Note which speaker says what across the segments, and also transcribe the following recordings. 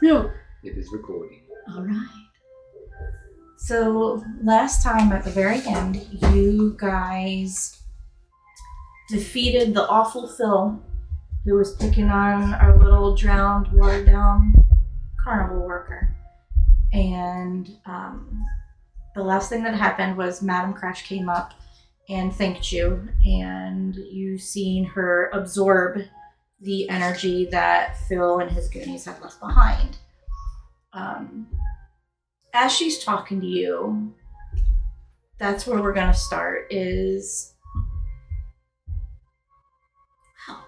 Speaker 1: No.
Speaker 2: It is recording.
Speaker 1: All right.
Speaker 3: So last time at the very end, you guys defeated the awful Phil, who was picking on our little drowned, watered down carnival worker. And the last thing that happened was Madame Crash came up and thanked you, and you seen her absorb the energy that Phil and his goonies had left behind. As she's talking to you, that's where we're going to start is... Wow.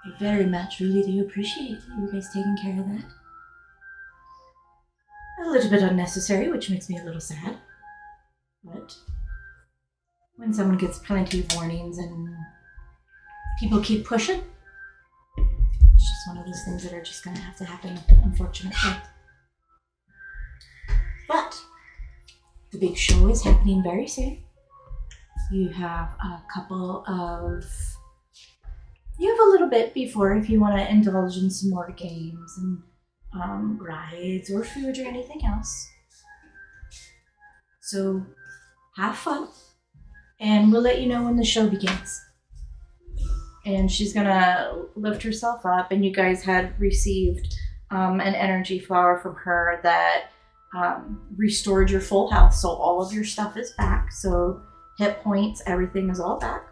Speaker 3: I very much really do appreciate you guys taking care of that. A little bit unnecessary, which makes me a little sad. But when someone gets plenty of warnings and people keep pushing, it's just one of those things that are just going to have to happen, unfortunately. But the big show is happening very soon. You have a little bit before if you want to indulge in some more games and rides or food or anything else. So have fun, and we'll let you know when the show begins. And she's gonna lift herself up, and you guys had received an energy flower from her that restored your full health, so all of your stuff is back. So hit points, everything is all back.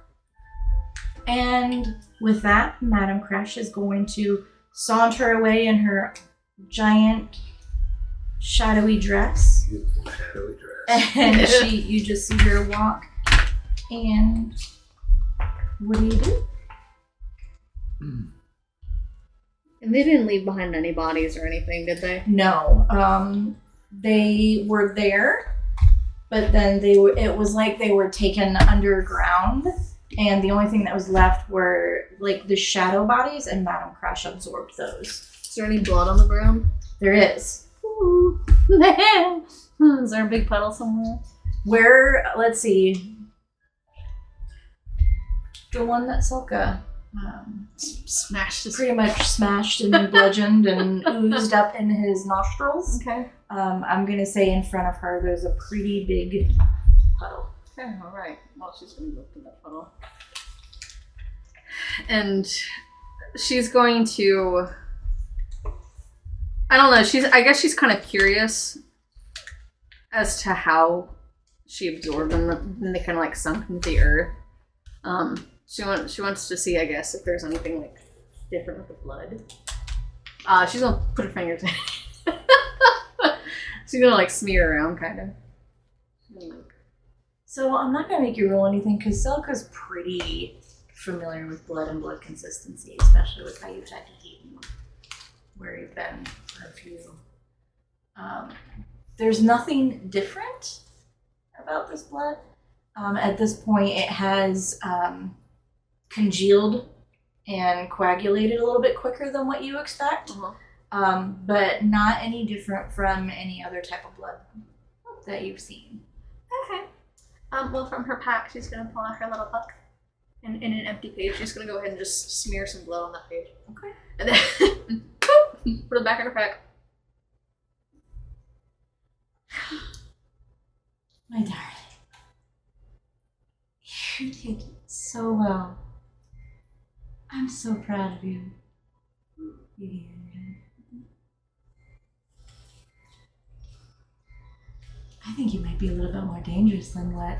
Speaker 3: And with that, Madame Crash is going to saunter away in her giant shadowy dress.
Speaker 2: Beautiful shadowy dress.
Speaker 3: And you just see her walk. And what do you do?
Speaker 1: And they didn't leave behind any bodies or anything, did they?
Speaker 3: No. They were there, but then it was like they were taken underground, and the only thing that was left were like the shadow bodies, and Madame Crash absorbed those.
Speaker 1: Is there any blood on the ground?
Speaker 3: There is.
Speaker 1: Ooh. Is there a big puddle somewhere?
Speaker 3: Let's see. The one that Silka
Speaker 1: smashed.
Speaker 3: Pretty much smashed and bludgeoned and oozed up in his nostrils.
Speaker 1: Okay.
Speaker 3: I'm going to say in front of her there's a pretty big puddle.
Speaker 1: Okay, alright. Well, she's going to go to that puddle. And she's going to... I don't know, I guess she's kind of curious as to how she absorbed them and they kind of like sunk into the earth. She wants to see, I guess, if there's anything like different with the blood. She's gonna put her fingers in. She's gonna like smear around, kind of.
Speaker 3: So I'm not gonna make you roll anything because Selka's pretty familiar with blood and blood consistency, especially with how you've tried to eat and where you've been for a few. There's nothing different about this blood. At this point, it has congealed and coagulated a little bit quicker than what you expect, but not any different from any other type of blood that you've seen.
Speaker 1: Okay. Well, from her pack, she's going to pull out her little book. And in an empty page, she's going to go ahead and just smear some blood on that page.
Speaker 3: Okay.
Speaker 1: And then boop, put it back in her pack.
Speaker 3: My darling. You did so well. I'm so proud of you. You did. I think you might be a little bit more dangerous than what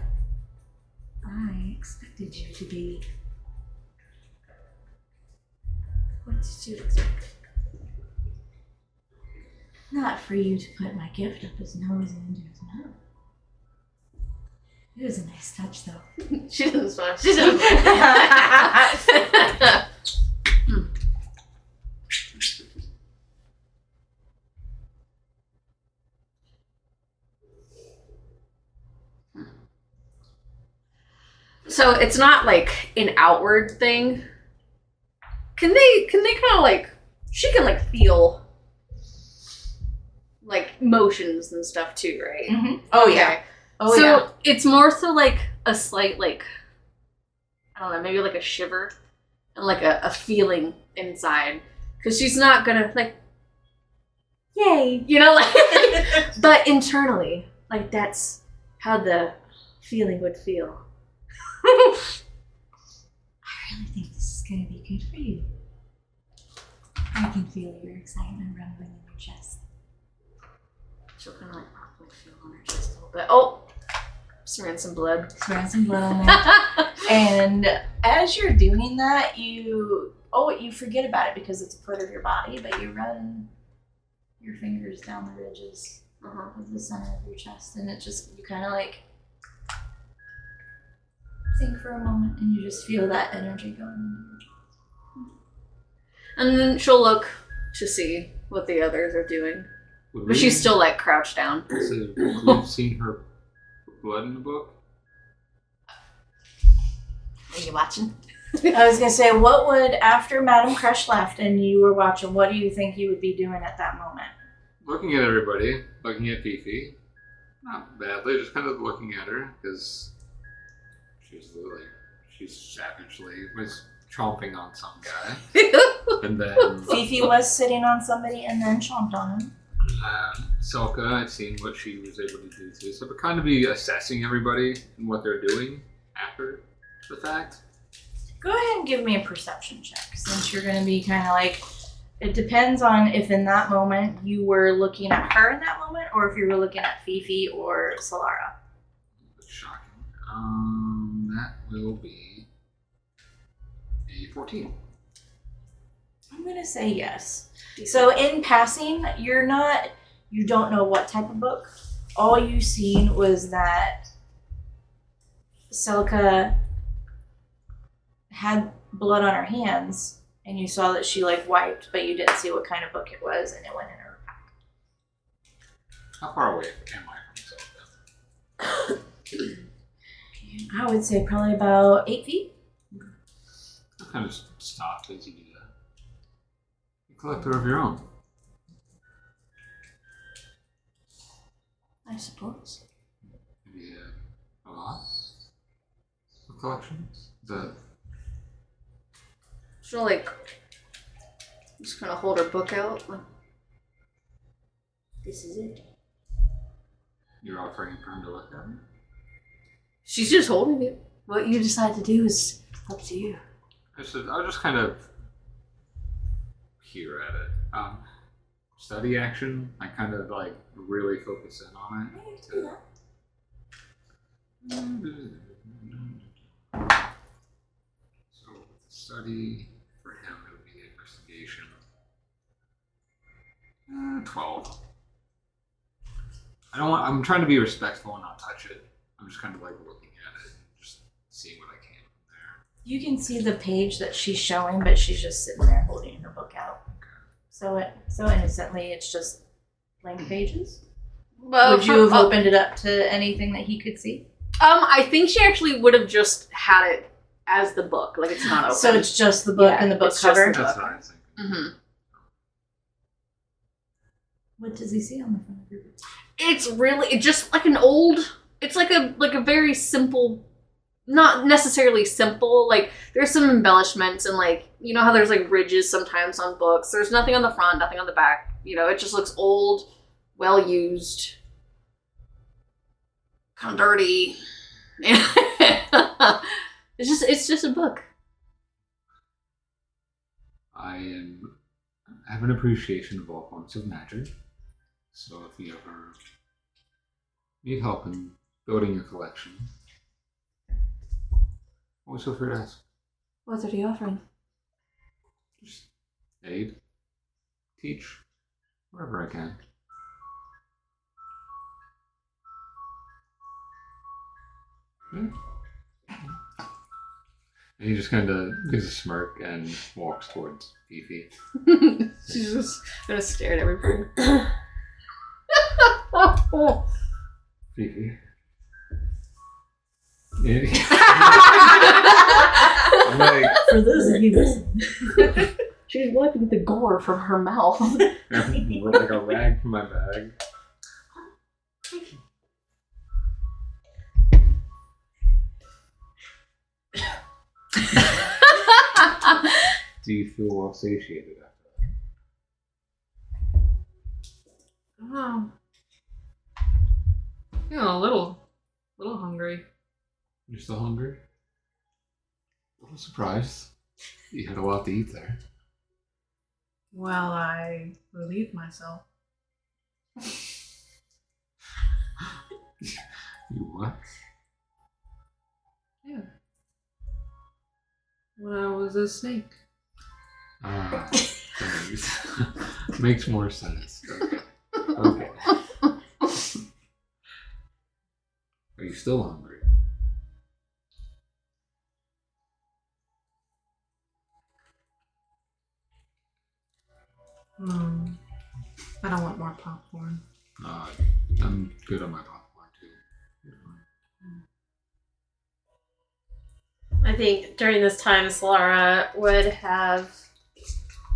Speaker 3: I expected you to be.
Speaker 1: What did you expect?
Speaker 3: Not for you to put my gift up his nose and into his mouth. It was a nice touch, though.
Speaker 1: She doesn't smile. She doesn't. So it's not like an outward thing. Can they kind of like, she can like feel like motions and stuff too, right?
Speaker 3: Mm-hmm. Oh,
Speaker 1: Okay.
Speaker 3: yeah. Oh,
Speaker 1: so
Speaker 3: yeah.
Speaker 1: it's more so like a slight, like, I don't know, maybe like a shiver and like a feeling inside. Because she's not gonna, like,
Speaker 3: Yay!
Speaker 1: you know, like, but internally, like, that's how the feeling would feel.
Speaker 3: I really think this is going to be good for you. I can feel your excitement rumbling in your chest.
Speaker 1: She'll kind of, like, probably feel on her chest a little bit. Oh! Just ran some blood.
Speaker 3: Spread some blood. And as you're doing that, you forget about it because it's a part of your body, but you run your fingers down the ridges of the center of your chest, and it just, you kind of like think for a moment, and you just feel that energy going into your chest.
Speaker 1: And then she'll look to see what the others are doing. But she's still, like, crouched down.
Speaker 2: So we've seen her blood in the book?
Speaker 1: Are you watching?
Speaker 3: I was going to say, what would, after Madame Crush left and you were watching, what do you think you would be doing at that moment?
Speaker 2: Looking at everybody, looking at Fifi. Not badly, just kind of looking at her, because she savagely was chomping on some guy. And then
Speaker 3: Fifi was sitting on somebody and then chomped on him.
Speaker 2: Selka, I'd seen what she was able to do too. So we're kind of be assessing everybody and what they're doing after the fact.
Speaker 3: Go ahead and give me a perception check, since you're going to be kind of like, it depends on if in that moment you were looking at her in that moment or if you were looking at Fifi or Solara.
Speaker 2: That's shocking. That will be a 14.
Speaker 3: I'm going to say yes. So in passing, you don't know what type of book. All you seen was that Selka had blood on her hands, and you saw that she like wiped, but you didn't see what kind of book it was, and it went in her pack.
Speaker 2: How far away am I from Selka?
Speaker 3: I would say probably about 8 feet.
Speaker 2: I'll kind of stop as you do that. A collector of your own.
Speaker 3: I suppose.
Speaker 2: Maybe a lot of collections.
Speaker 1: She'll, like, just kind of hold her book out. Like, this is it.
Speaker 2: You're offering for him to look at?
Speaker 1: She's just holding it. What you decide to do is up to you.
Speaker 2: I'll just kind of peer at it. Study action, I kind of like really focus in on it. So study for him, it would be investigation. 12. I'm trying to be respectful and not touch it. I'm just kind of like looking at it and just seeing what I can from there.
Speaker 3: You can see the page that she's showing, but she's just sitting there holding her book out. So innocently, it's just blank pages.
Speaker 1: Well,
Speaker 3: would you have opened it up to anything that he could see?
Speaker 1: I think she actually would have just had it as the book. Like, it's not open.
Speaker 3: So it's just the book and the book cover?
Speaker 2: That's what I was thinking.
Speaker 1: Mm-hmm.
Speaker 3: What does he see on the front of your book?
Speaker 1: It's really just like an old. It's like a very simple, not necessarily simple. Like, there's some embellishments and, like, you know how there's like ridges sometimes on books. There's nothing on the front, nothing on the back. You know, it just looks old, well used, kind of dirty. It's just a book.
Speaker 2: I have an appreciation of all forms of magic. So if you ever need help in building your collection, always feel free to ask.
Speaker 1: What are you offering?
Speaker 2: Just aid, teach, wherever I can. Yeah. And he just kind of gives a smirk and walks towards Fifi.
Speaker 1: She's just gonna stare at everybody.
Speaker 2: Fifi. Yeah. I'm like,
Speaker 3: For those of you listening.
Speaker 1: She's wiping the gore from her mouth.
Speaker 2: like a rag from my bag. Do you feel well satiated after that?
Speaker 4: Oh. Yeah, a little hungry.
Speaker 2: You're still hungry? A little surprised. You had a lot to eat there.
Speaker 4: Well, I relieved myself.
Speaker 2: You what?
Speaker 4: Yeah. When I was a snake.
Speaker 2: Ah, thanks. Makes more sense. Okay. Are you still hungry?
Speaker 4: I don't want more popcorn.
Speaker 2: I'm good on my popcorn too. You're fine.
Speaker 5: I think during this time, Solara would have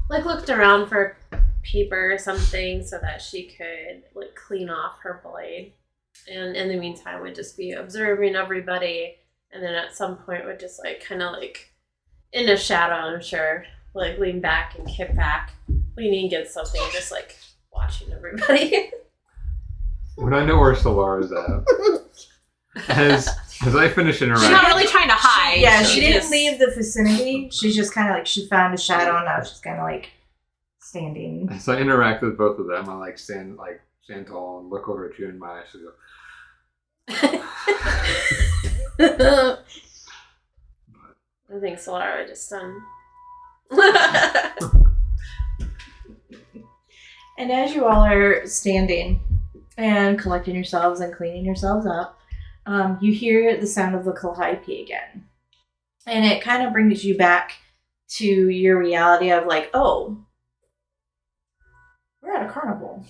Speaker 5: looked around for paper or something so that she could clean off her blade, and in the meantime would just be observing everybody, and then at some point would just kind of in a shadow, I'm sure, lean back and kick back, leaning against something, just watching everybody.
Speaker 2: When I know where Solara's at, as I finish interacting,
Speaker 5: She's not really trying to hide.
Speaker 3: She didn't leave the vicinity. She's just kind of she found a shadow, and now she's kind of standing.
Speaker 2: as I interact with both of them, I stand tall and look over at you in my eyes and go.
Speaker 5: I think Solara just
Speaker 3: And as you all are standing and collecting yourselves and cleaning yourselves up, you hear the sound of the calliope again. And it kind of brings you back to your reality of oh, we're at a carnival.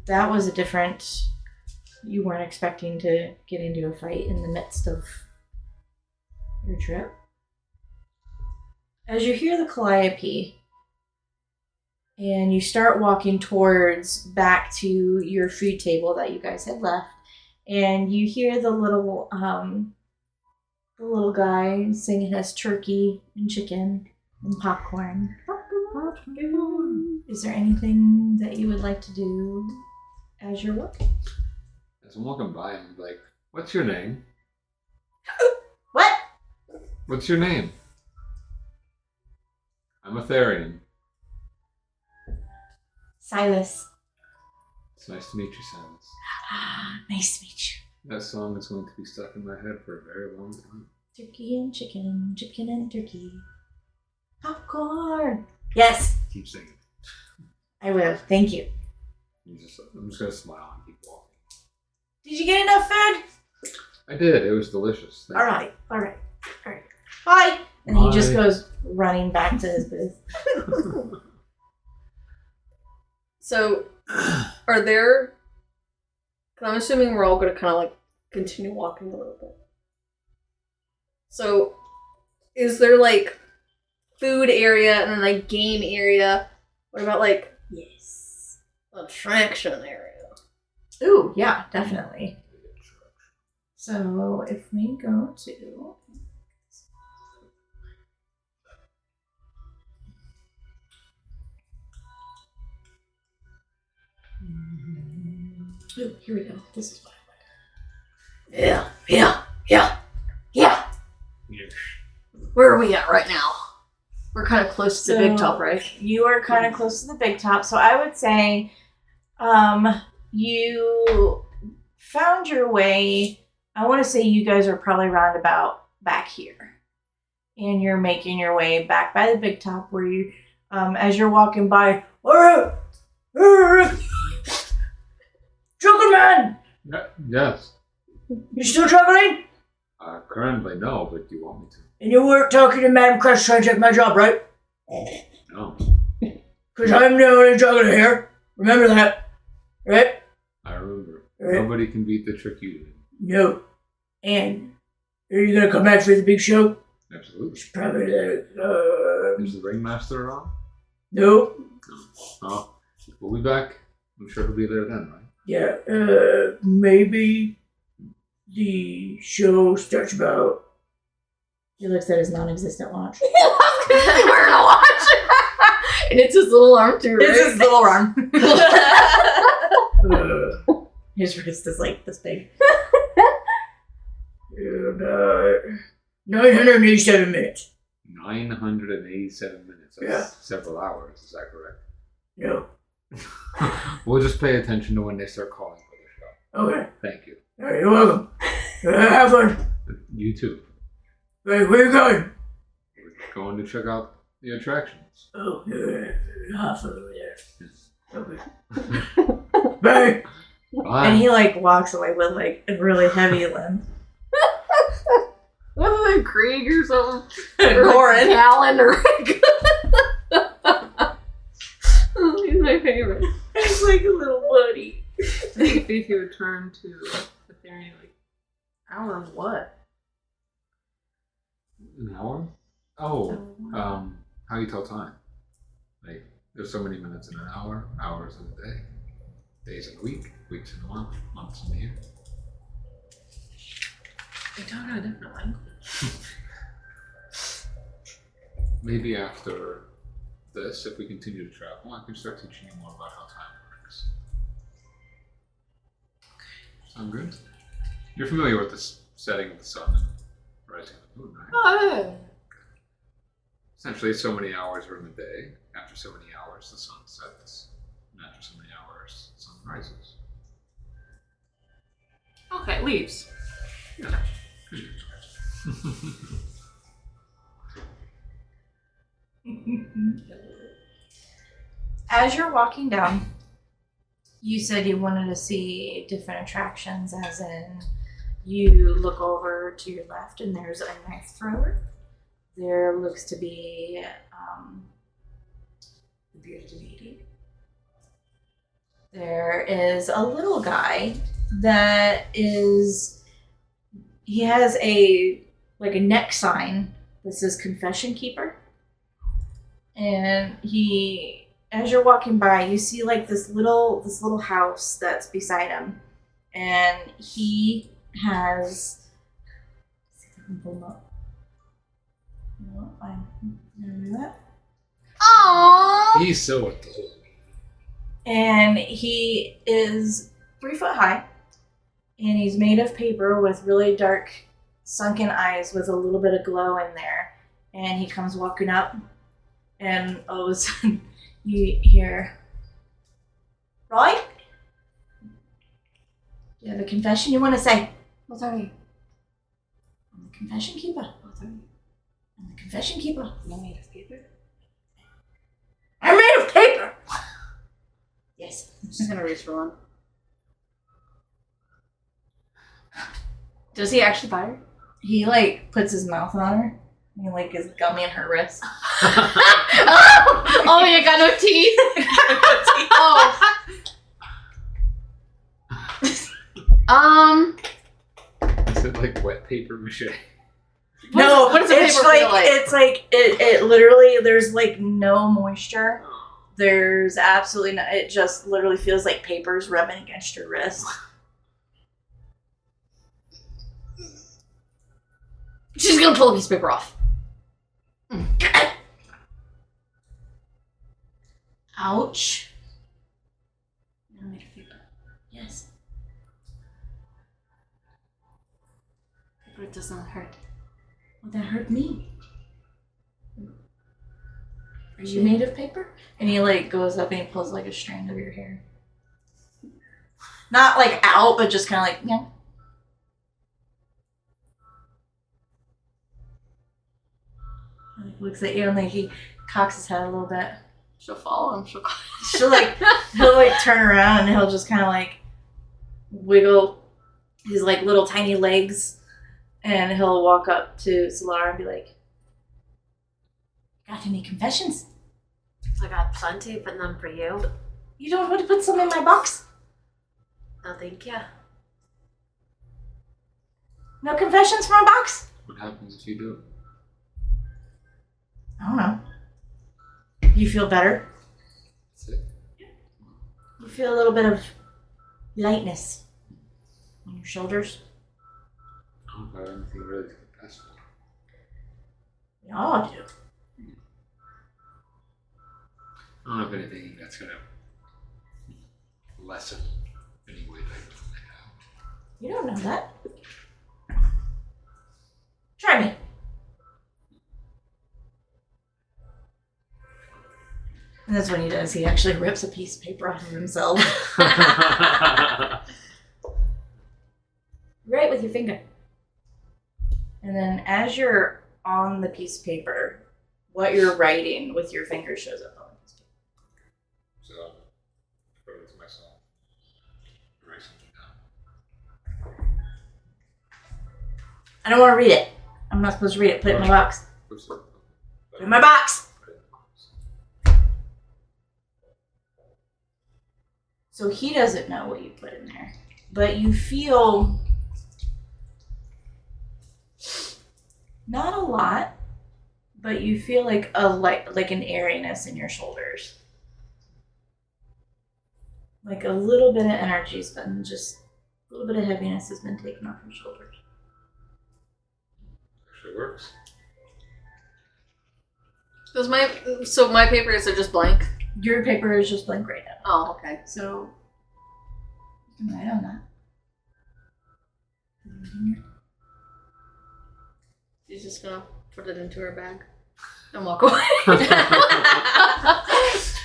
Speaker 3: That was a different... You weren't expecting to get into a fight in the midst of your trip. As you hear the calliope, and you start walking back to your food table that you guys had left, and you hear the little guy singing us turkey and chicken and popcorn. Is there anything that you would like to do as you're walking?
Speaker 2: As I'm walking by, I'm like, "What's your name?"
Speaker 3: What?
Speaker 2: What's your name? I'm a Therian.
Speaker 3: Silas.
Speaker 2: It's nice to meet you, Silas.
Speaker 3: Nice to meet you.
Speaker 2: That song is going to be stuck in my head for a very long time.
Speaker 3: Turkey and chicken, chicken and turkey. Popcorn. Yes,
Speaker 2: Keep singing.
Speaker 3: I will. Thank you.
Speaker 2: I'm just gonna smile and keep walking.
Speaker 3: Did you get enough food?
Speaker 2: I did. It was delicious. Thank
Speaker 3: All right. Bye. And he just goes running back to his booth.
Speaker 1: So, are there... Cause I'm assuming we're all going to kind of continue walking a little bit. So, is there food area and then game area? What about
Speaker 3: Yes.
Speaker 1: attraction area?
Speaker 3: Ooh, yeah, definitely. So if we go to... Ooh, here we go. This is what I want. Yeah.
Speaker 2: Yes.
Speaker 1: Where are we at right now? We're kind of close to the big top, right?
Speaker 3: You are kind of close to the big top. So I would say you found your way. I want to say you guys are probably roundabout back here. And you're making your way back by the big top where you, as you're walking by, Trucker man!
Speaker 2: Yes.
Speaker 3: You still traveling?
Speaker 2: Currently, no, but you want me to?
Speaker 3: And you weren't talking to Madam Crest trying to take my job, right?
Speaker 2: No.
Speaker 3: Because I'm the only juggler here. Remember that. Right?
Speaker 2: I remember.
Speaker 3: Right.
Speaker 2: Nobody can beat the trick you did.
Speaker 3: No. And are you going to come back for the big show?
Speaker 2: Absolutely.
Speaker 3: It's probably
Speaker 2: Is the Ringmaster on?
Speaker 3: no.
Speaker 2: Oh, we'll be back. I'm sure he'll be there then, right?
Speaker 3: Yeah, maybe the show starts about... He looks at his non-existent watch.
Speaker 1: We're gonna watch. And it's his little arm too, right?
Speaker 3: It's his little arm. His wrist is like this big. 987 minutes.
Speaker 2: 987 minutes. That's
Speaker 3: Yeah.
Speaker 2: several hours. Is that correct?
Speaker 3: No.
Speaker 2: We'll just pay attention to when they start calling for the show.
Speaker 3: Okay.
Speaker 2: Thank you.
Speaker 3: You're welcome. Have fun.
Speaker 2: You too.
Speaker 3: Hey, where you going?
Speaker 2: We're going to check out the attractions.
Speaker 3: Oh, half over there. Okay. Bye.
Speaker 2: Bye.
Speaker 3: And he like walks away with like a really heavy limb.
Speaker 1: Wasn't it Krieg or something?
Speaker 3: Goran.
Speaker 1: Callan or oh, he's my favorite.
Speaker 3: It's like a little buddy.
Speaker 4: I think Fifi would turn to Ethereum like, hour of what?
Speaker 2: An hour? Oh, how you tell time? Like, there's so many minutes in an hour, hours in a day, days in a week, weeks in a month, months in a year.
Speaker 4: They talk in a different language.
Speaker 2: Maybe after this, if we continue to travel, I can start teaching you more about how time works. Sound good? You're familiar with the setting of the sun and rising of the moon, right?
Speaker 4: Oh,
Speaker 2: Essentially, so many hours are in the day. After so many hours, the sun sets. And after so many hours, the sun rises.
Speaker 4: okay, leaves.
Speaker 2: Yeah.
Speaker 3: As you're walking down, you said you wanted to see different attractions, as in you look over to your left and there's a knife thrower. There looks to be the bearded lady. There is a little guy that is, he has a neck sign that says Confession Keeper. And he, as you're walking by, you see like this little house that's beside him, and he has. Let's see if I can pull him up. No, I'm gonna do that.
Speaker 1: Aww.
Speaker 2: He's so adorable.
Speaker 3: And he is 3 foot high, and he's made of paper with really dark, sunken eyes with a little bit of glow in there. And he comes walking up. And all of a sudden, you hear, Roy? Do you have a confession you want to say?
Speaker 1: What are you?
Speaker 3: I'm the confession keeper.
Speaker 1: What are you?
Speaker 3: I'm the confession keeper.
Speaker 1: You made of paper?
Speaker 3: I'm made of paper! Yes.
Speaker 1: I'm gonna reach for one. Does he actually bite her?
Speaker 3: He, like, puts his mouth on her. And he, like, is gumming her wrist.
Speaker 1: Oh, you got no teeth? Oh.
Speaker 2: Is it like wet paper mache?
Speaker 3: No,
Speaker 1: what does the
Speaker 3: it's
Speaker 1: paper
Speaker 3: like,
Speaker 1: feel like?
Speaker 3: it's like, it literally, there's, like, no moisture. There's absolutely no, it just literally feels like paper's rubbing against your wrist.
Speaker 1: She's gonna pull a piece of paper off.
Speaker 3: Ouch.
Speaker 1: You're made of paper.
Speaker 3: Yes.
Speaker 1: Paper does not hurt.
Speaker 3: Well, that hurt me. Are you made of paper? And he like goes up and he pulls like a strand of your hair. Not like out, but just kind of like, yeah. And he looks at you and like he cocks his head a little bit.
Speaker 1: She'll follow him.
Speaker 3: He'll like turn around and he'll just kind of like wiggle his like little tiny legs, and he'll walk up to Solara and be like, "Got any confessions?
Speaker 5: I got plenty, but none for you.
Speaker 3: You don't want to put some in my box?
Speaker 5: No, thank you.
Speaker 3: No confessions from a box?
Speaker 2: What happens if you do?
Speaker 3: I don't know. You feel better?
Speaker 2: That's it.
Speaker 3: You feel a little bit of lightness on your shoulders?
Speaker 2: I don't have anything really to confess for.
Speaker 3: We all do.
Speaker 2: I don't have anything that's gonna lessen any weight I have.
Speaker 3: You don't know that. Try me. And that's what he does. He actually rips a piece of paper off of himself. Right with your finger. And then as you're on the piece of paper, what you're writing with your finger shows up on the piece of paper.
Speaker 2: So, put it to myself. Write something down.
Speaker 3: I don't want to read it. I'm not supposed to read it. Put it in my box.
Speaker 2: Put it
Speaker 3: Put it in my box.
Speaker 2: in the box.
Speaker 3: So he doesn't know what you put in there. But you feel not a lot, but you feel like like an airiness in your shoulders. Like a little bit of energy's been just a little bit of heaviness has been taken off your shoulders.
Speaker 2: Actually works.
Speaker 1: So my papers are just blank?
Speaker 3: Your paper is just blank right now.
Speaker 1: Oh, okay.
Speaker 3: So you can write on that.
Speaker 1: She's just gonna put it into her bag and walk away.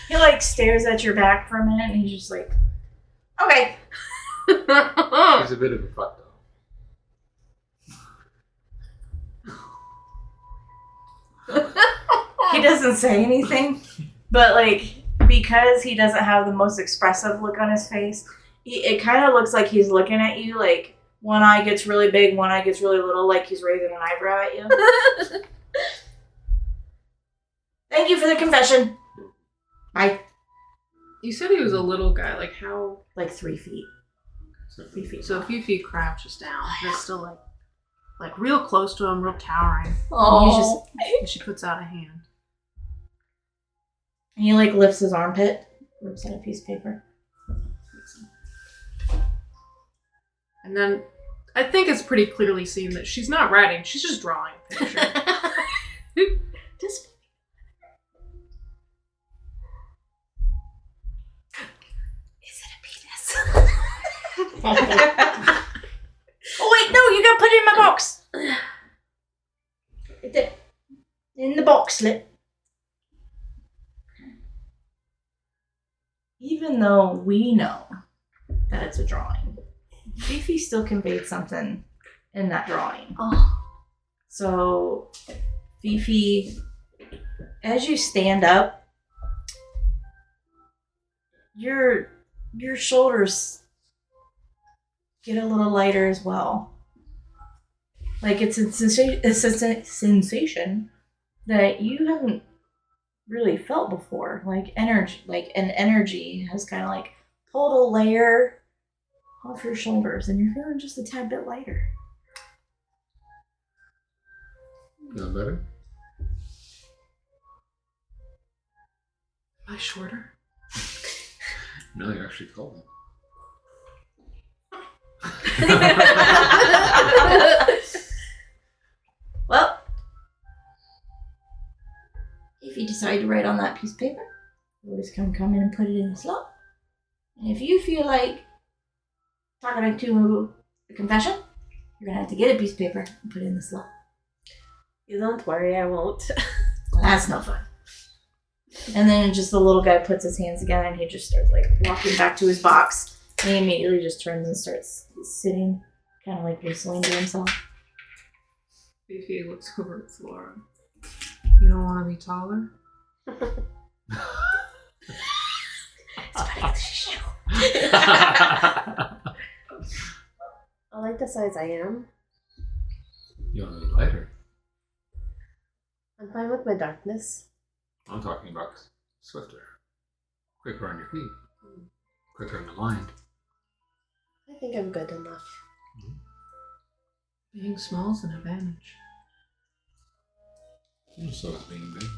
Speaker 3: He like stares at your back for a minute and he's just like, okay.
Speaker 2: She's a bit of a fuck dog.
Speaker 3: He doesn't say anything, but like because he doesn't have the most expressive look on his face, it kind of looks like he's looking at you like one eye gets really big, one eye gets really little, like he's raising an eyebrow at you. Thank you for the confession. Bye.
Speaker 4: You said he was a little guy. Like how?
Speaker 3: Like 3 feet. 3 feet.
Speaker 4: So a few feet crouches down. They're still like real close to him, real towering.
Speaker 1: Oh,
Speaker 4: And she puts out a hand.
Speaker 3: And he like lifts his armpit, rips out a piece of paper.
Speaker 4: And then I think it's pretty clearly seen that she's not writing, she's just drawing a picture.
Speaker 3: Just is it a penis? Oh wait, no, you gotta put it in my box. In the box slip. Even though we know that it's a drawing, Fifi still conveyed something in that drawing.
Speaker 1: Oh.
Speaker 3: So, Fifi, as you stand up, your shoulders get a little lighter as well. Like it's a sensation that you haven't really felt before. Like an energy has kind of like pulled a layer off your shoulders, and you're feeling just a tad bit lighter.
Speaker 2: Feel better?
Speaker 4: Am I shorter?
Speaker 2: No, you're actually taller.
Speaker 3: Well, if you decide to write on that piece of paper, you'll just come in and put it in the slot. And if you feel like talking to a confession, you're gonna have to get a piece of paper and put it in the slot.
Speaker 5: You don't worry, I won't.
Speaker 3: Well, that's no fun. And then just the little guy puts his hands together and he just starts like walking back to his box. And he immediately just turns and starts sitting, kind of like whistling to himself.
Speaker 4: Fifi looks over at Flora. You don't want to be taller?
Speaker 5: I like the size I am.
Speaker 2: You want to be lighter?
Speaker 5: I'm fine with my darkness.
Speaker 2: I'm talking about swifter. Quicker on your feet. Quicker in the mind.
Speaker 5: I think I'm good enough.
Speaker 4: Being small's an advantage.
Speaker 2: So is being big.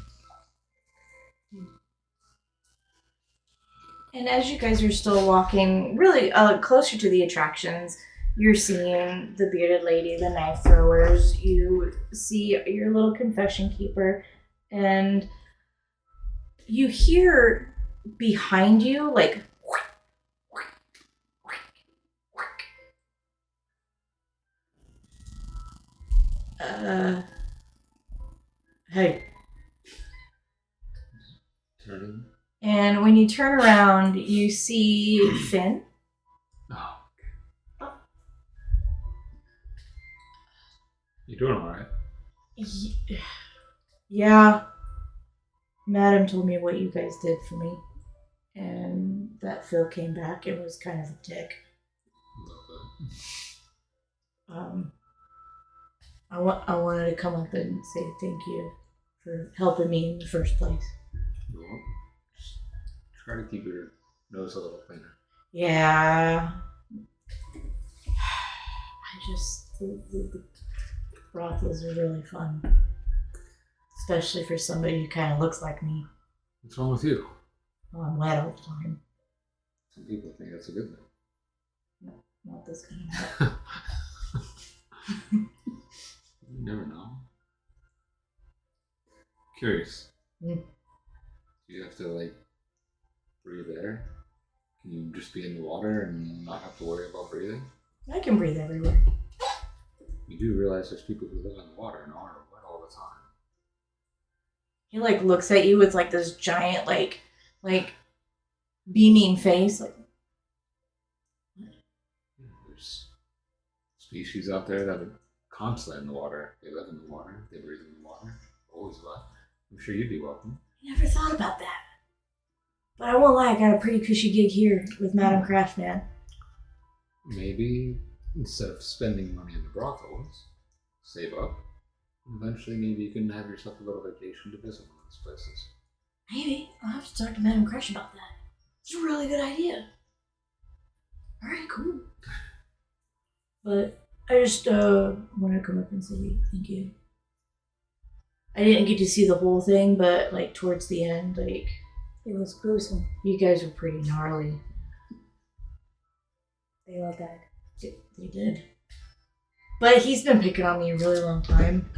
Speaker 3: And as you guys are still walking really closer to the attractions, you're seeing the bearded lady, the knife throwers, you see your little confession keeper, and you hear behind you, like. Hey.
Speaker 2: Turning.
Speaker 3: And when you turn around, you see Finn.
Speaker 2: Oh. You doing alright?
Speaker 3: Yeah. Madam told me what you guys did for me. And that Phil came back and was kind of a dick. I wanted to come up and say thank you for helping me in the first place.
Speaker 2: Well, just try to keep your nose a little cleaner.
Speaker 3: Yeah. I just the brothels are really fun, especially for somebody who kind of looks like me.
Speaker 2: What's wrong with you?
Speaker 3: Well, I'm wet all the time.
Speaker 2: Some people think that's a good thing.
Speaker 3: No, not this kind of wet.
Speaker 2: You never know. Curious.
Speaker 3: Mm.
Speaker 2: Do you have to like breathe air? Can you just be in the water and not have to worry about breathing?
Speaker 3: I can breathe everywhere.
Speaker 2: You do realize there's people who live in the water and are wet all the time.
Speaker 3: He like looks at you with like this giant like beaming face. Like,
Speaker 2: there's species out there that are constantly in the water. They live in the water. They breathe in the water. Always wet. I'm sure you'd be welcome.
Speaker 3: I never thought about that. But I won't lie, I got a pretty cushy gig here with Madam Craftman.
Speaker 2: Maybe instead of spending money in the brothels, save up. Eventually, maybe you can have yourself a little vacation to visit one of these places.
Speaker 3: Maybe. I'll have to talk to Madam Crush about that. It's a really good idea. Alright, cool. But I just want to come up and say thank you. I didn't get to see the whole thing, but like towards the end, like it was gruesome. You guys were pretty gnarly. They all died. They did. But he's been picking on me a really long time,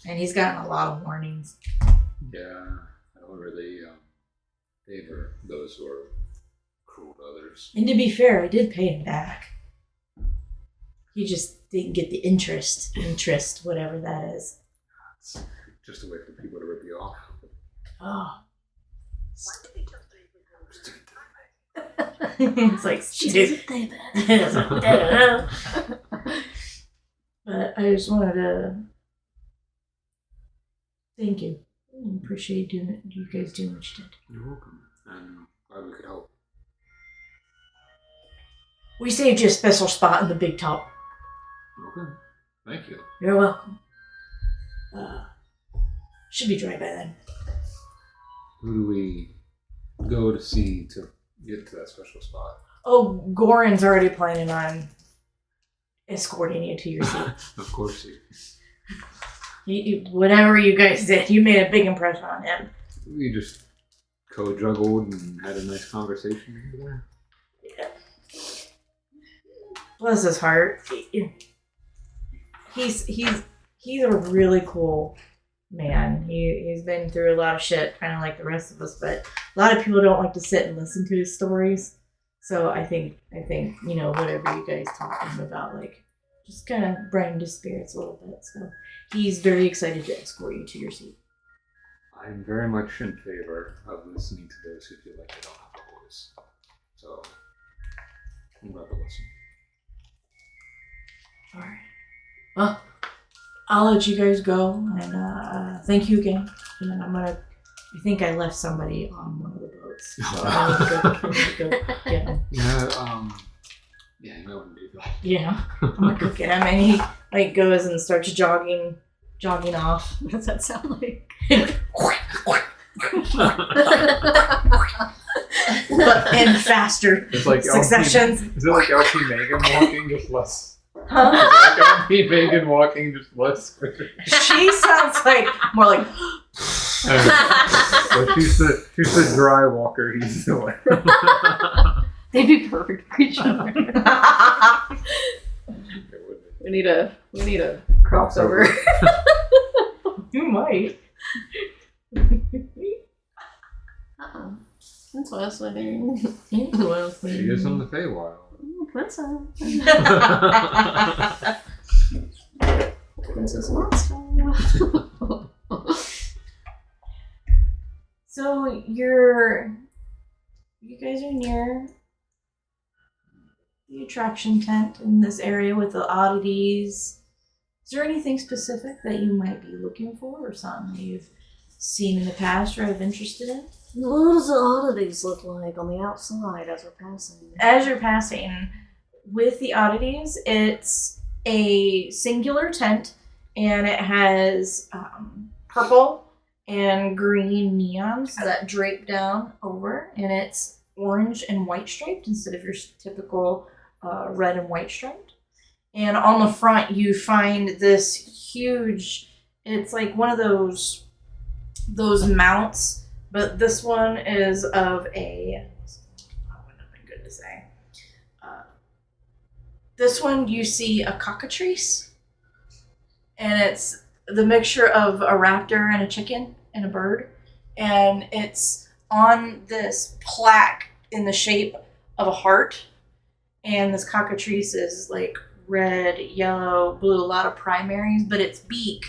Speaker 3: and he's gotten a lot of warnings.
Speaker 2: Yeah, I don't really favor those who are cruel to others.
Speaker 3: And to be fair, I did pay him back. He just didn't get the interest, whatever that is.
Speaker 2: It's just a way for people to rip you off.
Speaker 3: Oh.
Speaker 2: Why did they just
Speaker 3: It's like, she did. But I just wanted to thank you. I appreciate you guys doing what you did.
Speaker 2: You're welcome. I'm glad we could help.
Speaker 3: We saved you a special spot in the big top.
Speaker 2: Okay. Thank you.
Speaker 3: You're welcome. Should be dry by then.
Speaker 2: Who do we go to see to get to that special spot?
Speaker 3: Oh, Goran's already planning on escorting you to your seat.
Speaker 2: Of course
Speaker 3: Whatever you guys did, you made a big impression on him.
Speaker 2: We just co-juggled and had a nice conversation over there.
Speaker 3: Yeah. Bless his heart. He's a really cool man. He's been through a lot of shit, kind of like the rest of us, but a lot of people don't like to sit and listen to his stories. So I think whatever you guys talk to him about, like, just kind of brightened his spirits a little bit. So he's very excited to escort you to your seat.
Speaker 2: I'm very much in favor of listening to those who feel like they don't have a voice. So I'm glad to listen.
Speaker 3: All right. Well, I'll let you guys go, and thank you again. And I think I left somebody on one of the boats. So I need to go get him.
Speaker 2: Yeah, you might want to do that.
Speaker 3: Yeah, I'm gonna go get him, and he like goes and starts jogging off.
Speaker 1: What does that sound like?
Speaker 3: But in faster
Speaker 2: It's like
Speaker 3: successions.
Speaker 2: Is it like LP Megan walking, just less?
Speaker 3: Huh?
Speaker 2: Is it like LP Megan walking, just less?
Speaker 3: She sounds like more like.
Speaker 2: So she's the dry walker. He's the one.
Speaker 1: They'd be perfect for each other. We need a crossover.
Speaker 3: You might.
Speaker 1: Uh-oh. Interesting.
Speaker 2: She is on the Feywild.
Speaker 1: Princess. Princess Monster.
Speaker 3: So you guys are near the attraction tent in this area with the oddities. Is there anything specific that you might be looking for, or something that you've seen in the past or have interested in?
Speaker 1: What does the oddities look like on the outside as we're passing?
Speaker 3: As you're passing with the oddities, it's a singular tent, and it has purple and green neons that drape down over, and it's orange and white striped instead of your typical red and white striped. And on the front, you find this huge, it's like one of those mounts, but this one is of a, what would have been good to say? This one you see a cockatrice, and it's the mixture of a raptor and a chicken and a bird, and it's on this plaque in the shape of a heart, and this cockatrice is like red, yellow, blue, a lot of primaries, but its beak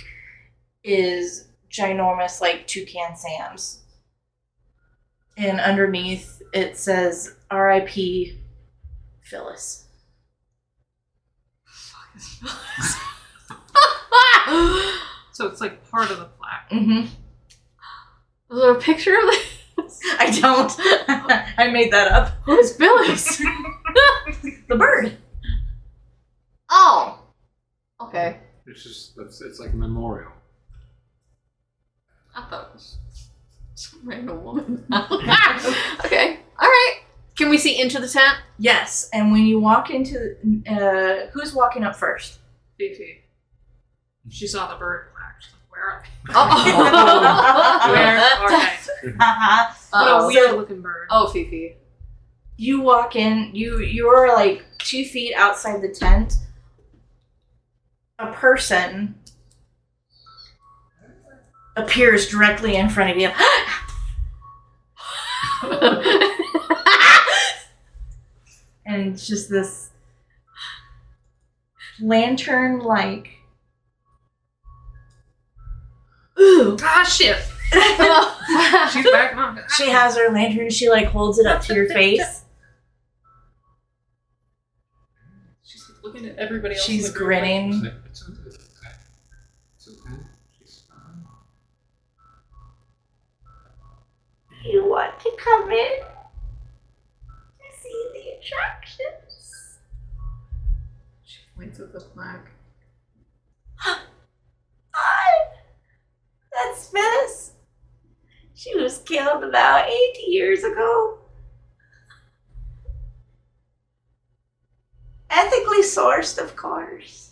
Speaker 3: is ginormous like Toucan Sam's. And underneath it says R.I.P. Phyllis.
Speaker 4: So it's like part of the plaque.
Speaker 3: Mm-hmm.
Speaker 1: Is there a picture of this?
Speaker 3: I don't. I made that up.
Speaker 1: Who's Phyllis?
Speaker 3: The bird.
Speaker 1: Oh. Okay.
Speaker 2: It's like a memorial.
Speaker 1: I thought it was some random woman. Okay. All right. Can we see into the tent?
Speaker 3: Yes, and when you walk into, who's walking up first?
Speaker 4: Fifi. She saw the bird plaque. She's like, where are they?
Speaker 1: Oh.
Speaker 4: Where are they? What a weird looking bird.
Speaker 1: Oh, Fifi.
Speaker 3: You walk in, you're like 2 feet outside the tent. A person appears directly in front of you. And it's just this lantern-like. Ooh.
Speaker 4: Ah, shit. She's back on.
Speaker 3: She has her lantern and she like holds it up to your face.
Speaker 4: She's looking at everybody else.
Speaker 3: She's
Speaker 4: in the group
Speaker 3: grinning.
Speaker 2: It's okay. It's okay. She's fine.
Speaker 3: You want to come in to see the attractions?
Speaker 1: She points at the plaque.
Speaker 3: Hi! That's Phyllis. She was killed about 80 years ago. Ethically sourced, of course.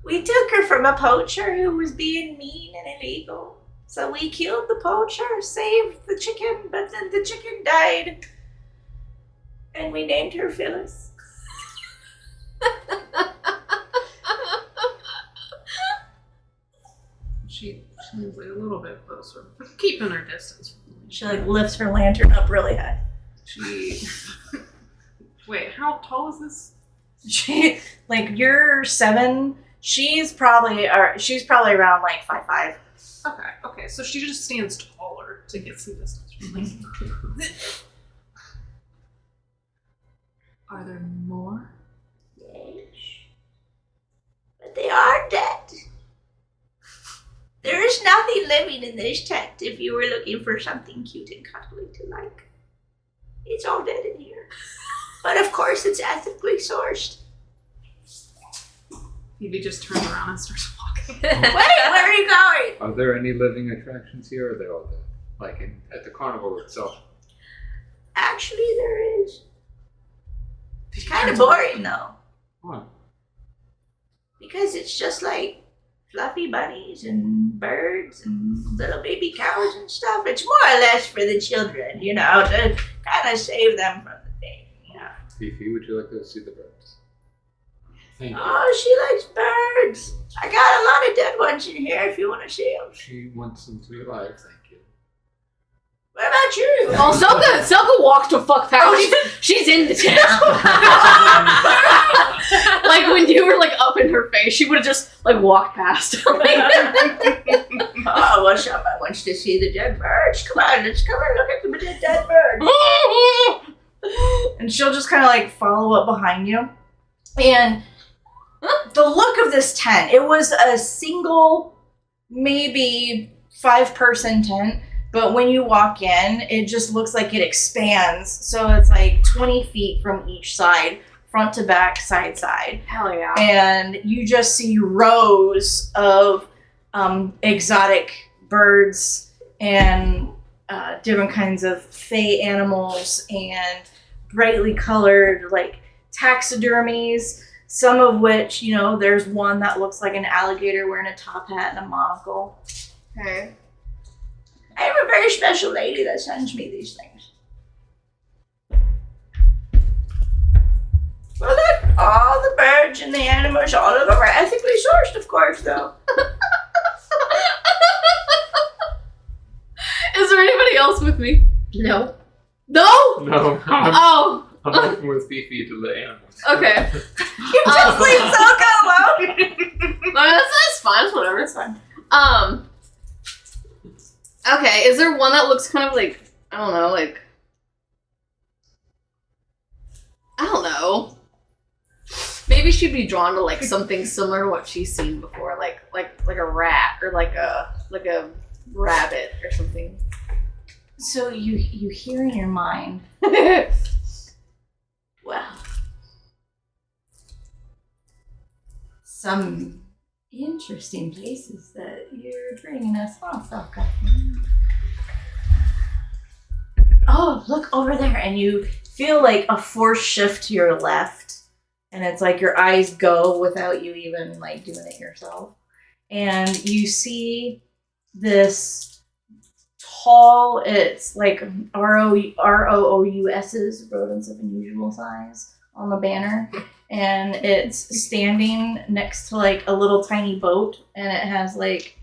Speaker 3: We took her from a poacher who was being mean and illegal. So we killed the poacher, saved the chicken, but then the chicken died. And we named her Phyllis.
Speaker 4: She moves like a little bit closer, keeping her distance from me.
Speaker 3: She like lifts her lantern up really high.
Speaker 4: She. Wait, how tall is this?
Speaker 3: She like you're 7. She's probably around like 5'5".
Speaker 4: Okay, so she just stands taller to get some distance from me. Are there more?
Speaker 3: Yes. But they are dead. There is nothing living in this tent if you were looking for something cute and cuddly to like. It's all dead in here. But of course it's ethically sourced.
Speaker 4: Phoebe just turns around and starts walking.
Speaker 3: Wait, where are you going?
Speaker 2: Are there any living attractions here, or are they all dead? Like at the carnival itself?
Speaker 3: Actually, there is. It's kind of boring though.
Speaker 2: Why?
Speaker 3: Because it's just like fluffy bunnies and birds and little baby cows and stuff. It's more or less for the children, you know, to kind of save them from the thing, you know.
Speaker 2: Fifi, would you like to see the birds? Thank you.
Speaker 3: Oh, she likes birds. I got a lot of dead ones in here if you want to see them.
Speaker 2: She wants them to be alive, thank you.
Speaker 3: What about about you?
Speaker 1: Oh, Selka walked the fuck past. She's in the town. Like when you were like up in her face, she would have just like walked past.
Speaker 3: Oh, what's up? I want you to see the dead birds. Come on, let's come and look at the dead bird. And she'll just kind of like follow up behind you. And the look of this tent, it was a single, maybe 5-person tent. But when you walk in, it just looks like it expands. So it's like 20 feet from each side, front to back, side to side.
Speaker 1: Hell yeah.
Speaker 3: And you just see rows of exotic birds and different kinds of fey animals and brightly colored like taxidermies, some of which, you know, there's one that looks like an alligator wearing a top hat and a monocle.
Speaker 1: Okay.
Speaker 3: I have a very special lady that sends me these things. Well, look, all the birds and the animals, all of them are ethically sourced, of course, though.
Speaker 1: Is there anybody else with me?
Speaker 5: No.
Speaker 1: No?
Speaker 2: No,
Speaker 1: Oh.
Speaker 2: I'm working with Fifi to the animals.
Speaker 1: Okay.
Speaker 3: You just leave Selka alone.
Speaker 1: That's fine. It's whatever. It's fine. Okay. Is there one that looks kind of like, I don't know, like, I don't know. Maybe she'd be drawn to like something similar to what she's seen before, like a rat or like a rabbit or something.
Speaker 3: So you hear in your mind, well, some interesting places that you're bringing us on, Selka. Oh, look over there, and you feel like a force shift to your left, and it's like your eyes go without you even like doing it yourself, and you see this tall, it's like ROOUS's, rodents of unusual size, on the banner, and it's standing next to like a little tiny boat, and it has like,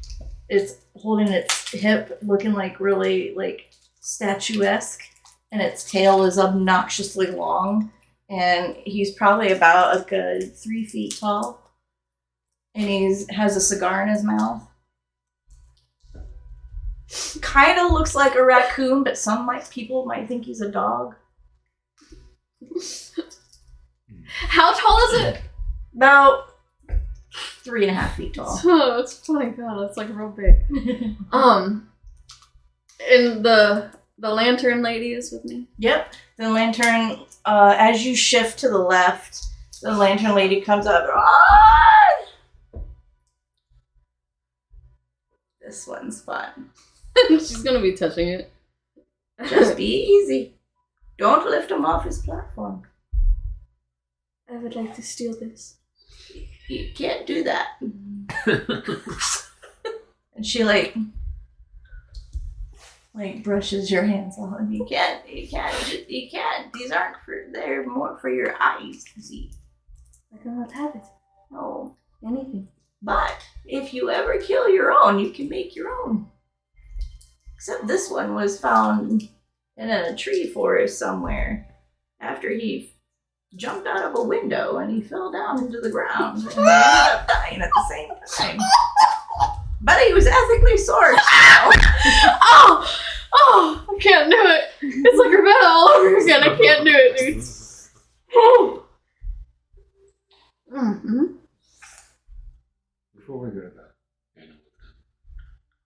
Speaker 3: it's holding its hip, looking like really like statuesque, and its tail is obnoxiously long, and he's probably about a good 3 feet tall, and has a cigar in his mouth. Kind of looks like a raccoon, but people might think he's a dog.
Speaker 1: How tall is it?
Speaker 3: About 3.5 feet tall.
Speaker 1: Oh, that's funny. God, that's like real big. And the lantern lady is with me.
Speaker 3: Yep. The lantern, as you shift to the left, the lantern lady comes up. Ah! This one's fun.
Speaker 1: She's gonna be touching it.
Speaker 3: Just be easy. Don't lift him off his platform.
Speaker 1: I would like to steal this.
Speaker 3: You can't do that. And she like brushes your hands off. You can't. These aren't they're more for your eyes to see.
Speaker 1: I cannot have it.
Speaker 3: No.
Speaker 1: Anything.
Speaker 3: But if you ever kill your own, you can make your own. Except this one was found in a tree forest somewhere after he jumped out of a window and he fell down into the ground and he ended up dying at the same time. But he was ethically sourced.
Speaker 1: Oh, I can't do it. It's like Ravenna all over again. I can't do it, dude. Oh. Mm-hmm.
Speaker 2: Before we go to that,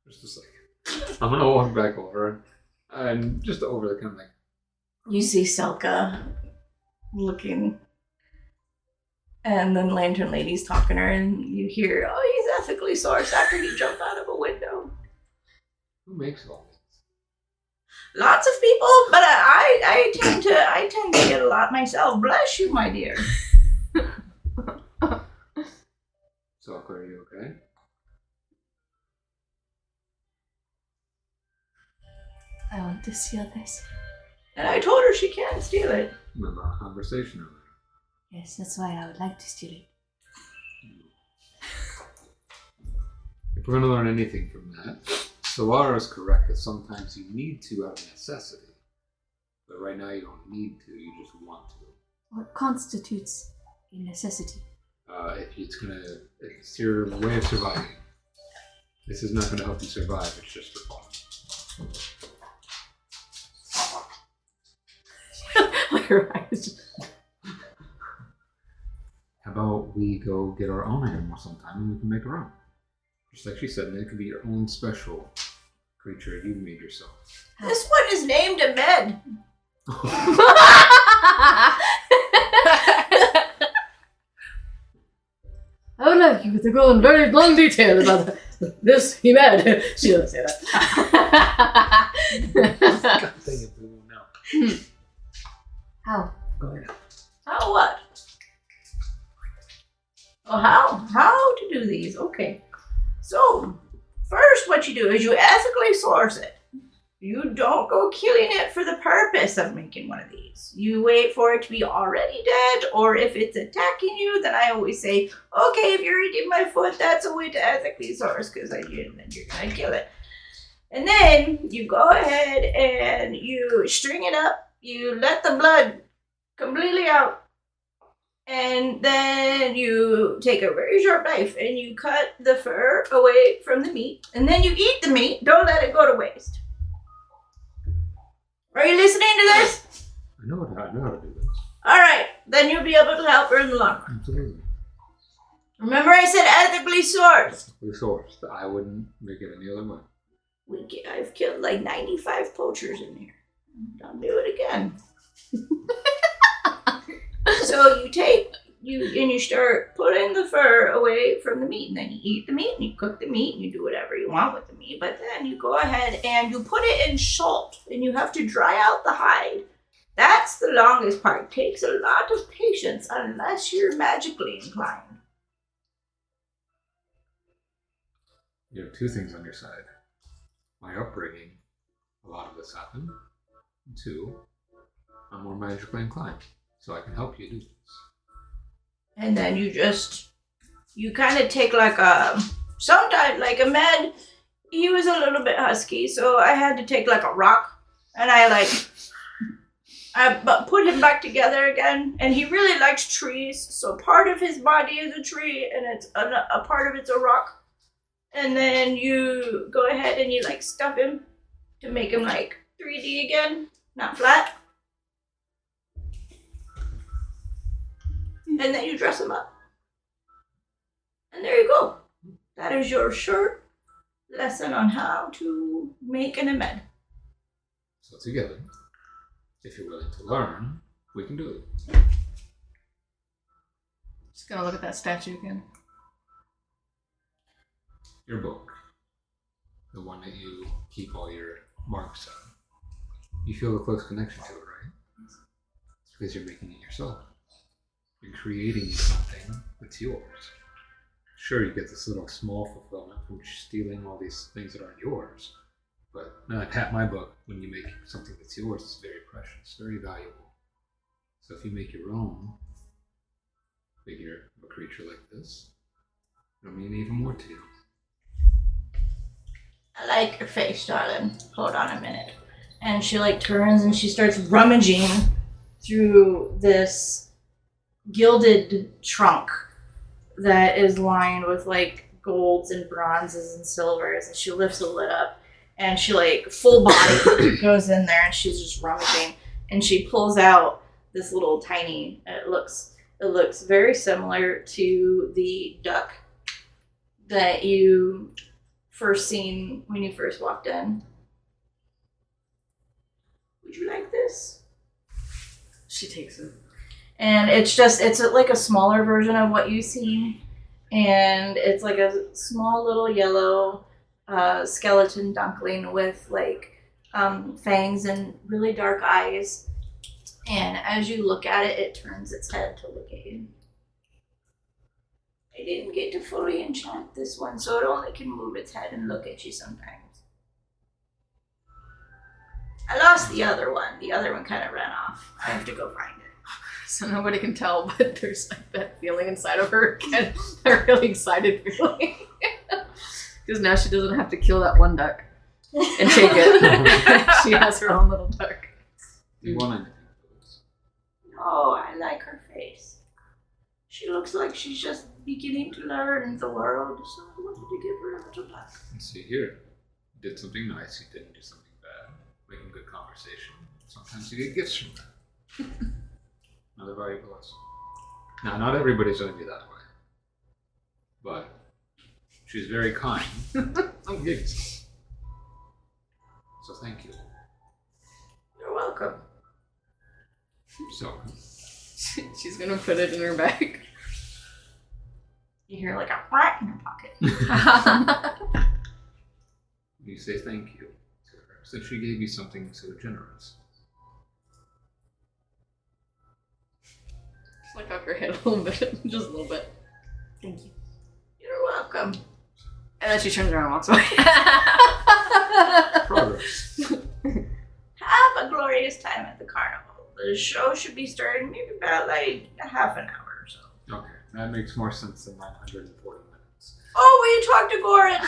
Speaker 2: just a second. I'm gonna walk back over and just over the kind of like.
Speaker 3: You see Selka looking, and then Lantern Lady's talking to her, and you hear, "Oh, he's ethically sourced after he jumped out of a window."
Speaker 2: Who makes all this?
Speaker 3: Lots of people, but I tend to get a lot myself. Bless you, my dear.
Speaker 2: Selka, are you okay?
Speaker 1: I want to steal this.
Speaker 3: And I told her she can't steal it.
Speaker 2: Remember our conversation earlier?
Speaker 1: Yes, that's why I would like to steal it.
Speaker 2: If we're gonna learn anything from that, Solara is correct that sometimes you need to out of necessity. But right now you don't need to, you just want to.
Speaker 1: What constitutes a necessity?
Speaker 2: It's your way of surviving. This is not going to help you survive, it's just for fun.
Speaker 1: Your eyes.
Speaker 2: How about we go get our own animal sometime and we can make our own? Just like she said, it could be your own special creature you made yourself.
Speaker 3: This one is named Ahmed.
Speaker 1: I would like you to go in very long detail about this he made. She doesn't say that.
Speaker 2: God dang it, we won't know.
Speaker 1: How?
Speaker 2: Go ahead.
Speaker 3: How what? Oh, how to do these? Okay. So, first what you do is you ethically source it. You don't go killing it for the purpose of making one of these. You wait for it to be already dead, or if it's attacking you, then I always say, okay, if you're eating my foot, that's a way to ethically source, because I did, and then you're gonna kill it. And then you go ahead and you string it up, you let the blood completely out, and then you take a very sharp knife and you cut the fur away from the meat, and then you eat the meat. Don't let it go to waste. Are you listening to this?
Speaker 2: I know how to do this.
Speaker 3: Alright, then you'll be able to help her in the long run.
Speaker 2: Absolutely.
Speaker 3: Remember I said ethically sourced.
Speaker 2: We sourced. I wouldn't make it any other way.
Speaker 3: I've killed like 95 poachers in here. Don't do it again. So you start putting the fur away from the meat, and then you eat the meat, and you cook the meat, and you do whatever you want with the meat. But then you go ahead and you put it in salt, and you have to dry out the hide. That's the longest part. It takes a lot of patience unless you're magically inclined.
Speaker 2: You have two things on your side. My upbringing, a lot of this happened. And two, I'm more magically inclined, so I can help you do this.
Speaker 3: And then you kind of take sometimes like Ahmed, he was a little bit husky, so I had to take like a rock, and I put him back together again, and he really likes trees, so part of his body is a tree, and it's a part of it's a rock. And then you go ahead and you stuff him to make him 3D again, not flat. And then you dress him up. And there you go. That is your short lesson on how to make an Ahmed.
Speaker 2: So together, if you're willing to learn, we can do it.
Speaker 1: Just gonna look at that statue again.
Speaker 2: Your book, the one that you keep all your marks on, you feel a close connection to it, right? It's because you're making it yourself. You're creating something that's yours. Sure, you get this little small fulfillment from stealing all these things that aren't yours, but my book, when you make something that's yours, it's very precious, very valuable. So if you make your own figure of a creature like this, it'll mean even more to you.
Speaker 3: I like your face, darling. Hold on a minute. And she turns and she starts rummaging through this gilded trunk that is lined with golds and bronzes and silvers, and she lifts the lid up and she full body goes in there and she's just rummaging, and she pulls out this little tiny, it looks very similar to the duck that you first seen when you first walked in. Would you like this?
Speaker 1: She takes it.
Speaker 3: And it's a smaller version of what you've seen, and it's a small little yellow skeleton duckling with fangs and really dark eyes, and as you look at it, it turns its head to look at you. I didn't get to fully enchant this one, so it only can move its head and look at you sometimes. I lost the other one. The other one kind of ran off. I have to go find it.
Speaker 1: So nobody can tell, but there's that feeling inside of her again. That really excited feeling. Because now she doesn't have to kill that one duck. and shake it. She has her own little duck.
Speaker 2: Do you want anything for this?
Speaker 3: Oh, I like her face. She looks like she's just beginning to learn the world, so I wanted to give her a little duck.
Speaker 2: Let's see here. You did something nice, you didn't do something bad. Making good conversation. Sometimes you get gifts from that. Another valuable lesson. Now, not everybody's going to be that way. But she's very kind. I'm giving some. So thank you.
Speaker 3: You're welcome.
Speaker 2: So,
Speaker 1: She's gonna put it in her bag.
Speaker 3: You hear like a rat in her pocket.
Speaker 2: you say thank you to her. So she gave you something so generous.
Speaker 1: Just like up her head a little bit, just a little bit. Thank you.
Speaker 3: You're welcome.
Speaker 1: And then she turns around and walks away.
Speaker 2: Progress.
Speaker 3: Have a glorious time at the carnival. The show should be starting maybe about like half an hour or so.
Speaker 2: Okay, that makes more sense than 940 minutes.
Speaker 3: Oh, will you talk to Goran?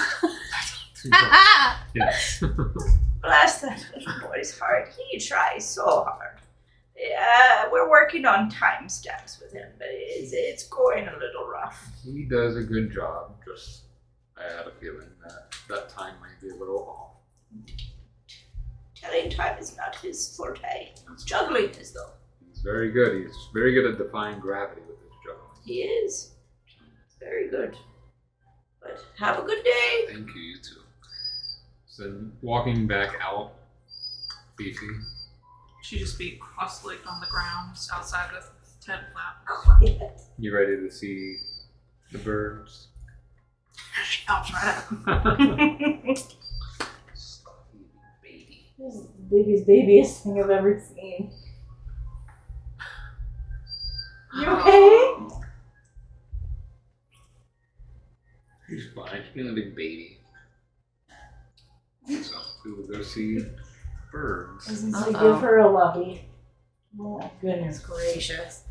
Speaker 2: Yes.
Speaker 3: Bless that little boy's heart. He tries so hard. We're working on timestamps with him, but it's going a little rough.
Speaker 2: He does a good job, just I had a feeling that time might be a little off.
Speaker 3: Telling time is not his forte. Juggling is though.
Speaker 2: He's very good. He's very good at defying gravity with his juggling.
Speaker 3: He is. Very good. But have a good day.
Speaker 2: Thank you, you too. So walking back out, Fifi.
Speaker 4: She just be cross-legged on the ground just outside the tent flap.
Speaker 2: You ready to see the birds?
Speaker 4: She hops right up.
Speaker 2: Baby.
Speaker 3: This is the biggest, babiest thing I've ever seen. You okay?
Speaker 2: She's fine. She's being a big baby. So we will go see birds.
Speaker 3: Doesn't say give her a lovey. Oh my goodness gracious.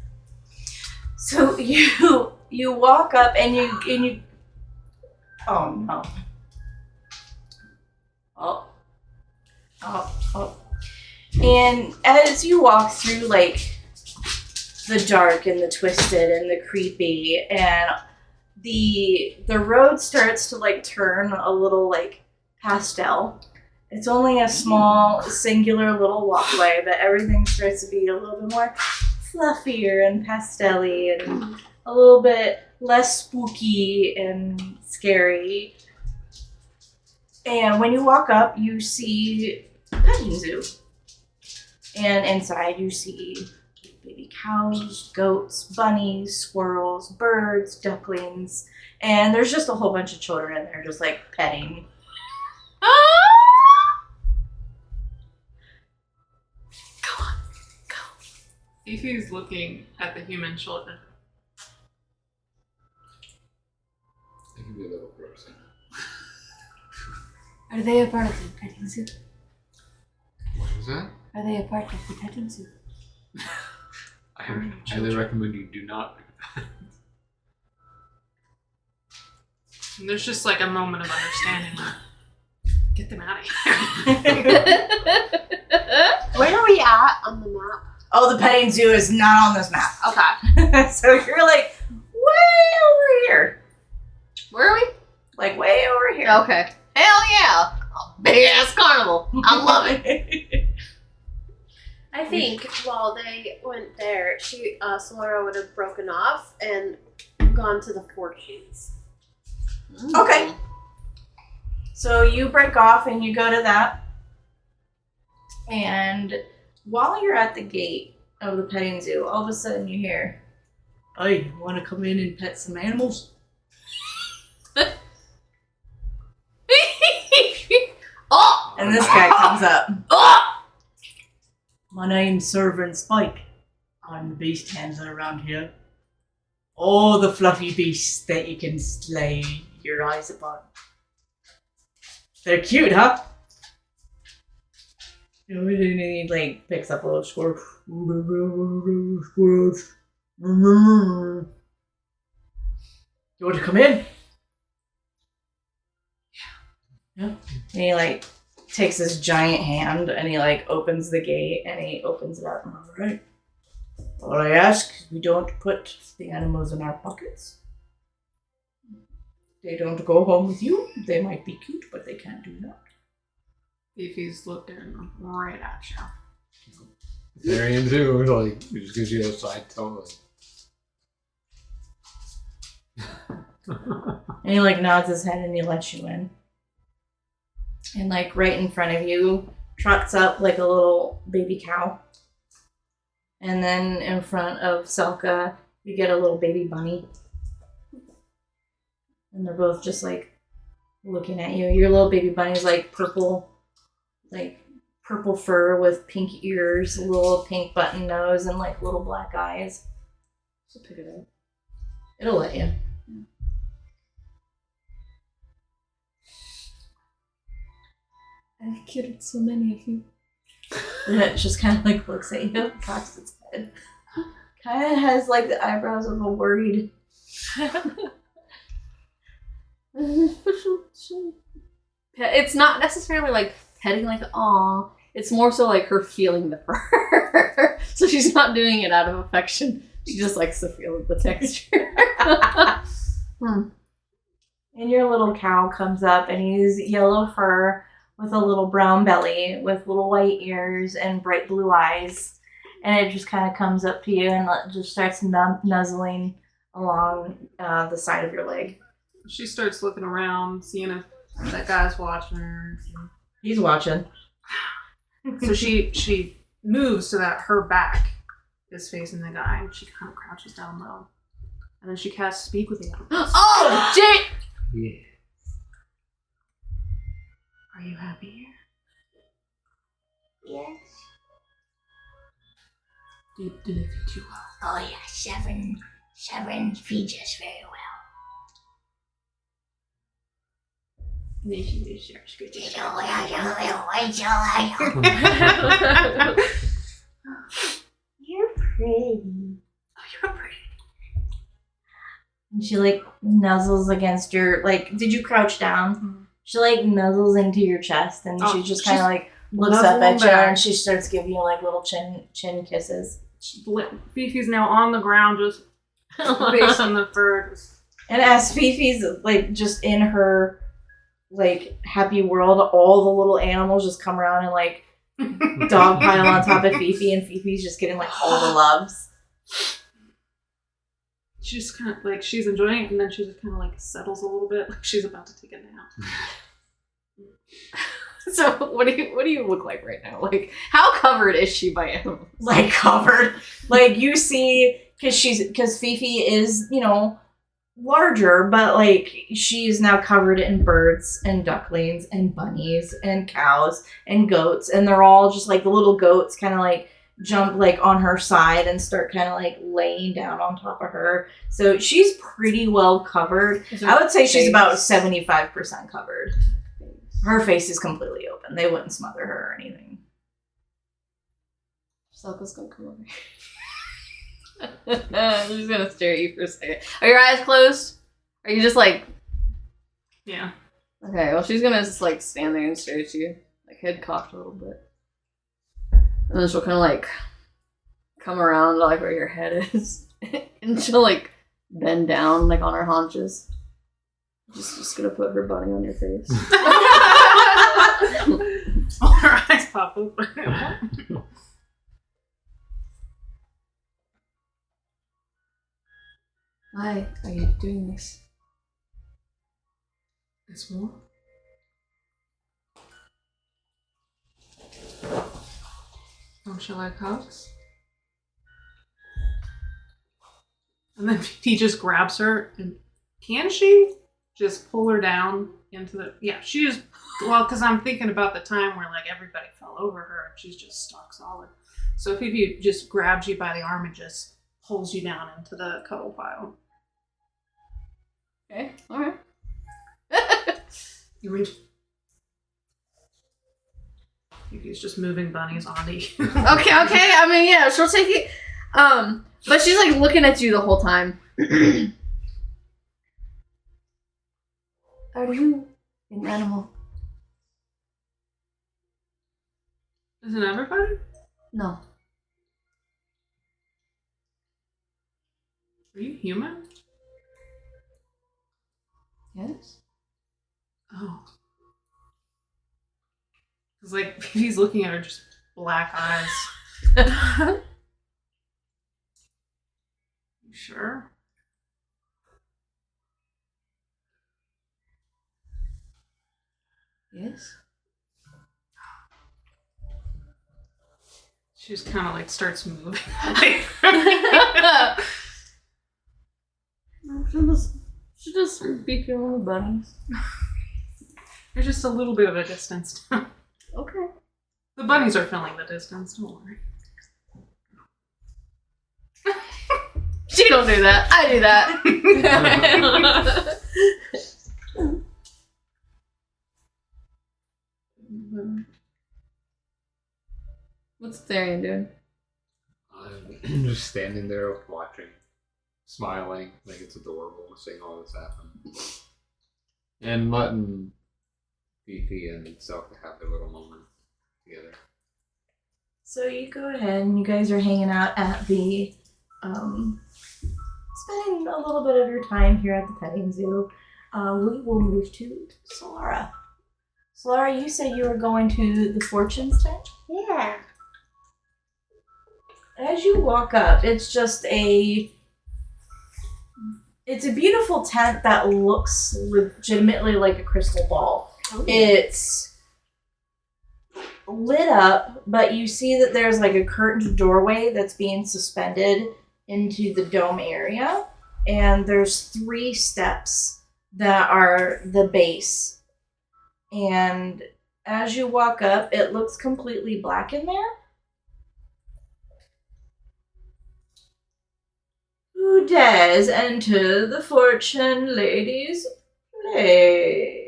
Speaker 3: So you walk up and you oh no. Oh. And as you walk through like the dark and the twisted and the creepy and the road starts to like turn a little like pastel. It's only a small, singular little walkway, but everything starts to be a little bit more fluffier and pastel-y and a little bit less spooky and scary. And when you walk up, you see a petting zoo. And inside you see baby cows, goats, bunnies, squirrels, birds, ducklings, and there's just a whole bunch of children in there just like petting.
Speaker 4: Fifi's looking at the human children.
Speaker 2: It can be a little gross.
Speaker 1: Are they a part of the petting zoo?
Speaker 2: What was that?
Speaker 1: Are they a part of the petting zoo?
Speaker 2: I highly recommend you do not do that.
Speaker 4: And there's just like a moment of understanding. Like, get them out of here.
Speaker 5: Where are we at on the map?
Speaker 3: Oh, the petting zoo is not on this map.
Speaker 5: Okay.
Speaker 3: So you're like way over here.
Speaker 1: Where are we?
Speaker 3: Like way over here.
Speaker 1: Okay. Hell yeah! Big ass carnival. I love it.
Speaker 5: I think while they went there, Solara would have broken off and gone to the fortunes.
Speaker 3: Okay. So you break off and you go to that. And while you're at the gate of the petting zoo, all of a sudden you hear, "Hey, want to come in and pet some animals?"
Speaker 1: Oh!
Speaker 3: And this guy comes up.
Speaker 1: Oh!
Speaker 3: "My name's Servant Spike. I'm the beast handler around here. All the fluffy beasts that you can lay your eyes upon. They're cute, huh?" And he like picks up a little squirrel. "You want to come in?" Yeah. And he like takes his giant hand and he like opens the gate and he opens it up. All right. All I ask is we don't put the animals in our pockets. They don't go home with you. They might be cute, but they can't do that.
Speaker 4: Fifi's looking right at you.
Speaker 2: Adrian too, like, it just gives you a side tone.
Speaker 3: And he like nods his head and he lets you in. And like right in front of you trots up like a little baby cow. And then in front of Selka, you get a little baby bunny. And they're both just like looking at you. Your little baby bunny's like purple fur with pink ears, a little pink button nose, and like little black eyes. So pick it up. It'll let you.
Speaker 1: I've cured so many of you.
Speaker 3: And it just kind of like looks at you, cocks its head. Kind of has like the eyebrows of a worried.
Speaker 1: It's not necessarily like petting, like aw. It's more so like her feeling the fur. So she's not doing it out of affection. She just likes to feel the texture.
Speaker 3: And your little cow comes up and he's yellow fur with a little brown belly with little white ears and bright blue eyes. And it just kind of comes up to you and just starts nuzzling along the side of your leg.
Speaker 4: She starts looking around, seeing if that guy's watching her.
Speaker 3: He's watching.
Speaker 4: So she moves so that her back is facing the guy, and she kind of crouches down low. And then she casts Speak with the Animals.
Speaker 1: Oh, shit!
Speaker 2: Yeah.
Speaker 4: Are you happy here?
Speaker 6: Yes.
Speaker 4: Do they feed you well?
Speaker 6: Oh yeah, seven feeds us very well.
Speaker 4: They feed you share.
Speaker 6: You're pretty.
Speaker 4: Oh, you're pretty.
Speaker 3: And she like nuzzles against your, like, did you crouch down?
Speaker 4: Mm-hmm.
Speaker 3: She like nuzzles into your chest and she just kind of like looks up at
Speaker 4: nuzzling
Speaker 3: you
Speaker 4: back.
Speaker 3: and she starts giving you like little chin kisses.
Speaker 4: Fifi's now on the ground, just facing the fur.
Speaker 3: And as Fifi's like just in her like happy world, all the little animals just come around and like dogpile on top of Fifi, and Fifi's just getting like all the loves.
Speaker 4: She just kind of like, she's enjoying it, and then she just kind of like settles a little bit, like she's about to take a nap.
Speaker 1: So what do you look like right now? Like, how covered is she by animals?
Speaker 3: Like covered, like you see, because Fifi is, you know, larger, but like she's now covered in birds and ducklings and bunnies and cows and goats, and they're all just like the little goats kind of like jump like on her side and start kind of like laying down on top of her. So she's pretty well covered. I would say she's about 75% covered. Her face is completely open. They wouldn't smother her or anything.
Speaker 1: Selka's gonna come over. I'm just gonna stare at you for a second. Are your eyes closed? Are you just like...
Speaker 4: Yeah.
Speaker 1: Okay, well she's gonna just like stand there and stare at you. Like head cocked a little bit. And then she'll kind of like come around to like where your head is. And she'll like bend down like on her haunches. Just gonna put her bunny on your face.
Speaker 4: All her eyes pop open.
Speaker 1: Why are you doing this?
Speaker 4: It's warm. Don't you like hugs? And then he just grabs her, and can she just pull her down into the... Yeah, she is... Well, because I'm thinking about the time where, like, everybody fell over her, and she's just stock solid. So if he just grabs you by the arm and just pulls you down into the cuddle pile.
Speaker 1: Okay, alright.
Speaker 4: You reach... He's just moving bunnies onto you.
Speaker 1: Okay, I mean, yeah, she'll take it. But she's like looking at you the whole time. Are you an animal?
Speaker 4: Isn't everybody?
Speaker 1: No.
Speaker 4: Are you human?
Speaker 1: Yes.
Speaker 4: Oh. Because, like, he's looking at her, just black eyes. You sure?
Speaker 1: Yes.
Speaker 4: She just kind of, like, starts moving.
Speaker 1: Should just be feeling the bunnies.
Speaker 4: There's just a little bit of a distance.
Speaker 1: Okay.
Speaker 4: The bunnies are filling the distance, don't worry.
Speaker 1: She don't do that. I do that. What's Therian doing?
Speaker 2: I'm just standing there watching, smiling, like it's adorable seeing all this happen. And letting Fifi and Selka have their little moment together.
Speaker 3: So you go ahead and you guys are hanging out at the, spending a little bit of your time here at the petting zoo. We will move to Solara. Solara, you said you were going to the Fortune's tent?
Speaker 5: Yeah.
Speaker 3: As you walk up, it's a beautiful tent that looks legitimately like a crystal ball.
Speaker 5: Oh.
Speaker 3: It's lit up, but you see that there's like a curtained doorway that's being suspended into the dome area, and there's 3 steps that are the base. And as you walk up, it looks completely black in there. Who dares enter the Fortune Lady's place?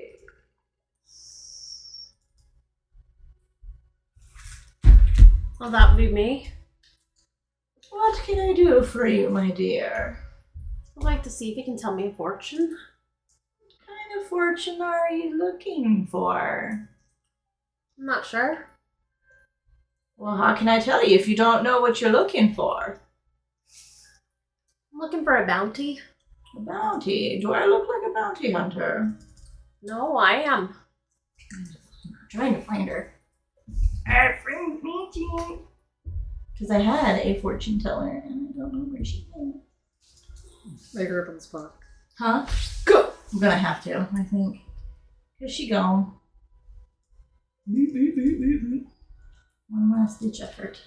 Speaker 5: Well, that would be me.
Speaker 3: What can I do for you, my dear?
Speaker 5: I'd like to see if you can tell me a fortune.
Speaker 3: What kind of fortune are you looking for?
Speaker 5: I'm not sure.
Speaker 3: Well, how can I tell you if you don't know what you're looking for?
Speaker 5: I'm looking for a bounty.
Speaker 3: A bounty? Do I look like a bounty hunter?
Speaker 5: No, I am.
Speaker 3: I'm trying to find her. Because I had a fortune teller and I don't know where she went.
Speaker 1: Make her up on the spot.
Speaker 3: Huh? Go! I'm gonna have to, I think. Where's she gone? One last ditch effort.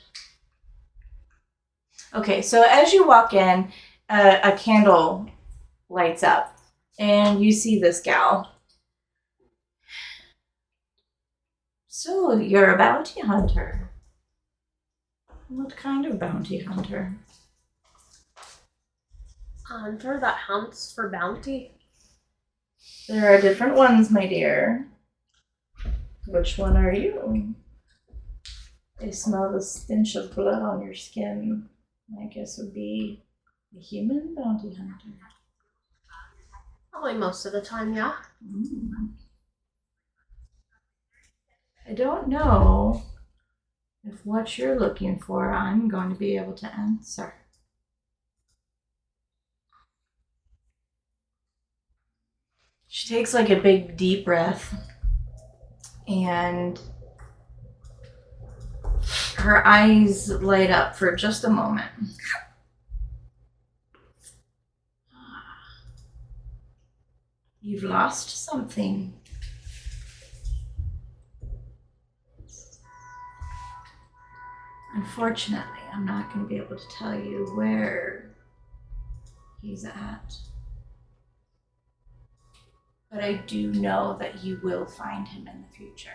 Speaker 3: Okay, so as you walk in, a candle lights up, and you see this gal. So, you're a bounty hunter. What kind of bounty hunter?
Speaker 5: A hunter that hunts for bounty.
Speaker 3: There are different ones, my dear. Which one are you? I smell the stench of blood on your skin. I guess would be a human bounty hunter.
Speaker 5: Probably most of the time, yeah.
Speaker 3: I don't know if what you're looking for I'm going to be able to answer. She takes like a big deep breath and her eyes light up for just a moment. You've lost something. Unfortunately, I'm not going to be able to tell you where he's at. But I do know that you will find him in the future.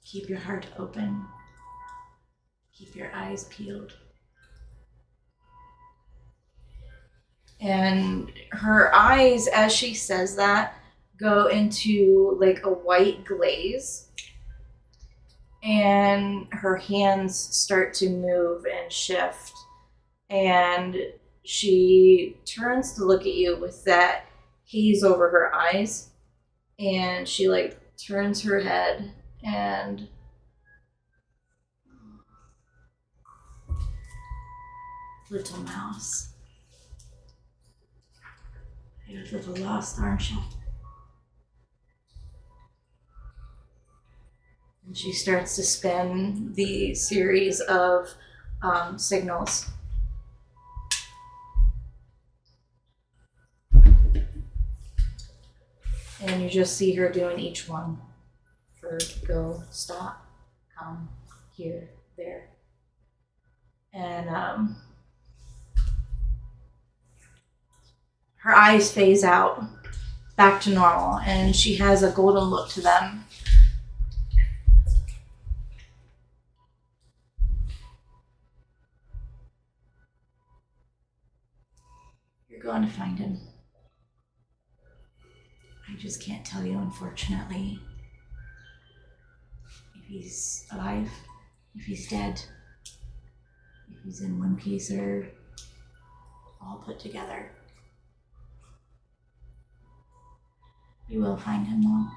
Speaker 3: Keep your heart open. Keep your eyes peeled. And her eyes, as she says that, go into like a white glaze. And her hands start to move and shift. And she turns to look at you with that haze over her eyes. And she like turns her head and little mouse. You're a little lost, aren't you? And she starts to spin the series of signals. And you just see her doing each one. For go, stop, come, here, there. And her eyes phase out back to normal, and she has a golden look to them. You're going to find him. I just can't tell you, unfortunately, if he's alive, if he's dead, if he's in one piece or all put together. You will find him, though.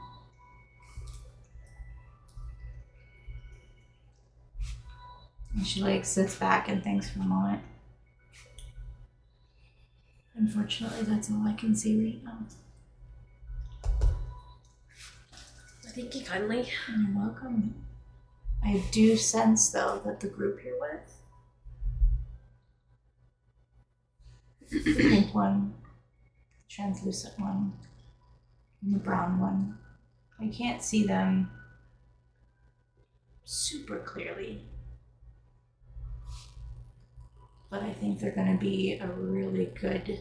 Speaker 3: And she sits back and thinks for a moment. Unfortunately, that's all I can see right now.
Speaker 5: Thank you kindly.
Speaker 3: You're welcome. I do sense, though, that the group you're with, the pink one, the translucent one, and the brown one, I can't see them super clearly. But I think they're going to be a really good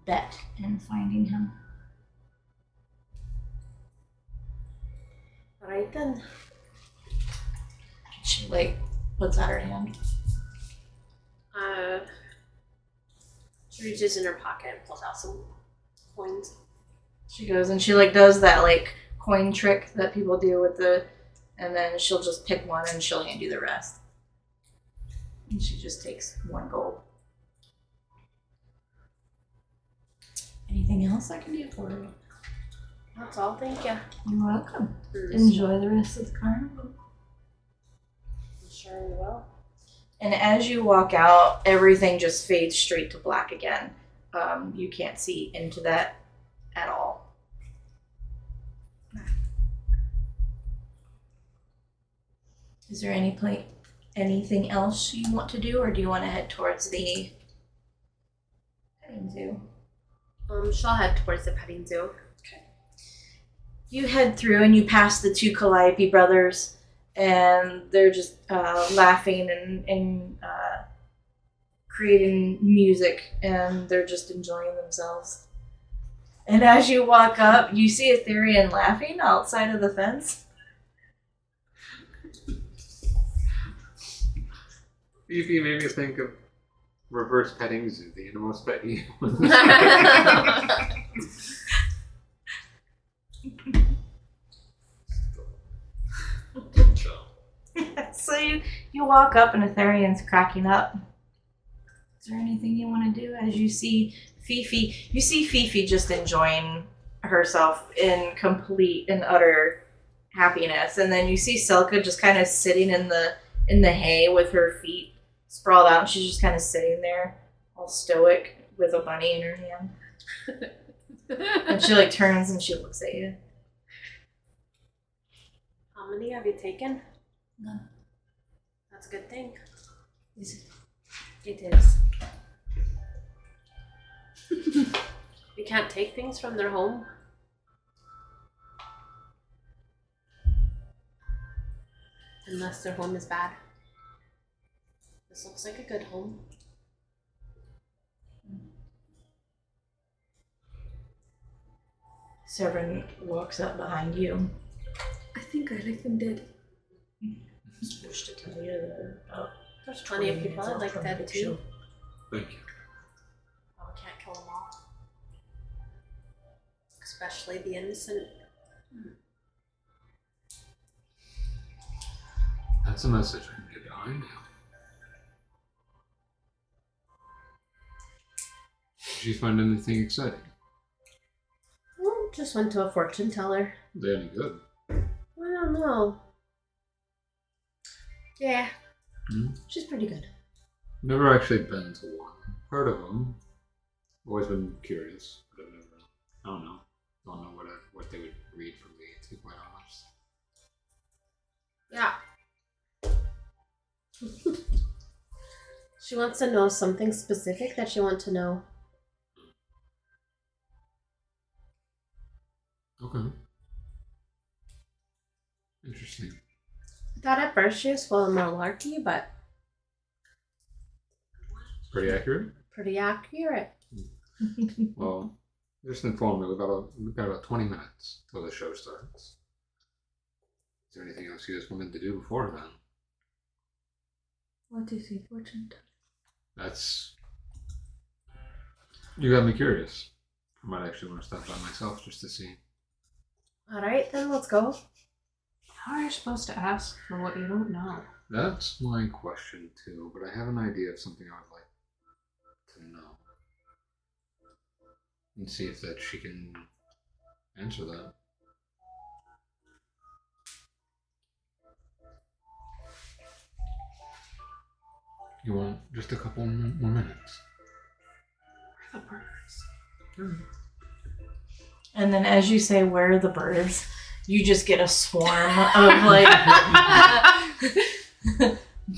Speaker 3: bet in finding him.
Speaker 5: Alright then.
Speaker 3: She puts out her hand.
Speaker 5: She reaches in her pocket and pulls out some coins.
Speaker 3: She goes and she does that coin trick that people do with and then she'll just pick one and she'll hand you the rest. And she just takes 1 gold. Anything else I can do for you?
Speaker 5: That's all, thank you.
Speaker 3: You're welcome. Enjoy the rest of the carnival.
Speaker 5: I'm sure we will.
Speaker 3: And as you walk out, everything just fades straight to black again. You can't see into that at all. Is there anything else you want to do, or do you want to head towards the petting zoo?
Speaker 5: She'll head towards the petting zoo.
Speaker 3: You head through and you pass the 2 Calliope brothers, and they're just laughing and creating music, and they're just enjoying themselves. And as you walk up, you see Adrian laughing outside of the fence.
Speaker 2: Fifi made me think of reverse petting zoo, the animals pet you.
Speaker 3: So you walk up and Atherian's cracking up. Is there anything you want to do as you see Fifi? You see Fifi just enjoying herself in complete and utter happiness. And then you see Silka just kind of sitting in the hay with her feet sprawled out. And she's just kind of sitting there all stoic with a bunny in her hand. And she turns and she looks at you.
Speaker 5: How many have you taken?
Speaker 3: None.
Speaker 5: That's a good thing.
Speaker 3: Is it?
Speaker 5: It is. We can't take things from their home. Unless their home is bad. This looks like a good home.
Speaker 3: Severn walks up behind you.
Speaker 1: I think I like them dead.
Speaker 3: I'm supposed to tell you about
Speaker 5: There's plenty of people that like that too.
Speaker 2: Thank you.
Speaker 5: Oh, we can't kill them all. Especially the innocent.
Speaker 2: That's a message I can get behind now. Did you find anything exciting?
Speaker 5: Well, Just went to a fortune teller.
Speaker 2: Are they any good?
Speaker 5: I don't know. Yeah.
Speaker 2: Hmm?
Speaker 5: She's pretty good.
Speaker 2: Never actually been to one. Heard of them. Always been curious, but I've never. I don't know. Don't know what they would read for me, to be quite honest.
Speaker 5: Yeah. She wants to know something specific that she wants to know.
Speaker 2: Okay. Interesting.
Speaker 5: I thought at first she was full of malarkey, but
Speaker 2: Pretty accurate.
Speaker 5: pretty accurate.
Speaker 2: Well, just inform me. We've got about 20 minutes till the show starts. Is there anything else you guys wanted to do before then?
Speaker 1: What is a fortune teller?
Speaker 2: That's. You got me curious. I might actually want to stop by myself just to see.
Speaker 5: Alright, then let's go.
Speaker 4: How are you supposed to ask for what you don't know?
Speaker 2: That's my question too, but I have an idea of something I would like to know. And see if that she can answer that. You want just a couple more minutes?
Speaker 4: Where are the birds?
Speaker 3: And then as you say, where are the birds? You just get a swarm of like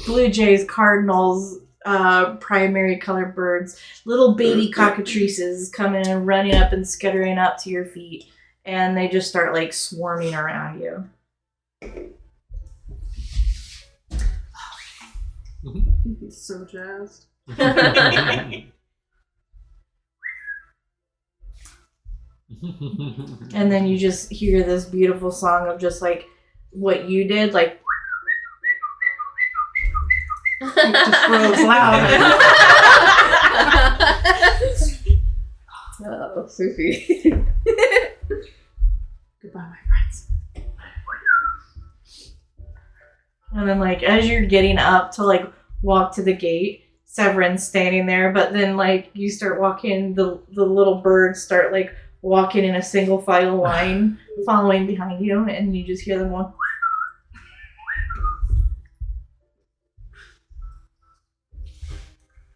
Speaker 3: blue jays, cardinals, primary colored birds, little baby cockatrices coming and running up and skittering up to your feet. And they just start like swarming around you.
Speaker 4: He's so jazzed.
Speaker 3: And then you just hear this beautiful song of just like what you did, like
Speaker 4: It just grows loud.
Speaker 1: Oh, Sophie.
Speaker 4: Goodbye, my friends.
Speaker 3: and then like as you're getting up to like walk to the gate, Severin's standing there, but then like you start walking, the little birds start like walking in a single file line following behind you, and you just hear them going.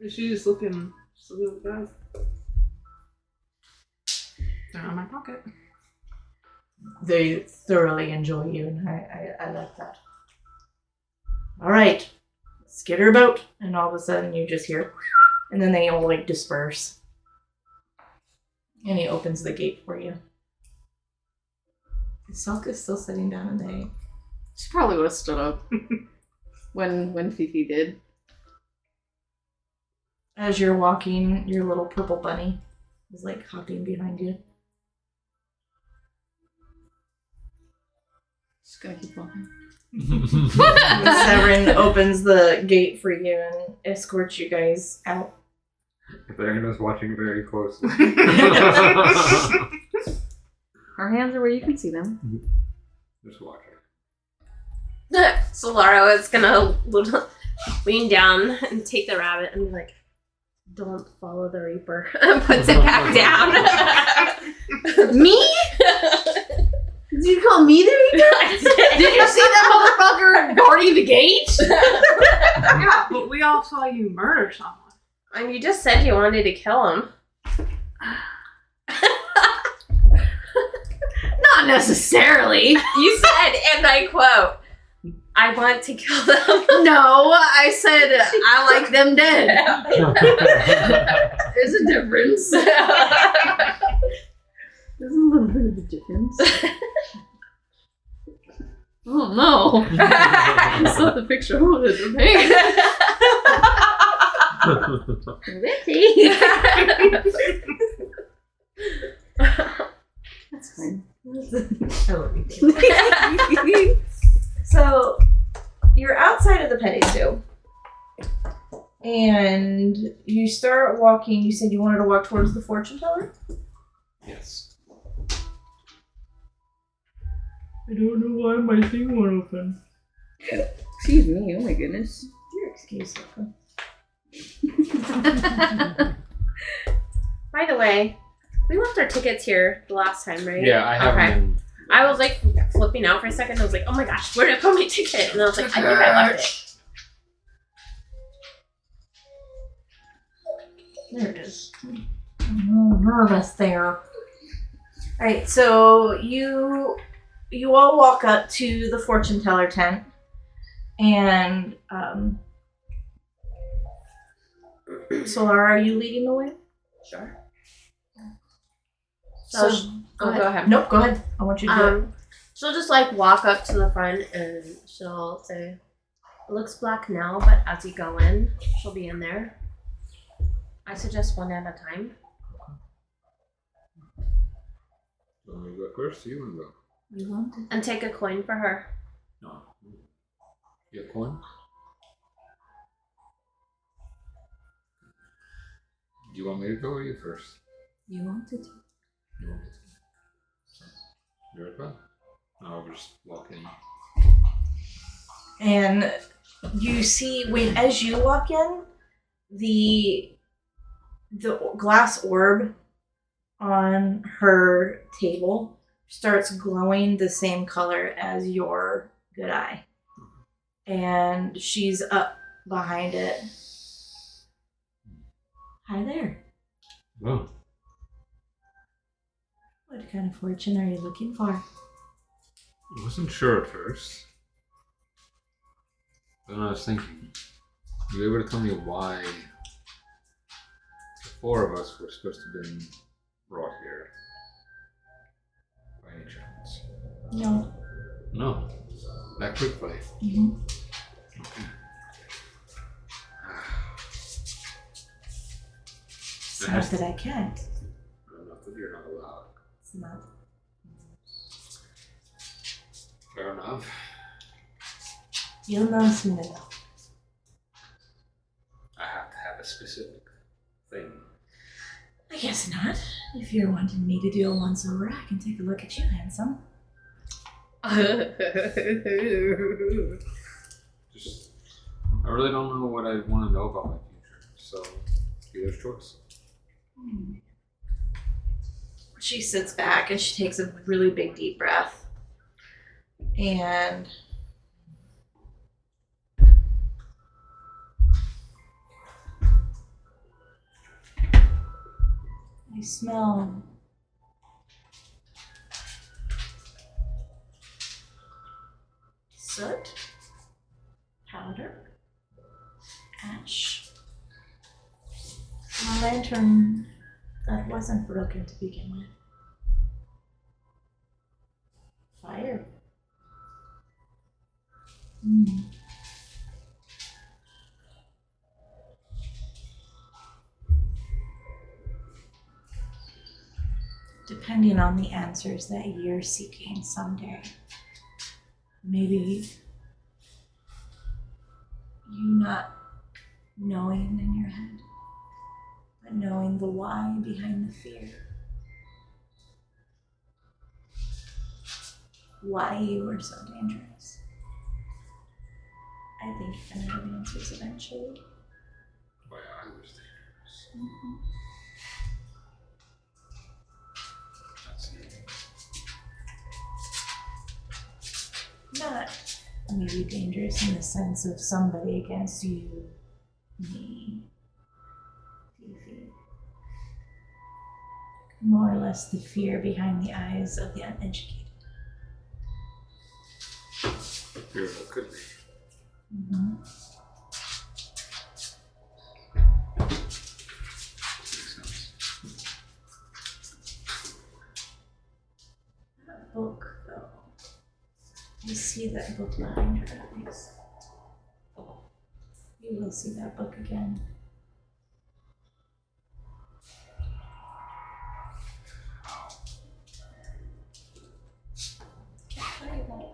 Speaker 4: Is she just looking bad? They're on my pocket.
Speaker 3: They thoroughly enjoy you, and I like that. All right, skitter about, and all of a sudden you just hear, and then they all like disperse, and he opens the gate for you. Selka's still sitting down in the hay.
Speaker 1: She probably would have stood up when Fifi did.
Speaker 3: As you're walking, your little purple bunny is like hopping behind you.
Speaker 1: Just gonna keep walking.
Speaker 3: Severin opens the gate for you and escorts you guys out.
Speaker 2: Aaron is watching very closely.
Speaker 1: Her hands are where you can see them.
Speaker 2: Just watching.
Speaker 5: Solara is gonna lean down and take the rabbit and be like, "Don't follow the Reaper," and puts it back down.
Speaker 1: Me? Did you call me the Reaper? Did you see that motherfucker guarding the gate?
Speaker 4: Yeah, but we all saw you murder someone.
Speaker 5: And you just said you wanted to kill him.
Speaker 1: Not necessarily.
Speaker 5: You said, and I quote, "I want to kill them."
Speaker 1: No, I said I like them dead. There's a difference. There's a little bit of a difference. Oh no. I saw the picture. Oh, it's a pain. That's fine.
Speaker 3: I love you. So, you're outside of the petting zoo. And you start walking. You said you wanted to walk towards the fortune teller?
Speaker 2: Yes.
Speaker 3: I don't know why my thing won't open.
Speaker 1: Excuse me, oh my goodness.
Speaker 3: Your excuse, Sophie.
Speaker 5: By the way, We left our tickets here the last time, right?
Speaker 2: Yeah, I have
Speaker 5: Okay.
Speaker 2: them.
Speaker 5: I was like flipping out for a second. I was like, oh my gosh, where did I put my ticket? And I was like, I think I left it.
Speaker 3: There it is. I'm nervous there. Alright, so you all walk up to the fortune teller tent, and Solara, are you leading the way?
Speaker 5: Sure.
Speaker 3: So,
Speaker 5: Go ahead.
Speaker 3: Nope, go ahead. I want you to do it.
Speaker 5: She'll just like walk up to the front and she'll say, "It looks black now, but as you go in, she'll be in there. I suggest one at a time."
Speaker 2: You want me to go first? Or you want to go?
Speaker 3: You want it?
Speaker 5: And take a coin for her.
Speaker 2: No. You have coin? Do you want me to go or you first?
Speaker 3: You want it?
Speaker 2: You want me to? You're right. I'll just walk in.
Speaker 3: And you see, as you walk in, the glass orb on her table starts glowing the same color as your good eye. And she's up behind it. Hi there.
Speaker 2: Oh.
Speaker 3: What kind of fortune are you looking for?
Speaker 2: I wasn't sure at first. Then I was thinking, you were able to tell me why the four of us were supposed to have been brought here? By any chance?
Speaker 3: No.
Speaker 2: No. That quickly.
Speaker 3: Mm-hmm.
Speaker 2: Okay.
Speaker 3: It's not that I can't.
Speaker 2: Not that you're not allowed.
Speaker 3: It's not.
Speaker 2: Fair enough.
Speaker 3: You'll know soon enough.
Speaker 2: I have to have a specific thing.
Speaker 3: I guess not. If you're wanting me to do a once over, I can take a look at you, handsome.
Speaker 2: Just, I really don't know what I want to know about my future. So, dealer's choice.
Speaker 3: She sits back and she takes a really big deep breath. And I smell soot, powder, ash, and a lantern that wasn't broken to begin with. Fire. Depending on the answers that you're seeking someday, maybe you not knowing in your head, but knowing the why behind the fear. Why you were so dangerous. I think you're gonna have answers eventually.
Speaker 2: Why I was dangerous.
Speaker 3: Mm-hmm.
Speaker 2: That's it.
Speaker 3: Not maybe dangerous in the sense of somebody against you, me, Fifi. More or less the fear behind the eyes of the uneducated.
Speaker 2: Fear what could be.
Speaker 3: Mm-hmm.
Speaker 2: Makes sense.
Speaker 3: That book, though. You see that book behind her eyes. You will see that book again. Can't tell you that.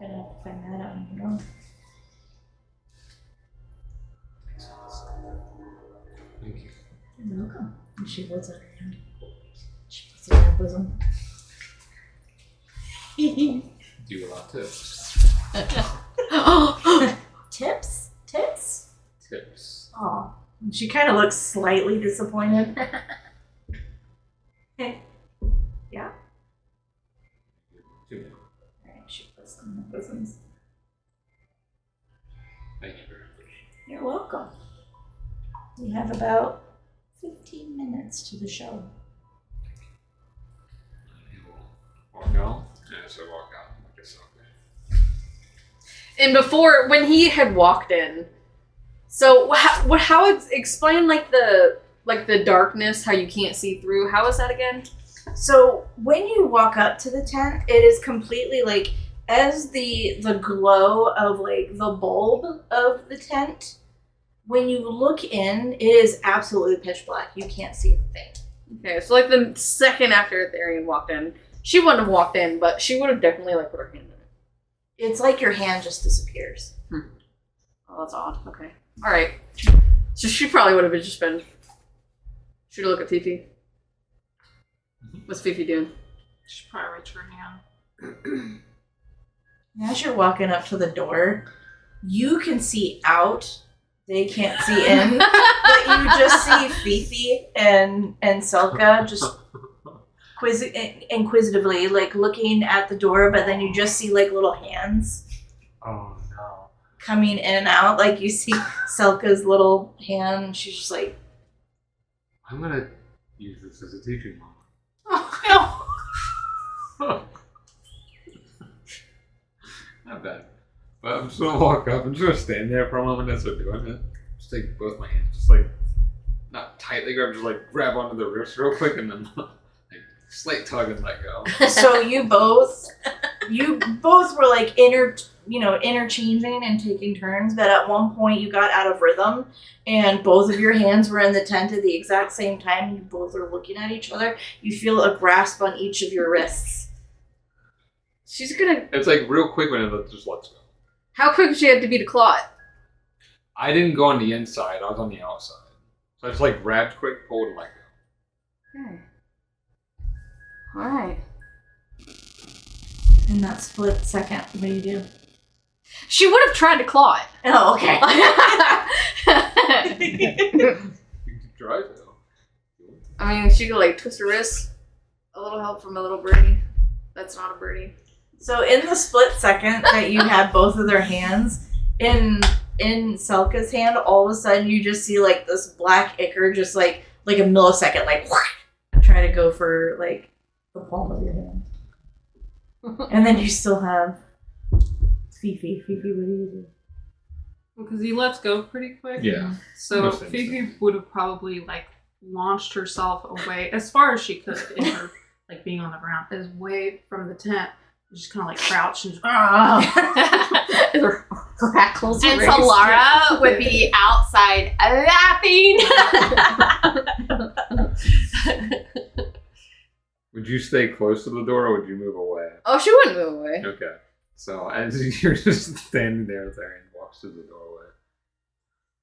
Speaker 3: You're gonna have to find that out on your own.
Speaker 2: Makes sense. Thank you.
Speaker 3: You're welcome. And she holds out her hand. She puts it in her bosom.
Speaker 2: Do you allow tips?
Speaker 3: Tips? Tips?
Speaker 2: Tips.
Speaker 3: Oh. She kind of looks slightly disappointed. Yeah.
Speaker 2: Two.
Speaker 3: Alright, she puts them in the bosoms.
Speaker 2: Thank you very much.
Speaker 3: You're welcome. You have about 15 minutes to the show.
Speaker 2: He will walk out. And as I walk out, I guess
Speaker 1: And before, when he had walked in, so how explain like the darkness, how you can't see through. How is that again?
Speaker 3: So when you walk up to the tent, it is completely like as the glow of like the bulb of the tent. When you look in, it is absolutely pitch black. You can't see a thing.
Speaker 1: Okay, so like the second after Adrian walked in, she wouldn't have walked in, but she would have definitely like put her hand in it.
Speaker 3: It's like your hand just disappears.
Speaker 1: Oh, that's odd. Okay. All right. So she probably would have just been. Should we look at Fifi? What's Fifi doing?
Speaker 4: She's probably raised her hand.
Speaker 3: As you're walking up to the door, you can see out. They can't see in. But you just see Fifi and Selka just inquisitively like looking at the door, but then you just see like little hands
Speaker 2: Oh no.
Speaker 3: coming in and out. Like you see Selka's little hand, and she's just like,
Speaker 2: I'm gonna use this as a teaching moment.
Speaker 4: Oh,
Speaker 2: Not bad. But I'm just gonna walk up and just gonna stand there for a moment as they're doing it. Just take both my hands, just like not tightly grab, just like grab onto the wrist real quick and then like slight tug and let go.
Speaker 3: so you both were like interchanging and taking turns, but at one point you got out of rhythm and both of your hands were in the tent at the exact same time. You both are looking at each other. You feel a grasp on each of your wrists.
Speaker 1: She's gonna.
Speaker 2: It's like real quick when it just lets go.
Speaker 1: How quick does she have to be to clot?
Speaker 2: I didn't go on the inside, I was on the outside. So I just like grabbed quick, pulled, and let go.
Speaker 1: Okay. All right.
Speaker 3: In that split second, what do you do?
Speaker 1: She would have tried to claw it.
Speaker 3: Oh, okay.
Speaker 2: You can try though.
Speaker 1: I mean, she could like twist her wrist. A little help from a little birdie. That's not a birdie.
Speaker 3: So in the split second that you had both of their hands, in Selka's hand, all of a sudden you just see like this black ichor just like a millisecond, like try to go for like the palm of your hand. And then you still have Fifi. Fifi, what do you do?
Speaker 4: because he lets go pretty quick.
Speaker 2: Yeah.
Speaker 4: So
Speaker 2: Most things
Speaker 4: Fifi would have probably like launched herself away as far as she could in her like being on the ground, as away from the tent. Just kind of like crouch and
Speaker 1: Crackles.
Speaker 5: And
Speaker 1: raised.
Speaker 5: Solara would be outside laughing.
Speaker 2: Would you stay close to the door or would you move away?
Speaker 1: Oh, she wouldn't move away.
Speaker 2: Okay. So as you're just standing there, Therian walks through the doorway.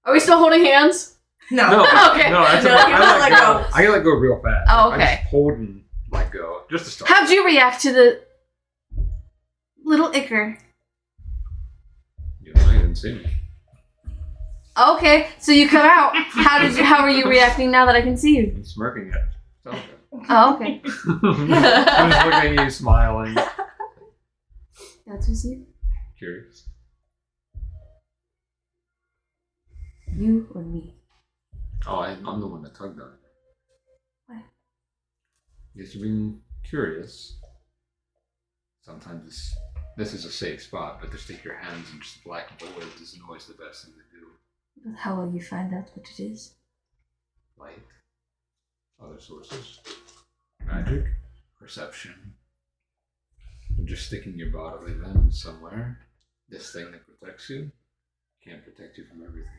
Speaker 1: Are we still holding hands?
Speaker 3: No.
Speaker 2: No,
Speaker 1: Okay.
Speaker 2: no, that's
Speaker 3: No,
Speaker 2: okay.
Speaker 3: you
Speaker 2: I
Speaker 3: don't
Speaker 2: let
Speaker 3: let
Speaker 2: go.
Speaker 3: go.
Speaker 2: I can let go real fast.
Speaker 1: Oh,
Speaker 2: I
Speaker 1: okay.
Speaker 2: just hold and let go, just to start.
Speaker 1: How'd you react to the little ichor?
Speaker 2: You know, I didn't see me.
Speaker 1: Okay, so you come out. How are you reacting now that I can see you?
Speaker 2: I'm smirking at you.
Speaker 1: Oh, okay.
Speaker 2: I'm just looking at you, smiling.
Speaker 1: That's who's you.
Speaker 2: Curious.
Speaker 1: You or me?
Speaker 2: Oh, I'm the one that tugged on it.
Speaker 1: What?
Speaker 2: Yes, you're being curious. Sometimes this is a safe spot, but to stick your hands in just black voids isn't always the best thing to do.
Speaker 1: But how will you find out what it is?
Speaker 2: Light, other sources, magic, perception. Or just sticking your bodily limbs somewhere. This thing that protects you can't protect you from everything.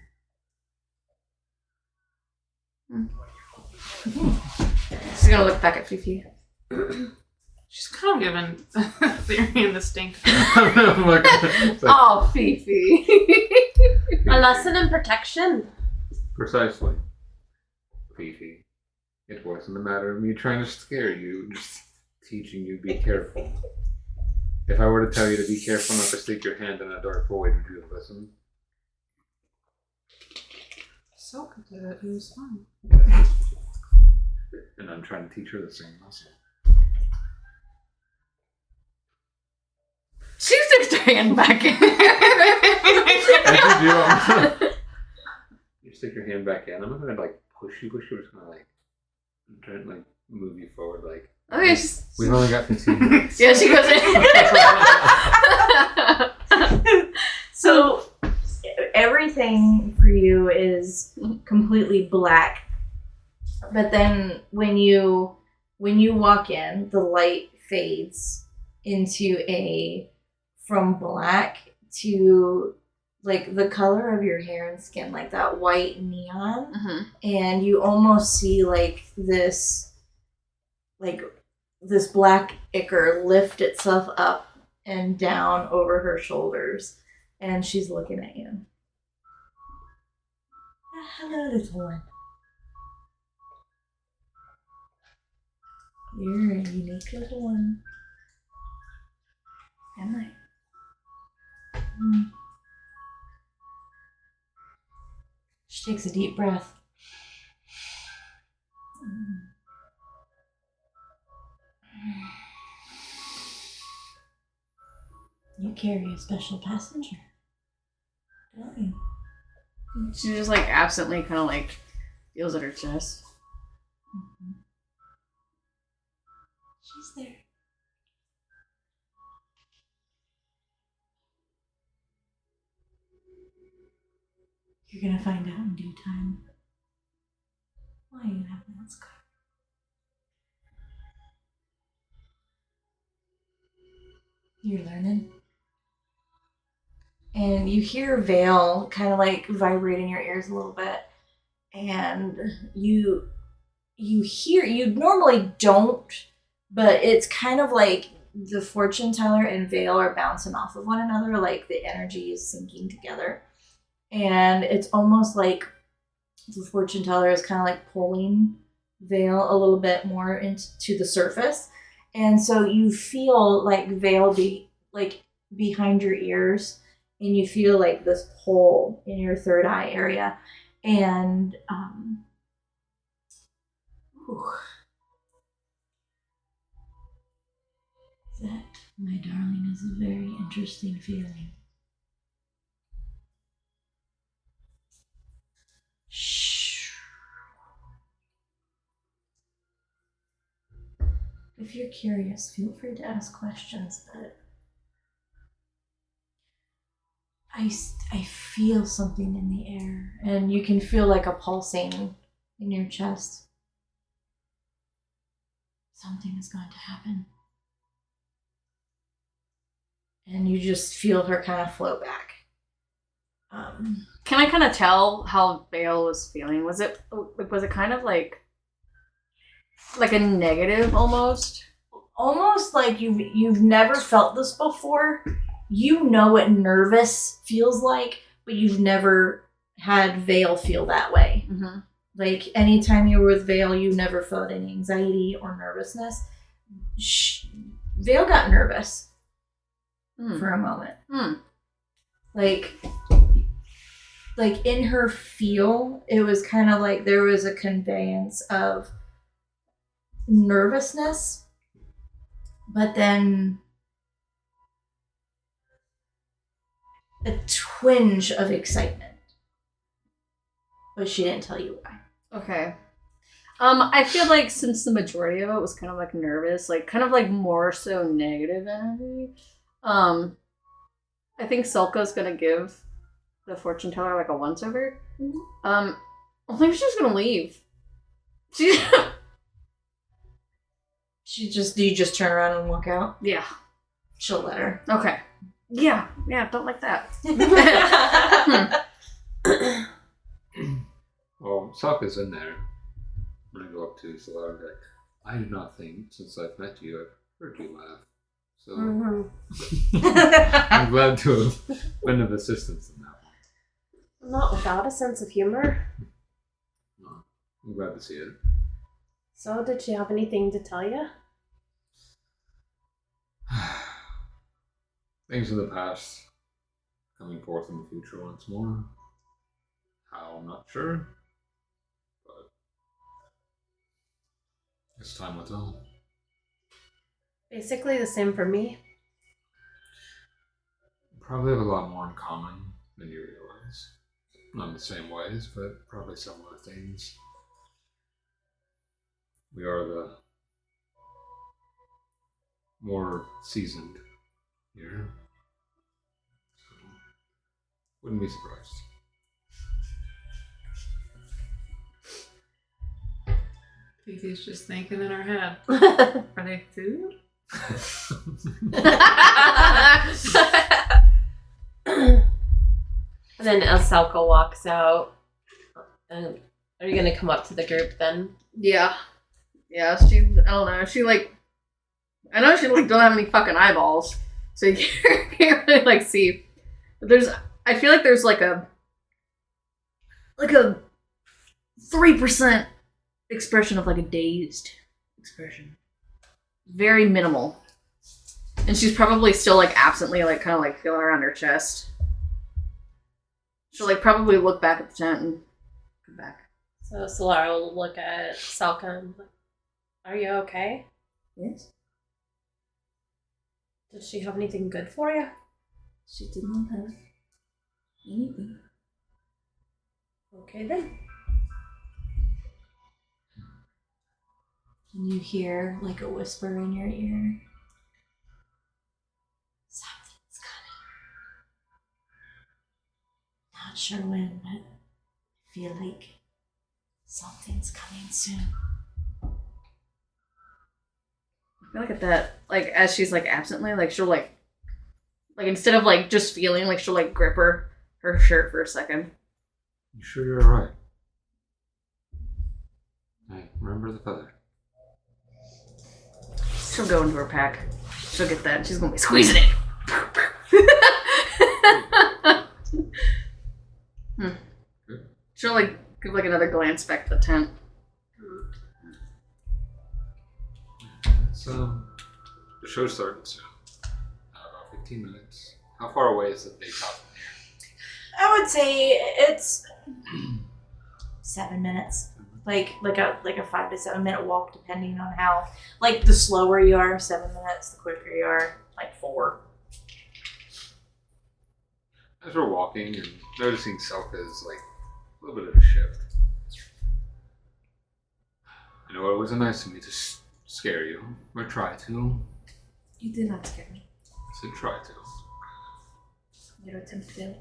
Speaker 1: She's gonna look back at Fifi.
Speaker 4: she's kind of giving Therian the stink.
Speaker 2: It's like,
Speaker 1: Oh, Fifi.
Speaker 5: A lesson in protection.
Speaker 2: precisely. Fifi. It wasn't a matter of me trying to scare you, just teaching you be careful. If I were to tell you to be careful not to stick your hand in a dark void, would you listen?
Speaker 4: So good at it. It was fun.
Speaker 2: And I'm trying to teach her the same lesson.
Speaker 1: She sticks her hand back in.
Speaker 2: As you do, you stick your hand back in. I'm not gonna like push you. I'm just gonna like try to like move you forward. Like
Speaker 1: Okay,
Speaker 2: we've only got 15 minutes.
Speaker 1: yeah, she goes in.
Speaker 3: So everything for you is completely black. But then when you walk in, the light fades into from black to like the color of your hair and skin, like that white neon.
Speaker 1: Mm-hmm.
Speaker 3: And you almost see like this black ichor lift itself up and down over her shoulders, and she's looking at you. Hello, little one. You're a unique little one. Am I? She takes a deep breath. You carry a special passenger, don't you?
Speaker 1: She just like absently kind of like feels at her chest.
Speaker 3: Mm-hmm. She's there. You're gonna find out in due time why you have that scar. You're learning. And you hear Vale kind of like vibrate in your ears a little bit. And you normally don't, but it's kind of like the fortune teller and Vale are bouncing off of one another, like the energy is syncing together. And it's almost like the fortune teller is kind of like pulling Vale a little bit more into the surface. And so you feel like Vale be like behind your ears, and you feel like this pull in your third eye area. And that, my darling, is a very interesting feeling. Shh. If you're curious, feel free to ask questions, but I feel something in the air, and you can feel like a pulsing in your chest. Something is going to happen. And you just feel her kind of float back.
Speaker 1: Can I kind of tell how Vale was feeling? Was it kind of like a negative almost?
Speaker 3: Almost like you've never felt this before. You know what nervous feels like, but you've never had Vale feel that way.
Speaker 1: Mm-hmm.
Speaker 3: Like anytime you were with Vale, you never felt any anxiety or nervousness. Vale got nervous for a moment. Like in her feel, it was kind of like there was a conveyance of nervousness, but then a twinge of excitement. But she didn't tell you why.
Speaker 1: Okay. I feel like since the majority of it was kind of like nervous, like kind of like more so negative energy, I think Selka's gonna give the fortune teller like a once over. I think she's gonna leave. Do you just turn around and walk out? Yeah. She'll let her. Okay. Yeah, don't like that.
Speaker 2: Well, Sokka's in there. I'm gonna go up to Solara and be like, I do not think, since I've met you, I've heard you laugh. So I'm glad to have been of assistance in that one.
Speaker 5: Not without a sense of humor.
Speaker 2: No, I'm glad to see it.
Speaker 5: So, did she have anything to tell you?
Speaker 2: Things of the past coming forth in the future once more. How, I'm not sure. But As time will tell.
Speaker 5: Basically the same for me.
Speaker 2: Probably have a lot more in common than you realize. Not in the same ways, but probably similar things. We are the more seasoned here. So, wouldn't be surprised.
Speaker 4: Fifi's just thinking in her head. Are they food?
Speaker 5: And then Elsalka walks out. And are you gonna come up to the group then?
Speaker 1: Yeah. Yeah, she, I don't know, she like, I know she like don't have any fucking eyeballs, so you can't really like see. But I feel like there's like a 3% expression of like a dazed expression. Very minimal. And she's probably still like absently like kind of like feeling around her chest. She'll like probably look back at the tent and come back.
Speaker 5: So Solara will look at Salka and be like, are you okay?
Speaker 1: Yes.
Speaker 5: Did she have anything good for you?
Speaker 1: She did not have anything.
Speaker 5: Okay then.
Speaker 3: And you hear like a whisper in your ear. Something's coming. Not sure when, but I feel like something's coming soon.
Speaker 1: I feel like at that, like as she's like absently, like she'll like instead of like just feeling, like she'll like grip her shirt for a second.
Speaker 2: You sure you're alright? Hey, remember the feather.
Speaker 1: She'll go into her pack. She'll get that. And she's gonna be squeezing it. She'll like give like another glance back at the tent.
Speaker 2: So, the show's starting soon. About 15 minutes. How far away is the big top from here?
Speaker 3: I would say it's 7 minutes. Like a 5 to 7 minute walk, depending on how. Like the slower you are, 7 minutes. The quicker you are, like 4.
Speaker 2: As we're walking and noticing Selka's like a little bit of a shift. I know it wasn't nice of me to scare you, or try to.
Speaker 1: You did not scare me.
Speaker 2: I said try to.
Speaker 1: Your attempt failed.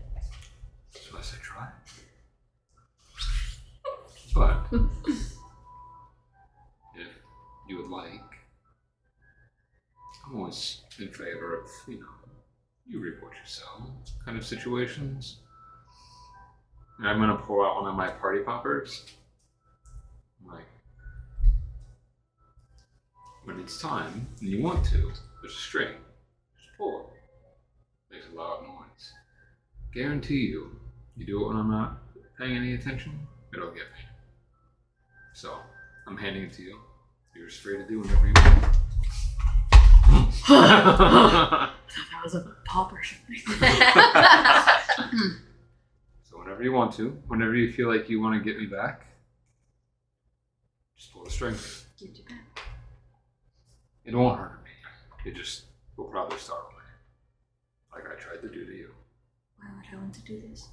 Speaker 2: So I said try. But if you would like, I'm always in favor of, you reap what you sow kind of situations. And I'm gonna pull out one of my party poppers. Like, when it's time and you want to, there's a string. Just pull it. Makes a loud noise. Guarantee you do it when I'm not paying any attention, it'll get me. So, I'm handing it to you. You're just free to do whatever you want.
Speaker 1: That was a pop or something.
Speaker 2: So whenever you want to, whenever you feel like you want to get me back, just pull the string.
Speaker 1: Get you back.
Speaker 2: It won't hurt me. It just will probably startle me. Like I tried to do to you.
Speaker 1: Why would I want to do this?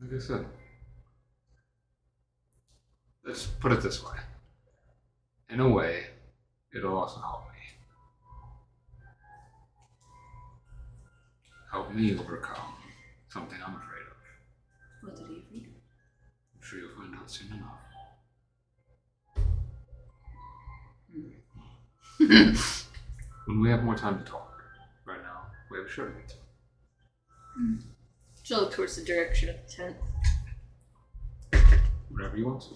Speaker 2: Like I said. Let's put it this way. In a way, it'll also help me. Help me overcome something I'm afraid of.
Speaker 1: What did he read?
Speaker 2: I'm sure you'll find out soon enough. When we have more time to talk. Right now, we have a show to get to.
Speaker 1: She'll look towards the direction of the tent.
Speaker 2: Whatever you want to.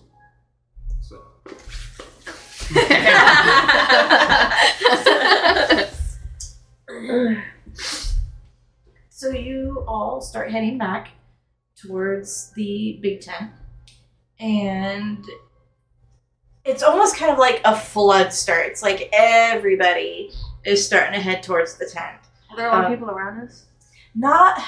Speaker 2: So.
Speaker 3: So you all start heading back towards the big tent, and it's almost kind of like a flood start. It's like everybody is starting to head towards the tent.
Speaker 1: Are there a lot of people around us?
Speaker 3: Not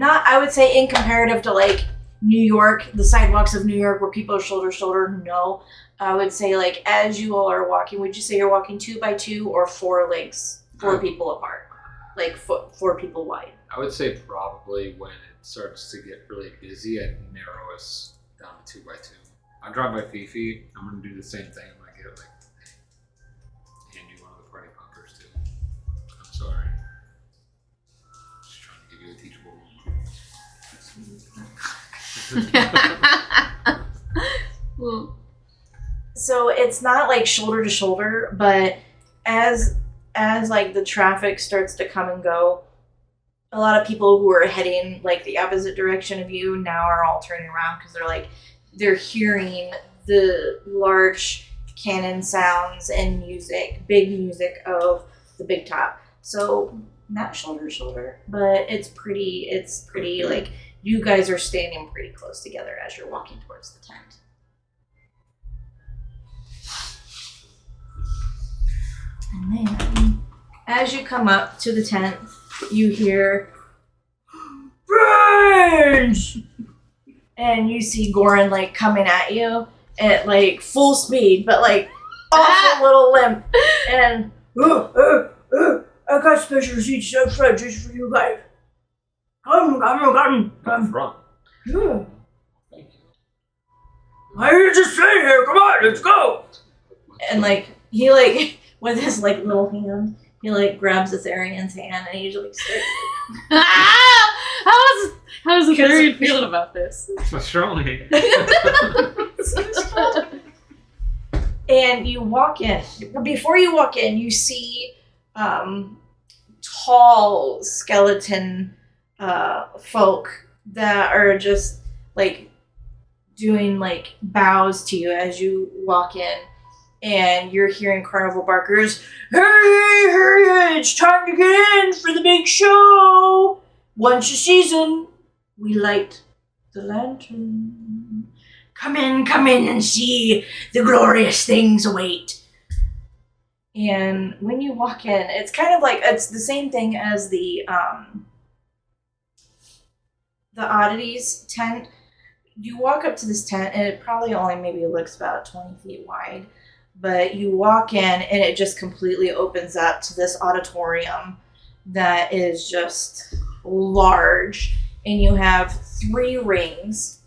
Speaker 3: I would say in comparative to like New York, the sidewalks of New York where people are shoulder to shoulder, no. I would say like as you all are walking, would you say you're walking 2 by 2 or 4 legs, 4 people apart? Like 4 people wide?
Speaker 2: I would say probably when it starts to get really busy, I'd narrow us down to 2 by 2. I'll drop my Fifi. I'm going to do the same thing when I get it like, hand you one of the party poppers too. I'm sorry. Just trying to give you a teachable moment.
Speaker 3: So it's not like shoulder to shoulder, but as like the traffic starts to come and go, a lot of people who are heading like the opposite direction of you now are all turning around because they're hearing the large cannon sounds and music, big music of the big top. So not shoulder to shoulder, but it's pretty like you guys are standing pretty close together as you're walking towards the tent. And then, as you come up to the tent, you hear, "Friends!" And you see Goran, like, coming at you at, like, full speed, but, like, off a little limp. And, I got special seats up front just for you guys. Come.
Speaker 2: Front.
Speaker 3: Yeah.
Speaker 2: Thank you.
Speaker 3: Why are you just sitting here? Come on, let's go! And, like, he, like, with his, like, little hand, he, like, grabs Atharian's hand and he just, like, starts.
Speaker 1: How's the Therian feeling about this?
Speaker 2: What's wrong here?
Speaker 3: And you walk in. Before you walk in, you see tall skeleton folk that are just, like, doing, like, bows to you as you walk in. And you're hearing carnival barkers, "Hurry, it's time to get in for the big show. Once a season, we light the lantern. Come in and see the glorious things await." And when you walk in, it's kind of like, it's the same thing as the oddities tent. You walk up to this tent, and it probably only maybe looks about 20 feet wide. But you walk in, and it just completely opens up to this auditorium that is just large. And you have 3 rings.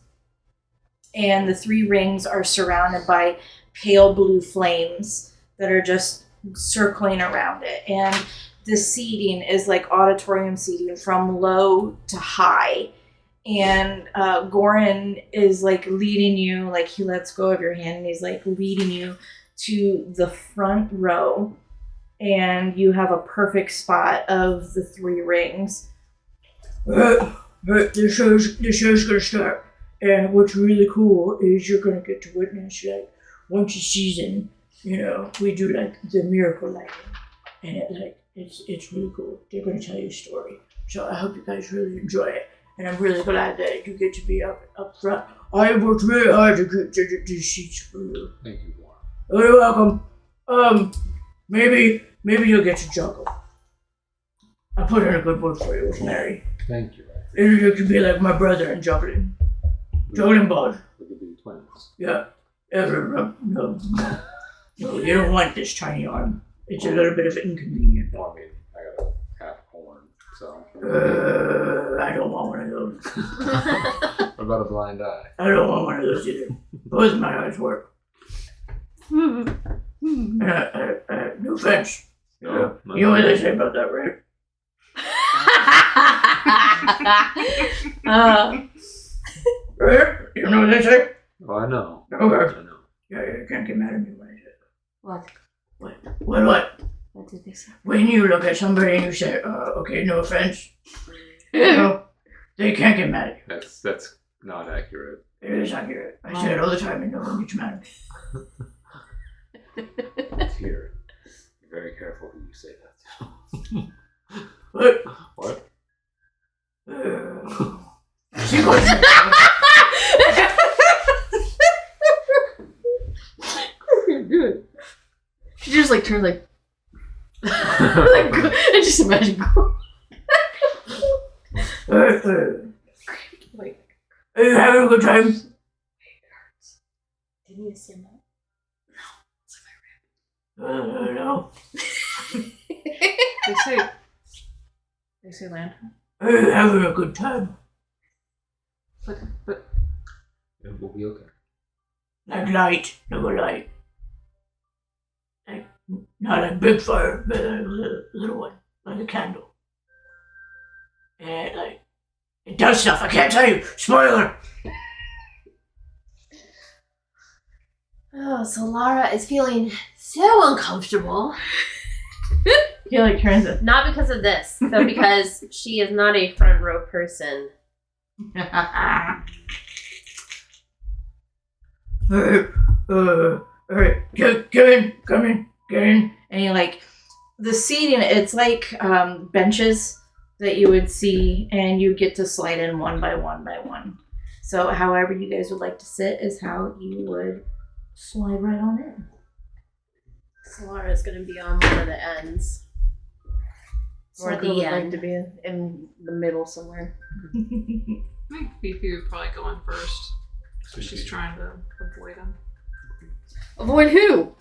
Speaker 3: And the 3 rings are surrounded by pale blue flames that are just circling around it. And the seating is like auditorium seating from low to high. And Goran is like leading you, like he lets go of your hand, and he's like leading you to the front row, and you have a perfect spot of the 3 rings. The show's gonna start, and what's really cool is you're gonna get to witness, like, once a season, you know, we do like the miracle lighting, and it's really cool. They're gonna tell you a story, so I hope you guys really enjoy it, and I'm really glad that you get to be up front. I worked really hard to get these seats for you.
Speaker 2: Thank you, Warren.
Speaker 3: Oh, you're welcome. Maybe you'll get to juggle. I put in a good word for you with Mary.
Speaker 2: Thank you.
Speaker 3: You could be like my brother in juggling. Juggling balls.
Speaker 2: We could be twins.
Speaker 3: Yeah. No, you don't want this tiny arm. It's a little bit of inconvenient.
Speaker 2: Well, I mean, I got a half horn, so.
Speaker 3: I don't want one of those.
Speaker 2: What about a blind eye?
Speaker 3: I don't want one of those either. Both my eyes work. No offense.
Speaker 2: No,
Speaker 3: You know what they say about that, right? Right? You know what they say?
Speaker 2: Oh, I know.
Speaker 3: Okay.
Speaker 2: I know.
Speaker 3: Yeah, you can't get mad at me when I say it.
Speaker 1: What?
Speaker 3: What?
Speaker 1: What did they say?
Speaker 3: When you look at somebody and you say, okay, no offense, you know, they can't get mad at you.
Speaker 2: That's not accurate.
Speaker 3: It is accurate. I say it all the time and no one gets mad at me.
Speaker 2: Here, be very careful who you say that to.
Speaker 3: What?
Speaker 2: What?
Speaker 3: She goes,
Speaker 1: Good. She just like turns like, I just imagine.
Speaker 6: Are you having a good time?
Speaker 5: Didn't you stand up?
Speaker 6: No.
Speaker 4: They say land.
Speaker 6: Are you having a good time?
Speaker 4: But
Speaker 2: It will be okay.
Speaker 6: Like light, no light. Like, not like big fire, but like a little one, like a candle. And like, it does stuff, I can't tell you. Spoiler!
Speaker 5: Oh, so Lara is feeling so uncomfortable.
Speaker 3: He like turns it.
Speaker 5: Not because of this, but because she is not a front row person.
Speaker 6: Alright, get in.
Speaker 3: And you like the seating. It's like benches that you would see, and you get to slide in one by one by one. So however you guys would like to sit is how you would slide right on in.
Speaker 5: So Lara's going to be on one of the ends. Or
Speaker 1: Or
Speaker 5: the
Speaker 1: would like
Speaker 5: end.
Speaker 1: to be in the middle somewhere.
Speaker 4: I think Fifi would probably go in first. So she's trying to avoid him.
Speaker 1: Avoid who?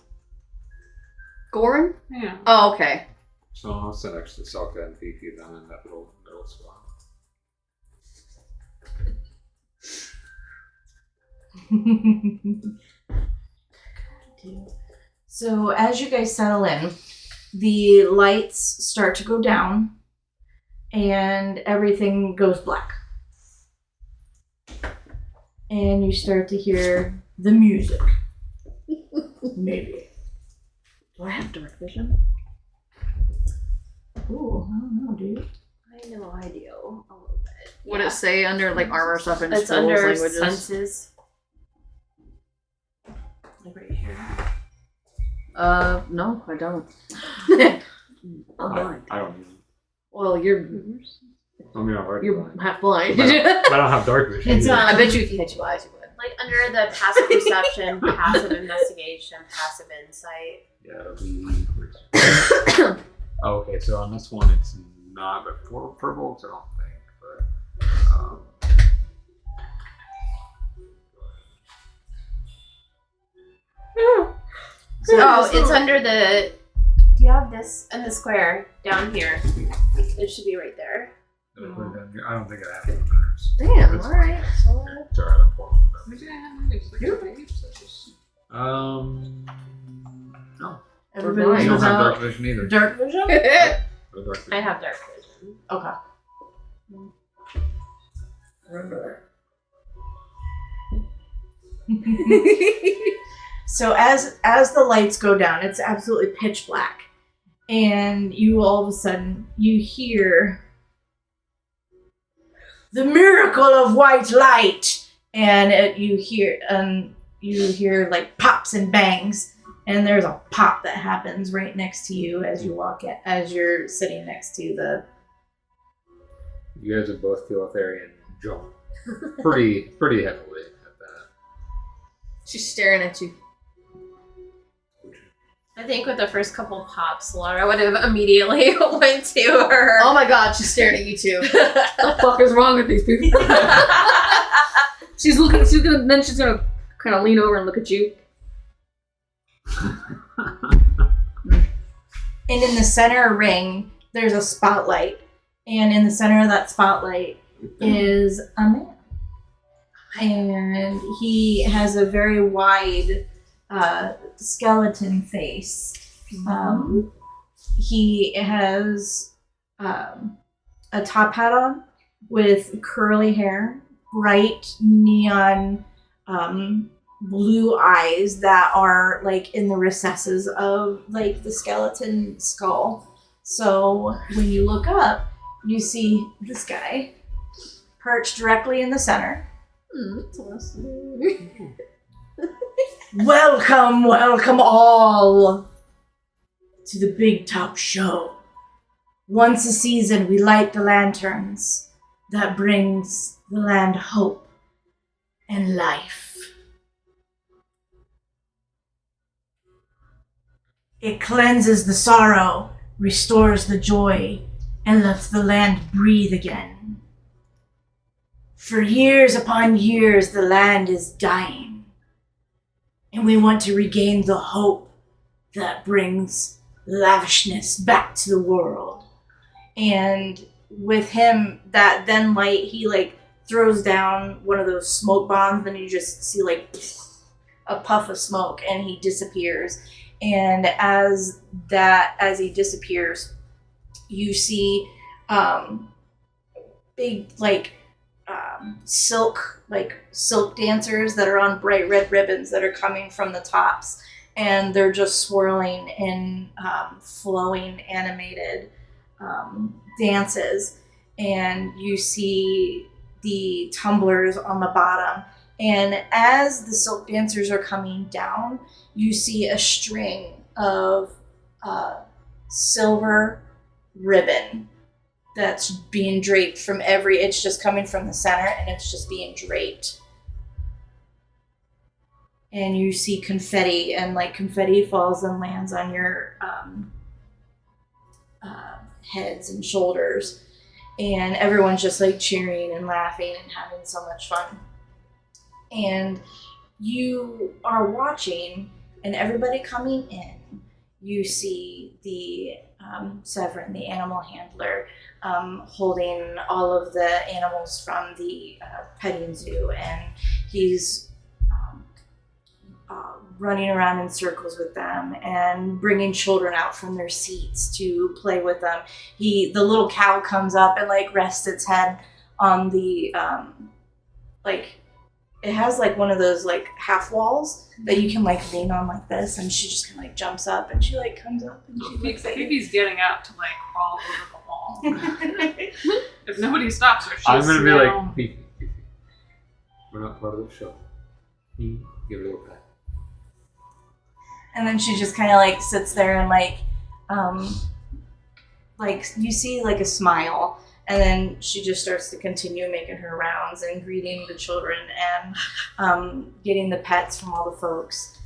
Speaker 1: Goran?
Speaker 4: Yeah.
Speaker 1: Oh, okay.
Speaker 2: So I'll sit next to Selka and Fifi then in that middle spot.
Speaker 3: So as you guys settle in, the lights start to go down and everything goes black. And you start to hear the music. Maybe.
Speaker 1: Do I have dark vision?
Speaker 3: Ooh, I don't know, dude.
Speaker 5: I know I do. A little bit.
Speaker 1: Would it say under like armor stuff and
Speaker 5: It's
Speaker 1: spells
Speaker 5: under
Speaker 1: languages?
Speaker 5: senses. Like right here.
Speaker 1: No, I don't.
Speaker 2: I don't even.
Speaker 1: Well, you're
Speaker 2: I mean, I've already
Speaker 1: you're
Speaker 2: blind.
Speaker 1: half blind.
Speaker 2: But I don't have dark vision.
Speaker 3: It's
Speaker 2: either.
Speaker 1: I bet you if you had 2 eyes, you would.
Speaker 5: Like under the passive perception, passive investigation, passive insight.
Speaker 2: Yeah, it'll be. Oh, okay, so on this one, it's not, but for bolts, I don't think. But
Speaker 5: Oh, it's under the. Do you have this in the square down here? It should be right there.
Speaker 2: did I put it down here? I don't think I have it on hers.
Speaker 1: Damn,
Speaker 2: It's
Speaker 1: alright. So,
Speaker 2: It's alright, I'm pulling it up.
Speaker 4: Maybe I have it. It's like
Speaker 1: You're
Speaker 4: right.
Speaker 2: No.
Speaker 3: Everybody
Speaker 2: You
Speaker 1: blind.
Speaker 2: don't
Speaker 3: was
Speaker 2: have
Speaker 3: out.
Speaker 2: dark vision either.
Speaker 3: Dark vision?
Speaker 2: No dark vision.
Speaker 5: I have dark vision.
Speaker 3: Okay.
Speaker 1: remember
Speaker 3: So as the lights go down, it's absolutely pitch black, and you all of a sudden you hear the miracle of white light, and you hear like pops and bangs, and there's a pop that happens right next to you as you walk in, as you're sitting next to the.
Speaker 2: You guys would both feel Aetherian jump pretty heavily at that.
Speaker 1: She's staring at you.
Speaker 5: I think with the first couple pops, Laura would have immediately went to her.
Speaker 1: Oh my god, she's staring at you too. What the fuck is wrong with these people? She's gonna kind of lean over and look at you.
Speaker 3: And in the center ring, there's a spotlight, and in the center of that spotlight is a man, and he has a very wide skeleton face. He has a top hat on with curly hair, bright neon blue eyes that are like in the recesses of like the skeleton skull. So when you look up, you see this guy perched directly in the center. Welcome all to the Big Top Show. Once a season, we light the lanterns that brings the land hope and life. It cleanses the sorrow, restores the joy, and lets the land breathe again.
Speaker 6: For years upon years, the land is dying. And we want to regain the hope that brings lavishness back to the world.
Speaker 3: And with him, that then light, he like throws down one of those smoke bombs, and you just see like a puff of smoke, and he disappears. And as he disappears, you see big silk dancers that are on bright red ribbons that are coming from the tops, and they're just swirling in flowing animated dances. And you see the tumblers on the bottom, and as the silk dancers are coming down, you see a string of silver ribbon that's being draped from it's just coming from the center, and it's just being draped. And you see confetti, and like confetti falls and lands on your heads and shoulders, and everyone's just like cheering and laughing and having so much fun. And you are watching, and everybody coming in, you see the Severin, the animal handler, holding all of the animals from the petting zoo, and he's running around in circles with them and bringing children out from their seats to play with them. The little cow comes up and like rests its head on the it has like one of those like half walls that you can like lean on like this, and she just kind of like jumps up, and she like comes up and she looks at you.
Speaker 4: Phoebe's getting up to like crawl over the wall. If nobody stops her, she's
Speaker 2: I'm gonna be
Speaker 4: now...
Speaker 2: like, Fifi. We're not part of the show. Give it a little pat.
Speaker 3: And then she just kind of like sits there and like you see like a smile, and then she just starts to continue making her rounds and greeting the children and getting the pets from all the folks.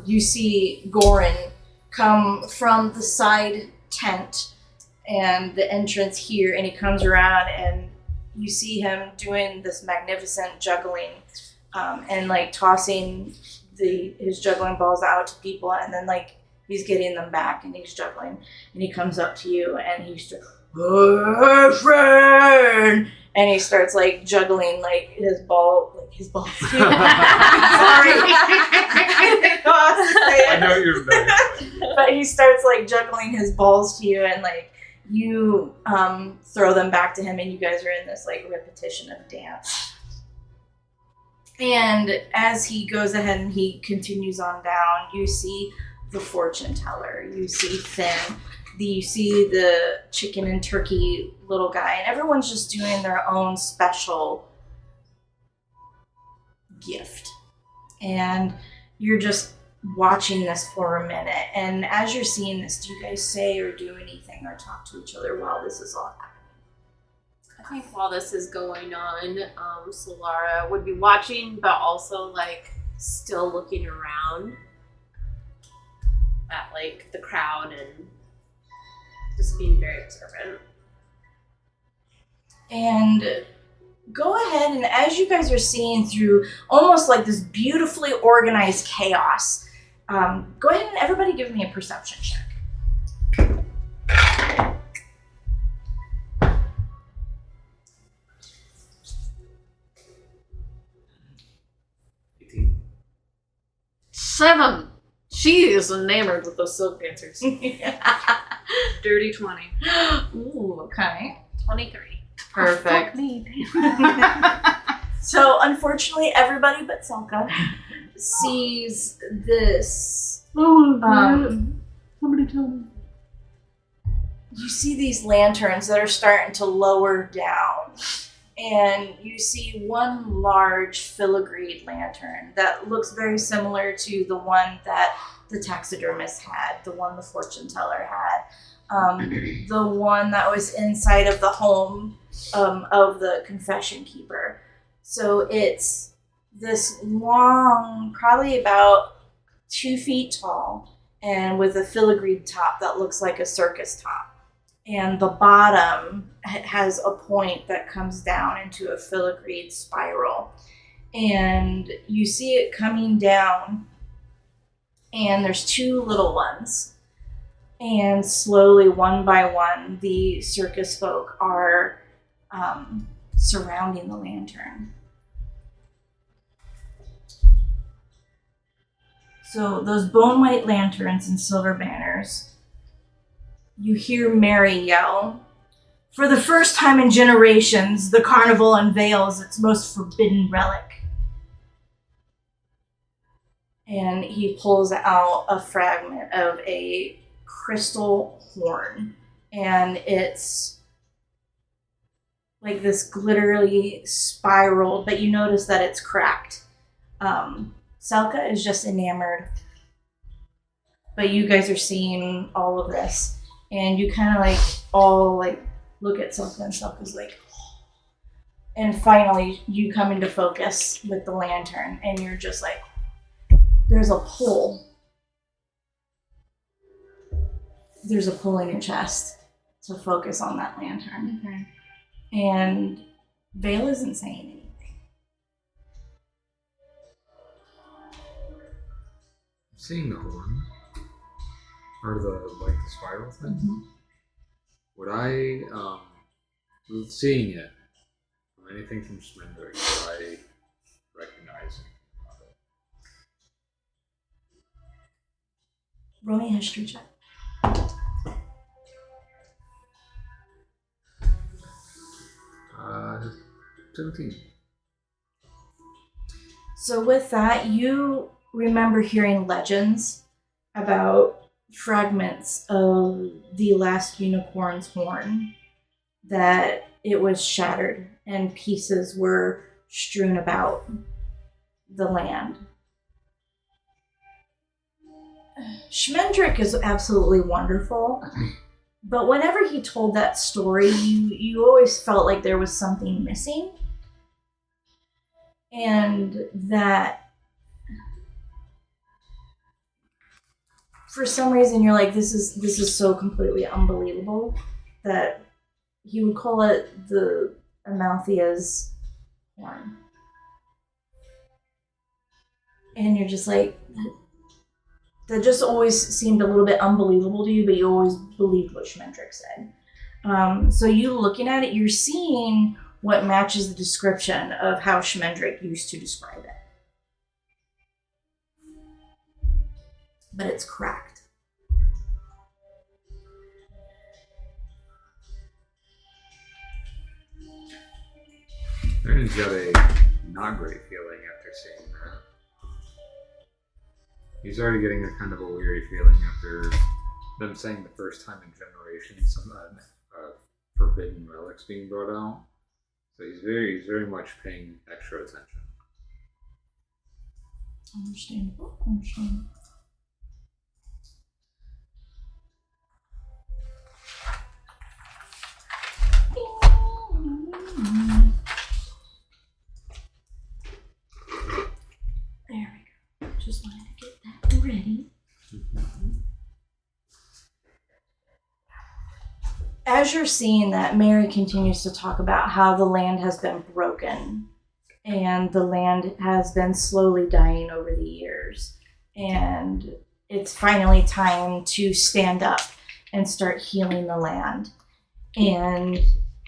Speaker 3: You see Goran come from the side tent and the entrance here, and he comes around, and you see him doing this magnificent juggling and like tossing his juggling balls out to people, and then like he's getting them back, and he's juggling, and he comes up to you, and he's just, "Hey, friend," and he starts like juggling like his balls. Sorry.
Speaker 2: I know you're better.
Speaker 3: But he starts like juggling his balls to you, and like you throw them back to him, and you guys are in this like repetition of dance. And as he goes ahead and he continues on down, you see the fortune teller, you see Finn, you see the chicken and turkey little guy, and everyone's just doing their own special gift. And you're just watching this for a minute. And as you're seeing this, do you guys say or do anything or talk to each other while this is all happening?
Speaker 5: I think while this is going on, Solara would be watching, but also like still looking around at like the crowd and just being very observant.
Speaker 3: And go ahead, and as you guys are seeing through almost like this beautifully organized chaos, go ahead and everybody give me a perception check.
Speaker 1: Seven. She is enamored with those silk dancers.
Speaker 4: Dirty 20.
Speaker 3: Ooh, okay.
Speaker 5: 23.
Speaker 3: Perfect.
Speaker 1: Me.
Speaker 3: So, unfortunately, everybody but Selka sees this.
Speaker 1: Somebody tell me.
Speaker 3: You see these lanterns that are starting to lower down. And you see one large filigreed lantern that looks very similar to the one that the taxidermist had, the one the fortune teller had, the one that was inside of the home of the confession keeper. So it's this long, probably about 2 feet tall, and with a filigreed top that looks like a circus top. and the bottom has a point that comes down into a filigreed spiral. And you see it coming down, and there's two little ones. And slowly, one by one, the circus folk are surrounding the lantern. So those bone white lanterns and silver banners, you hear Mary yell, "For the first time in generations, the carnival unveils its most forbidden relic." And he pulls out a fragment of a crystal horn, and it's like this glittery spiral, but you notice that it's cracked. Selka is just enamored, but you guys are seeing all of this, and you kind of like all like look at Selka, and Selka's like, and finally you come into focus with the lantern, and you're just like, there's a pull. There's a pull in your chest to focus on that lantern.
Speaker 1: Okay.
Speaker 3: And Vale isn't saying anything.
Speaker 2: Seeing the horn, or the spiral thing.
Speaker 3: Mm-hmm.
Speaker 2: Would I, seeing it, from anything from Smender, would I recognize it?
Speaker 3: Roll me a history check.
Speaker 2: 17.
Speaker 3: So with that, you remember hearing legends about fragments of the last unicorn's horn, that it was shattered and pieces were strewn about the land. Schmendrick is absolutely wonderful, but whenever he told that story, you always felt like there was something missing, and that for some reason you're like, this is so completely unbelievable that he would call it the Amalthea's horn. And you're just like, that just always seemed a little bit unbelievable to you, but you always believed what Schmendrick said. So you looking at it, you're seeing what matches the description of how Schmendrick used to describe it. But it's cracked.
Speaker 2: Aaron's got a not great feeling after seeing that. He's already getting a kind of a weary feeling after them saying the first time in generations some forbidden relics being brought out. So he's very much paying extra attention.
Speaker 3: Understandable. There we go. Just wanted to get that ready. As you're seeing that, Mary continues to talk about how the land has been broken and the land has been slowly dying over the years. And it's finally time to stand up and start healing the land. And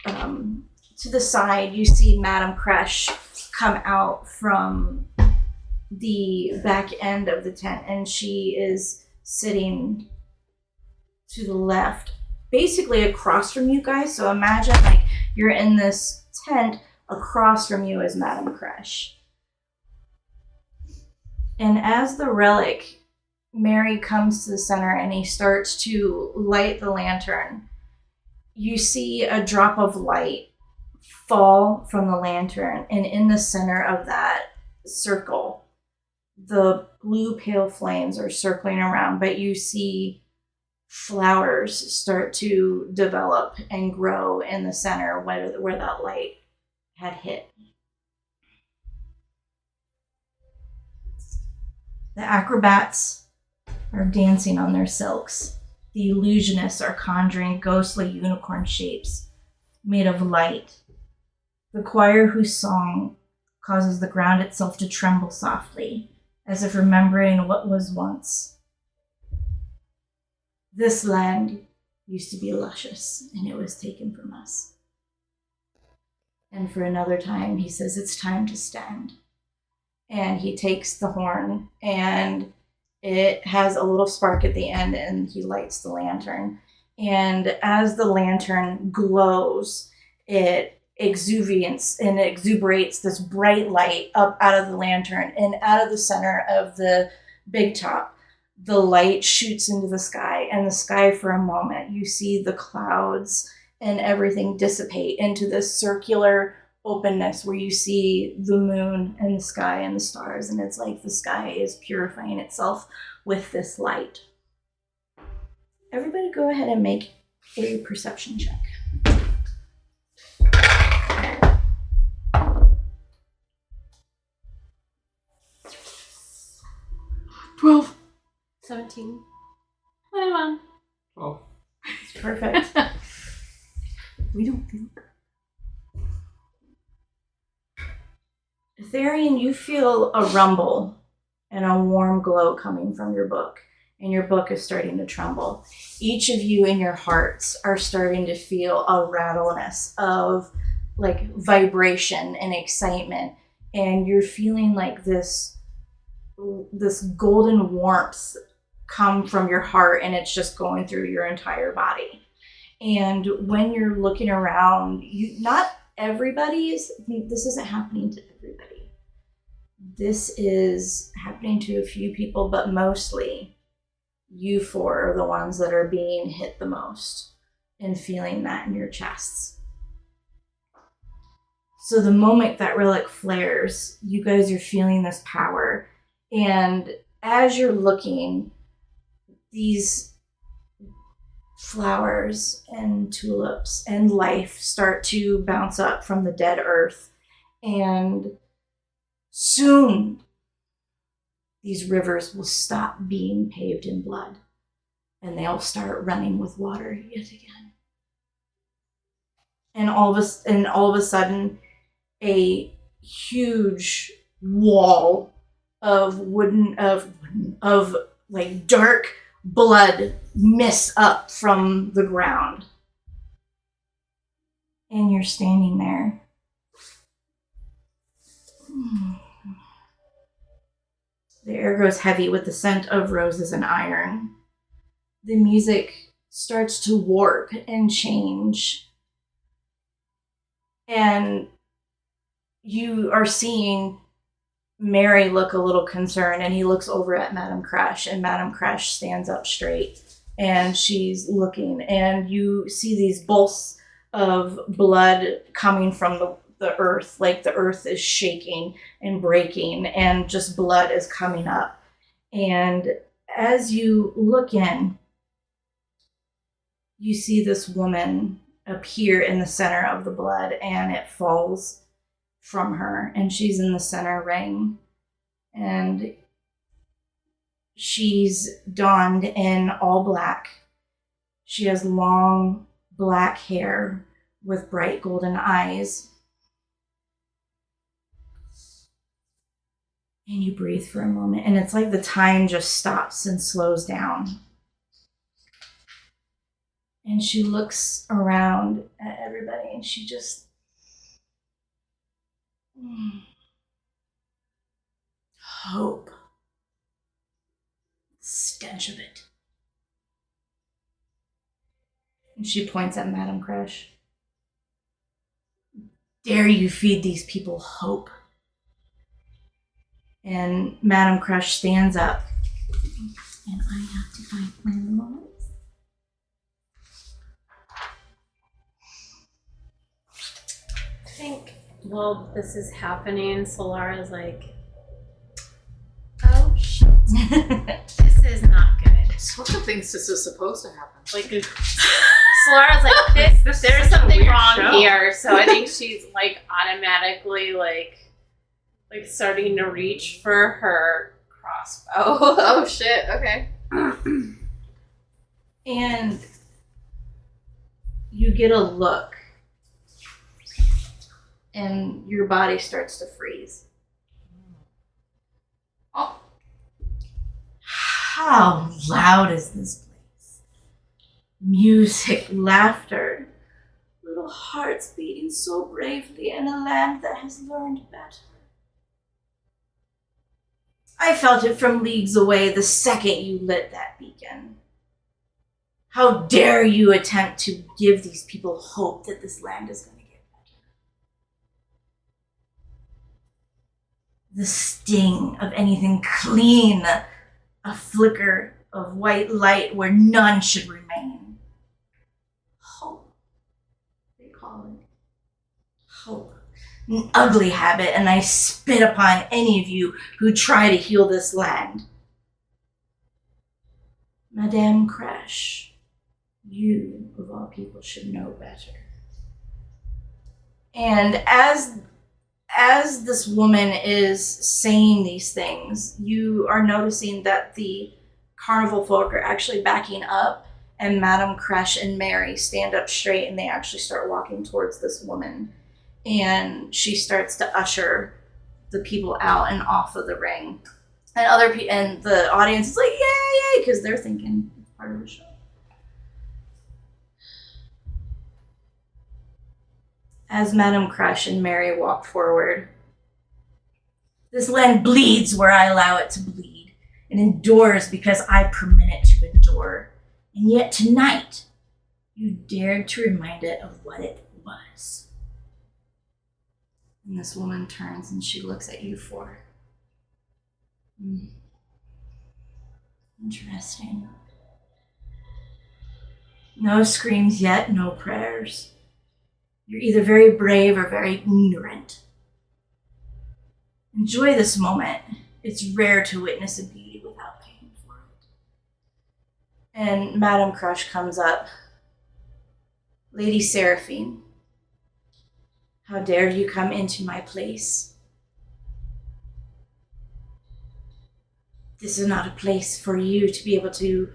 Speaker 3: to the side, you see Madame Kresh come out from the back end of the tent, and she is sitting to the left, basically across from you guys. So imagine like you're in this tent, across from you is Madame Kresh. And as the relic, Mary comes to the center and he starts to light the lantern. You see a drop of light fall from the lantern, and in the center of that circle, the blue pale flames are circling around, but you see flowers start to develop and grow in the center where that light had hit. The acrobats are dancing on their silks. the illusionists are conjuring ghostly unicorn shapes made of light. The choir whose song causes the ground itself to tremble softly, as if remembering what was once. This land used to be luscious, and it was taken from us. And for another time, he says, it's time to stand. And he takes the horn, and it has a little spark at the end, and he lights the lantern. And as the lantern glows, it exuberates this bright light up out of the lantern, and out of the center of the big top, the light shoots into the sky, and the sky, for a moment, you see the clouds and everything dissipate into this circular openness where you see the moon and the sky and the stars, and it's like the sky is purifying itself with this light. Everybody go ahead and make a perception check.
Speaker 1: 12.
Speaker 5: 17.
Speaker 1: 21.
Speaker 2: Oh,
Speaker 3: It's perfect.
Speaker 1: We don't feel
Speaker 3: Ethereum, you feel a rumble and a warm glow coming from your book, and your book is starting to tremble. Each of you in your hearts are starting to feel a rattleness of like vibration and excitement, and you're feeling like this golden warmth come from your heart, and it's just going through your entire body. And when you're looking around, not everybody's, this isn't happening to everybody. This is happening to a few people, but mostly you four are the ones that are being hit the most and feeling that in your chests. So the moment that relic flares, you guys are feeling this power. And as you're looking, these flowers and tulips and life start to bounce up from the dead earth. And soon, these rivers will stop being paved in blood, and they'll start running with water yet again. And all of a sudden, a huge wall of like dark blood mists up from the ground. And you're standing there. The air grows heavy with the scent of roses and iron. The music starts to warp and change. And you are seeing Mary look a little concerned, and he looks over at Madame Crash, and Madame Crash stands up straight, and she's looking, and you see these bolts of blood coming from the earth, like the earth is shaking and breaking, and just blood is coming up. And as you look in, you see this woman appear in the center of the blood, and it falls from her, and she's in the center ring, and she's donned in all black. She has long black hair with bright golden eyes. And you breathe for a moment, and it's like the time just stops and slows down. And she looks around at everybody, and she just hope. Stench of it. And she points at Madame Crash. Dare you feed these people hope? And Madame Crash stands up. And I have to find my remote.
Speaker 5: I think while this is happening, Solara's like, oh shit, this is not good.
Speaker 1: Solara thinks this is supposed to happen.
Speaker 5: Like, Solara's like,
Speaker 4: This is
Speaker 5: there's
Speaker 4: such a
Speaker 5: something
Speaker 4: weird
Speaker 5: wrong
Speaker 4: show.
Speaker 5: here. So I think she's like automatically like starting to reach for her crossbow.
Speaker 1: Oh shit, okay.
Speaker 3: And you get a look, and your body starts to freeze.
Speaker 6: Oh. How loud is this place? Music, laughter, little hearts beating so bravely in a land that has learned better. I felt it from leagues away the second you lit that beacon. How dare you attempt to give these people hope that this land is going to get better? The sting of anything clean, a flicker of white light where none should remain. Hope, they call it. Hope. An ugly habit, and I spit upon any of you who try to heal this land. Madame Crash, you, of all people, should know better. And as this woman is saying these things, you are noticing that the carnival folk are actually backing up, and Madame Crash and Mary stand up straight, and they actually start walking towards this woman. And she starts to usher the people out and off of the ring. And the audience is like, yay, yay, because they're thinking it's part of the show. As Madame Crush and Mary walk forward, this land bleeds where I allow it to bleed, and endures because I permit it to endure. And yet tonight, you dared to remind it of what it was. And this woman turns and she looks at you four. Interesting. No screams yet, no prayers. You're either very brave or very ignorant. Enjoy this moment. It's rare to witness a beauty without paying for it. And Madame Crush comes up. Lady Seraphine, how dare you come into my place? This is not a place for you to be able to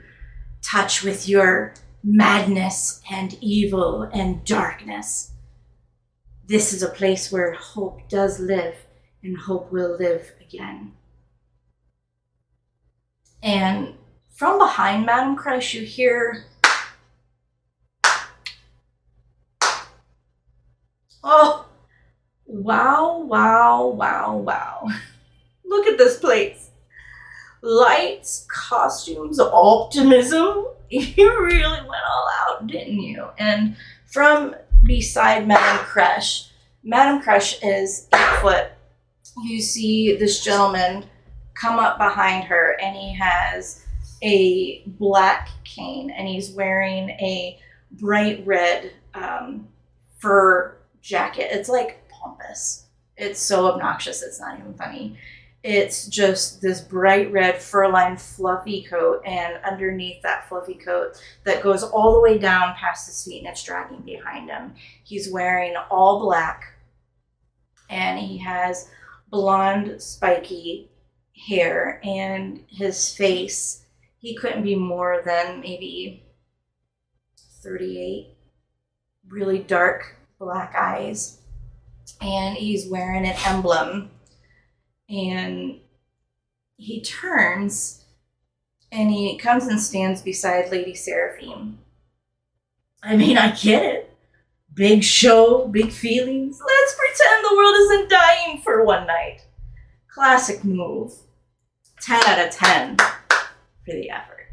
Speaker 6: touch with your madness and evil and darkness. This is a place where hope does live, and hope will live again. And from behind Madame Crush, you hear, oh, wow, wow, wow, wow. Look at this place. Lights, costumes, optimism. You really went all out, didn't you? And from beside Madame Crush is 8 foot. You see this gentleman come up behind her, and he has a black cane, and he's wearing a bright red fur jacket. It's like pompous. It's so obnoxious, it's not even funny. It's just this bright red fur-lined fluffy coat, and underneath that fluffy coat that goes all the way down past his feet, and it's dragging behind him, he's wearing all black, and he has blonde spiky hair, and his face, he couldn't be more than maybe 38, really dark black eyes, and he's wearing an emblem. And he turns and he comes and stands beside Lady Seraphine. I mean, I get it. Big show, big feelings. Let's pretend the world isn't dying for one night. Classic move. 10 out of 10 for the effort.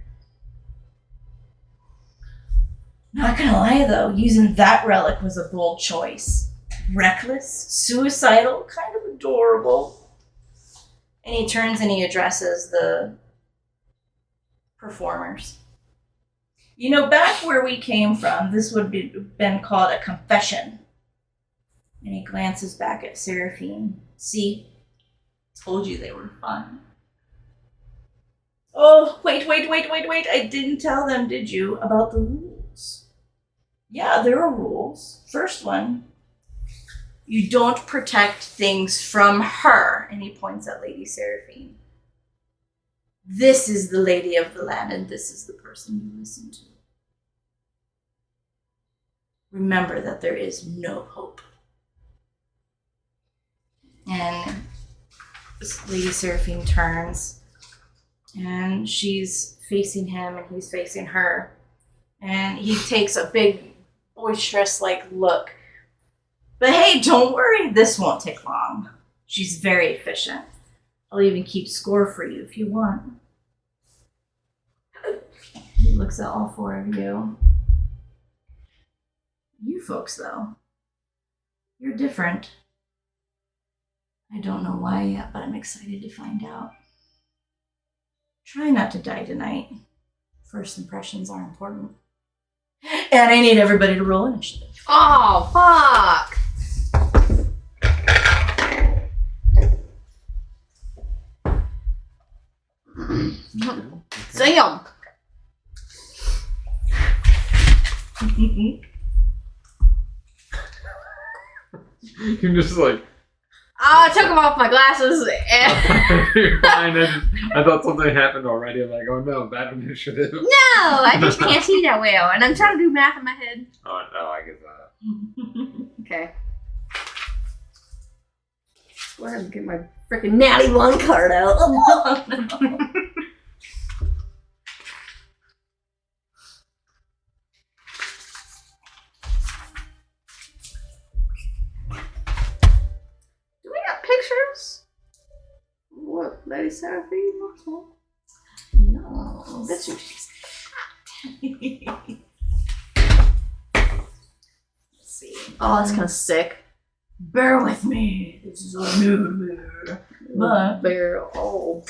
Speaker 6: Not gonna lie though, using that relic was a bold choice. Reckless, suicidal, kind of adorable. And he turns and he addresses the performers. You know, back where we came from, this would have been called a confession. And he glances back at Seraphine. See? Told you they were fun. Oh, wait. I didn't tell them, did you, about the rules? Yeah, there are rules. First one. You don't protect things from her. And he points at Lady Seraphine. This is the lady of the land, and this is the person you listen to. remember that there is no hope.
Speaker 3: And Lady Seraphine turns, and she's facing him, and he's facing her. And he takes a big, boisterous, look. But hey, don't worry, this won't take long. She's very efficient. I'll even keep score for you if you want. He looks at all four of you. You folks, though, you're different. I don't know why yet, but I'm excited to find out. Try not to die tonight. First impressions are important. And I need everybody to roll initiative.
Speaker 1: Oh, fuck! Sam!
Speaker 2: You're just like,
Speaker 1: I took off my glasses and...
Speaker 2: you're fine. I thought something happened already. I'm like, oh no, bad initiative.
Speaker 1: No, I just can't see that well. And I'm trying to do math in my head.
Speaker 2: Oh no, I get that.
Speaker 1: Okay. Go ahead and get my freaking natty one card out.
Speaker 3: Oh, no.
Speaker 1: Do we got pictures? What, Lady Seraphine?
Speaker 3: No,
Speaker 1: That's what she said.
Speaker 3: Let's see.
Speaker 1: Oh, that's kind of sick.
Speaker 3: Bear with me. This is a new But-
Speaker 1: Bear. Oh.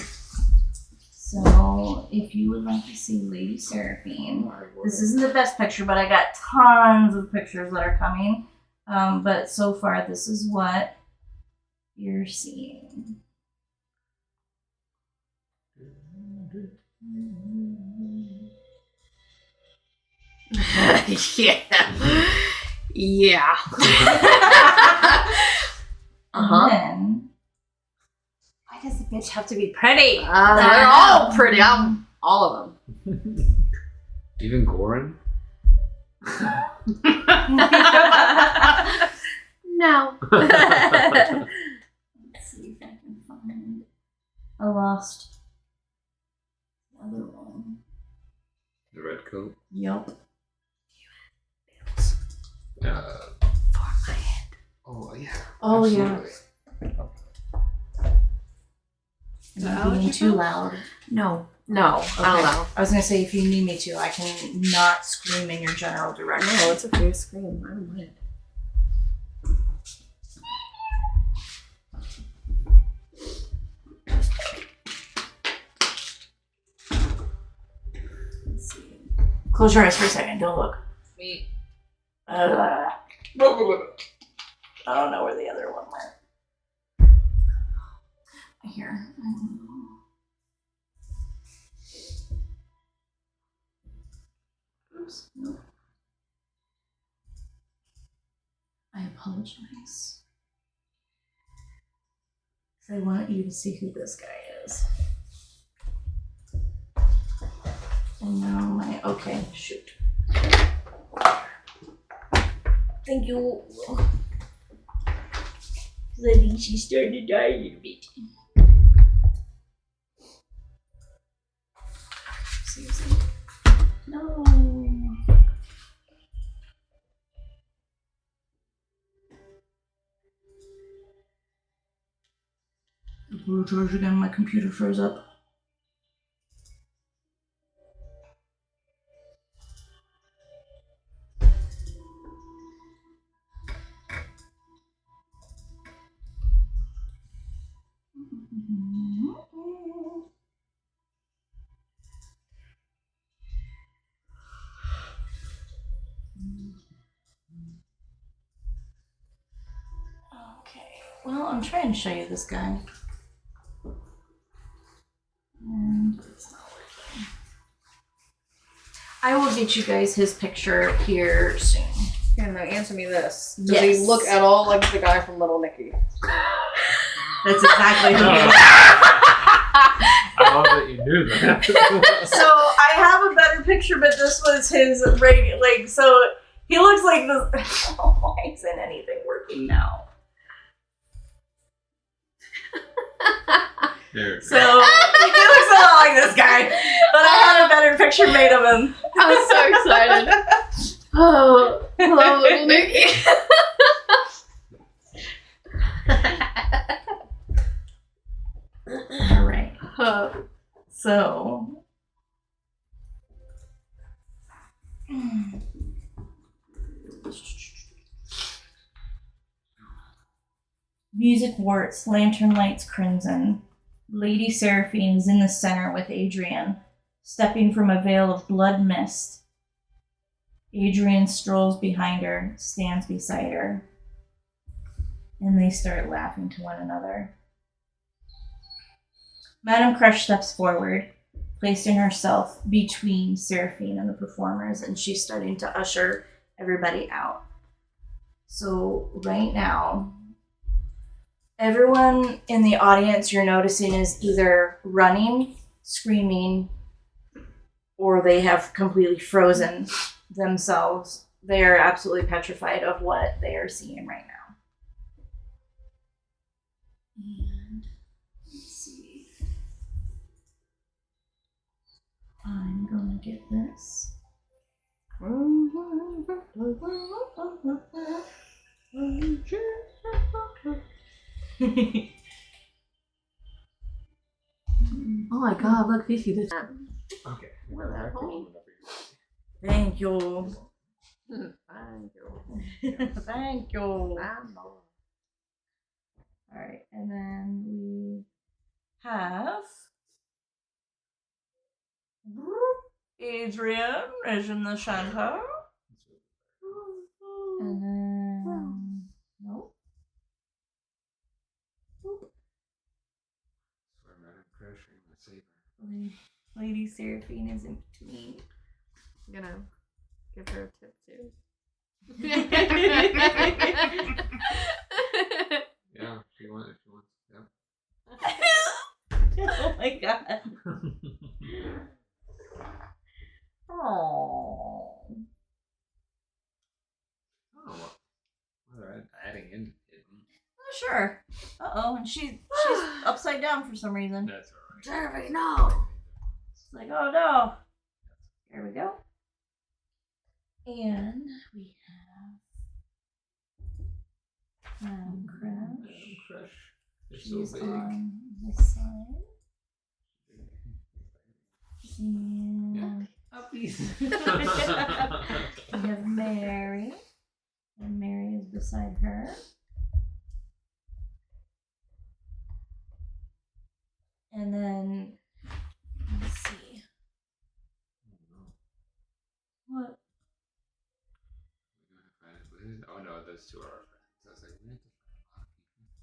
Speaker 3: So, if you would like to see Lady Seraphine, this isn't the best picture, but I got tons of pictures that are coming. But so far, this is what you're seeing.
Speaker 1: Yeah. Yeah.
Speaker 3: And then, why does the bitch have to be pretty?
Speaker 1: They're all pretty. All of them.
Speaker 2: Even Goran?
Speaker 1: No.
Speaker 3: Let's see if I can find. I lost the other one.
Speaker 2: The red coat.
Speaker 3: Yup.
Speaker 2: Oh yeah.
Speaker 3: Oh,
Speaker 2: absolutely.
Speaker 3: Am I being too loud?
Speaker 1: No. No. I don't know.
Speaker 3: I was gonna say if you need me to, I can not scream in your general direction.
Speaker 1: No, it's okay to scream. I don't mind.
Speaker 3: Let's see. Close your eyes for a second. Don't look.
Speaker 1: Sweet.
Speaker 3: I don't know where the other one went. Here. Oops. Nope. I apologize. I want you to see who this guy is. And now okay, shoot. Thank you. I think she's starting to die a little bit. Seriously? No. We'll charge again, my computer froze up. Okay, well, I'm trying to show you this guy. And it's not working. I will get you guys his picture here soon.
Speaker 1: Yeah, now answer me this. Does
Speaker 3: Yes.
Speaker 1: he look at all like the guy from Little Nicky?
Speaker 3: That's exactly who he is.
Speaker 2: I love that you knew that.
Speaker 6: So I have a better picture, but this was his so He looks like this. Why isn't anything working now?
Speaker 2: There.
Speaker 6: So he looks a lot like this guy, but I had a better picture made of him.
Speaker 1: I was so excited. Oh, hello, little Nikki.
Speaker 6: All right. So. Music warts, lantern lights crimson. Lady Seraphine is in the center with Adrian, stepping from a veil of blood mist. Adrian strolls behind her, stands beside her, and they start laughing to one another. Madame Crush steps forward, placing herself between Seraphine and the performers, and she's starting to usher everybody out. So right now, everyone in the audience you're noticing is either running, screaming, or they have completely frozen themselves. They are absolutely petrified of what they are seeing right now. And let's see. I'm gonna get this.
Speaker 4: Oh my god, look, Fifi did.
Speaker 2: Okay.
Speaker 6: Thank you.
Speaker 1: Thank you.
Speaker 6: Thank you. Alright, and then we have Adrian is in the center. And then nope. Lady Seraphine is in between.
Speaker 1: I'm gonna give her a tip too.
Speaker 2: Yeah, if you want. Yeah.
Speaker 6: Oh my god. Oh.
Speaker 2: Oh, well, they're adding in hidden.
Speaker 6: Oh, sure. Uh-oh, and she's upside down for some reason.
Speaker 2: That's alright.
Speaker 1: Jeremy, no.
Speaker 6: It's like, oh no. Here we go. And we have Crush.
Speaker 2: They're so
Speaker 6: She's
Speaker 2: big.
Speaker 6: on this side. And
Speaker 2: Puppies.
Speaker 6: we have Mary. And Mary is beside her. And then, let's see. What?
Speaker 2: Oh no, those two are our friends. I was like, we have to find a lot of people.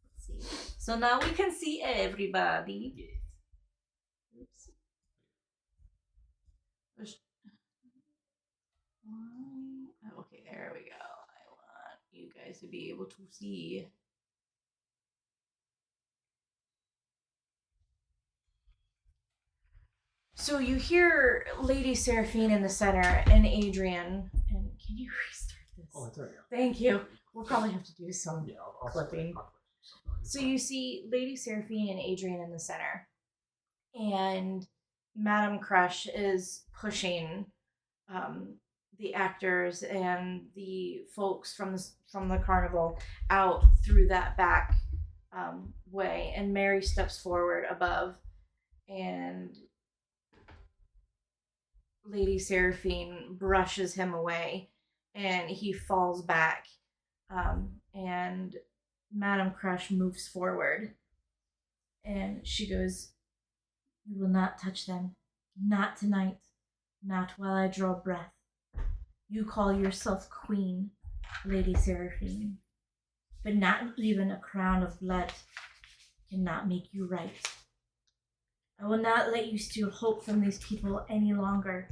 Speaker 6: Let's see. So now we can see everybody.
Speaker 2: Yes.
Speaker 6: Oops. Oh, okay, there we go. I want you guys to be able to see. So you hear Lady Seraphine in the center and Adrian. And can you restart this?
Speaker 2: Oh, it's alright.
Speaker 6: Thank you. We'll probably have to do some.
Speaker 2: Yeah, I'll
Speaker 6: Clipping. So you see Lady Seraphine and Adrian in the center. And Madame Crush is pushing the actors and the folks from the carnival out through that back way. And Mary steps forward above, and Lady Seraphine brushes him away, and he falls back. And Madame Crush moves forward, and she goes, "You will not touch them. Not tonight. Not while I draw breath. You call yourself queen, Lady Seraphine, but not even a crown of blood cannot make you right. I will not let you steal hope from these people any longer.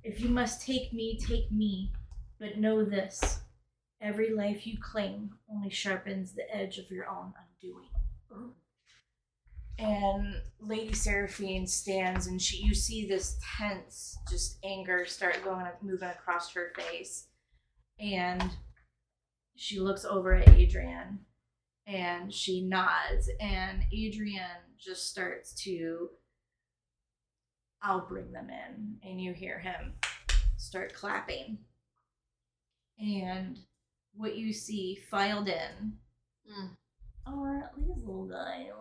Speaker 6: If you must take me, but know this. Every life you claim only sharpens the edge of your own undoing."
Speaker 3: And Lady Seraphine stands, and you see this tense, just anger start moving across her face. And she looks over at Adrian, and she nods, and Adrian just starts to, I'll bring them in, and you hear him start clapping. And what you see filed in are these little guys.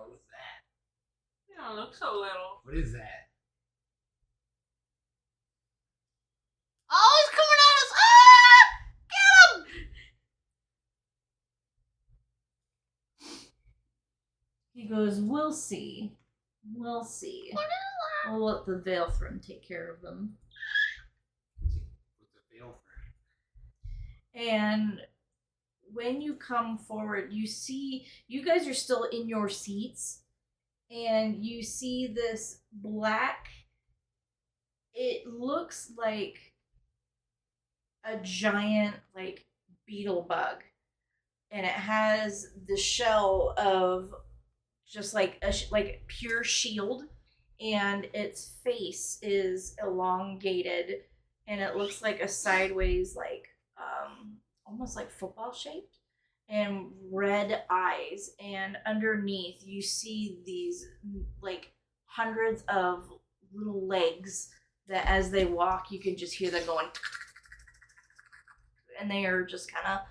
Speaker 4: You don't look so little.
Speaker 2: What is that?
Speaker 1: Oh, he's coming at us! Ah! Get him!
Speaker 3: He goes, we'll see. We'll see.
Speaker 1: What is that?
Speaker 3: We'll let the Veilthrone take care of them.
Speaker 2: What's a veil for?
Speaker 3: And when you come forward, you see, you guys are still in your seats, and you see this black, it looks like a giant, like, beetle bug. And it has the shell of just like like pure shield, and its face is elongated, and it looks like a sideways, like almost like football shaped, and red eyes. And underneath you see these like hundreds of little legs that as they walk you can just hear them going, and they are just kind of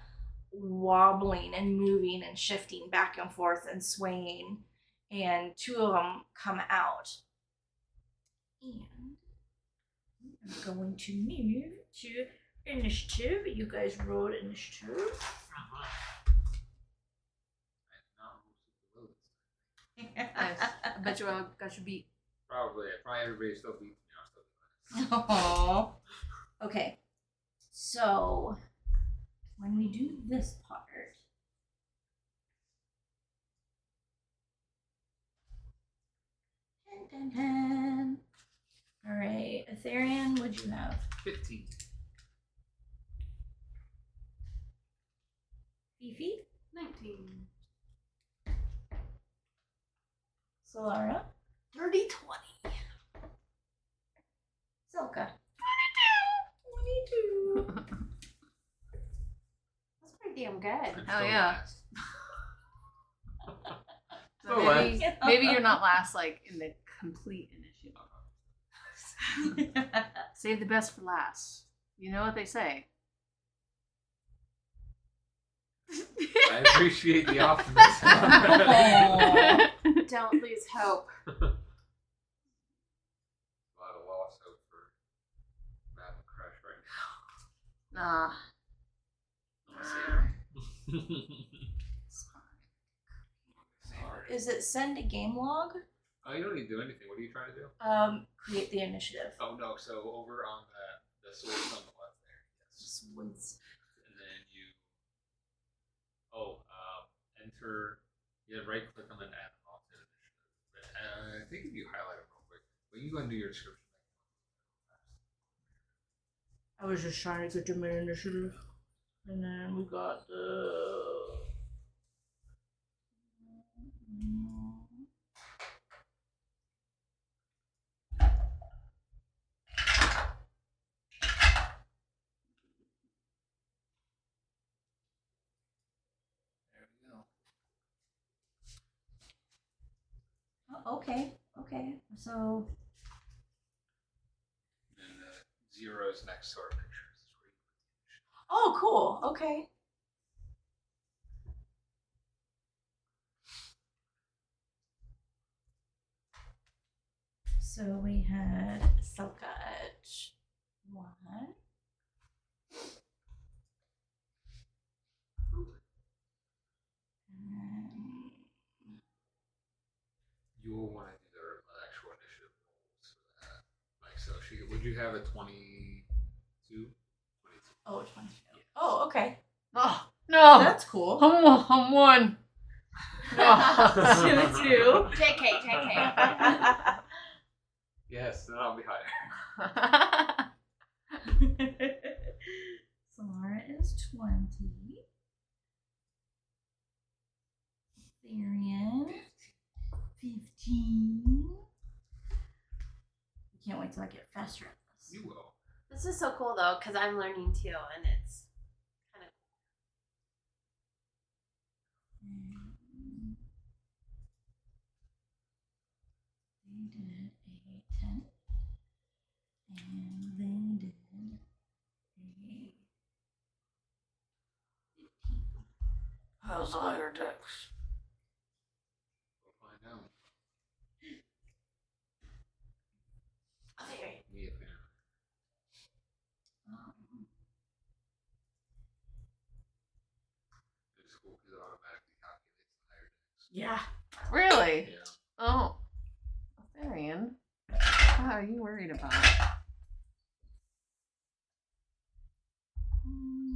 Speaker 3: wobbling and moving and shifting back and forth and swaying. And two of them come out, and I'm going to move to initiative. You guys rolled initiative.
Speaker 1: Nice. I bet you I got you beat.
Speaker 2: Probably everybody still beats me.
Speaker 3: Aww. Okay, so when we do this part, dun, dun, dun. All right, Ethereum, what'd you have?
Speaker 2: 15.
Speaker 3: Fifi,
Speaker 4: 19.
Speaker 3: Solara,
Speaker 6: Dirty 20.
Speaker 3: Silka. 22.
Speaker 5: That's pretty damn good.
Speaker 1: Hell yeah. So
Speaker 2: So
Speaker 1: maybe you're not last, like, in the complete initiative. Save the best for last. You know what they say.
Speaker 2: I appreciate the optimism.
Speaker 5: Don't lose hope.
Speaker 2: A lot of loss hope for Map and Crash right
Speaker 1: Nah.
Speaker 3: Is it send a game log?
Speaker 2: Oh, you don't need to do anything. What are you trying to do?
Speaker 3: Create the initiative.
Speaker 2: Oh no, so over on the swords on the left there. Yes.
Speaker 3: Swords.
Speaker 2: And then you enter, right click on an add off to initiative. I think if you highlight it real quick, when you go into your description.
Speaker 3: I was just trying to get to my initiative. And then we got the...
Speaker 2: There we go.
Speaker 3: Oh, okay. So...
Speaker 2: And zeros next to our pictures is where you put the initiative.
Speaker 3: Oh, cool. Okay. So we had Silka at 1. And
Speaker 2: You will want to do the actual initiative rolls for that. Like, so would you have a 22? 22.
Speaker 3: oh, 22. Oh, okay.
Speaker 1: Oh, no.
Speaker 3: That's cool.
Speaker 1: I'm one. No.
Speaker 3: 2.
Speaker 5: JK.
Speaker 2: Yes, then I'll be higher.
Speaker 3: Solara is 20. Therian. 15.
Speaker 6: 18. Can't wait till I get faster at this.
Speaker 2: You will.
Speaker 5: This is so cool though, because I'm learning too, and it's kind of
Speaker 6: They did a 10. And they did a 15. How's the higher dex?
Speaker 2: We'll find out.
Speaker 6: Okay.
Speaker 2: Me apparently. It's cool because it automatically calculates the higher decks.
Speaker 6: Yeah.
Speaker 1: Really?
Speaker 2: Yeah.
Speaker 1: Oh. Adrian. What are you worried about?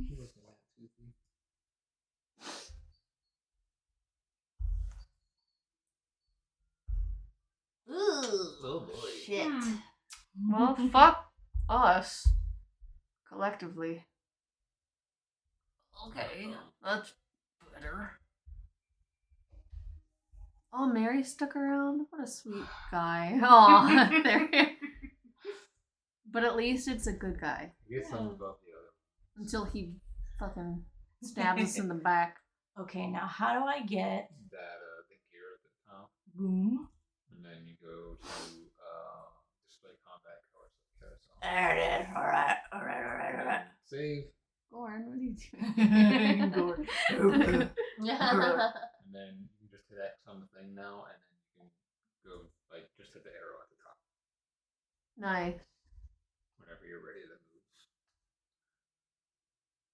Speaker 2: She was the last two things. Oh boy.
Speaker 6: Shit.
Speaker 1: Well, fuck us. Collectively.
Speaker 6: Okay.
Speaker 1: That's better. Oh, Mary stuck around? What a sweet guy. Aw, there. But at least it's a good guy.
Speaker 2: I guess I'm above the other.
Speaker 1: Until he fucking stabs us in the back.
Speaker 6: Okay, now how do I get
Speaker 2: That the gear at the top,
Speaker 6: boom?
Speaker 2: and then you go to display combat carousel.
Speaker 6: There it is. Alright.
Speaker 2: Save,
Speaker 1: Gorn, what are you doing?
Speaker 6: Good.
Speaker 2: and then you can just hit X on the thing now, and then you can go like just hit the arrow at the top
Speaker 1: Nice.
Speaker 2: whenever you're ready to move.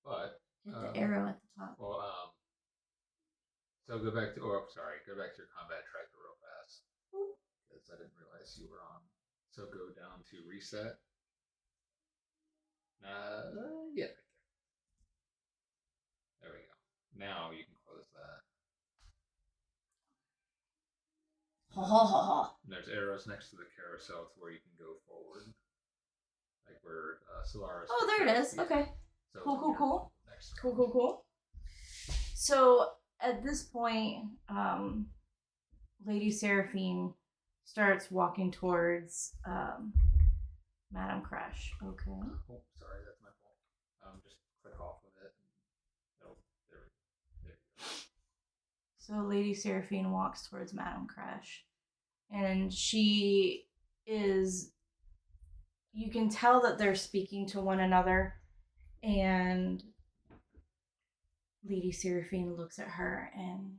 Speaker 2: But
Speaker 6: Hit the arrow at the top.
Speaker 2: well, so go back to go back to your combat tracker real fast because I didn't realize you were on. So go down to reset. Yeah, right there. There we go. Now you can close that. And there's arrows next to the carousel to where you can go forward, like where Solaris.
Speaker 6: Oh, there it is. Okay.
Speaker 2: So
Speaker 6: Cool.
Speaker 2: Next to
Speaker 6: Cool. So at this point, Lady Seraphine starts walking towards Madame Crash. Okay.
Speaker 2: Oh, sorry, that's my fault. Just click off of it. Oh, there you go.
Speaker 6: So Lady Seraphine walks towards Madame Crash. And she is... You can tell that they're speaking to one another. And Lady Seraphine looks at her and...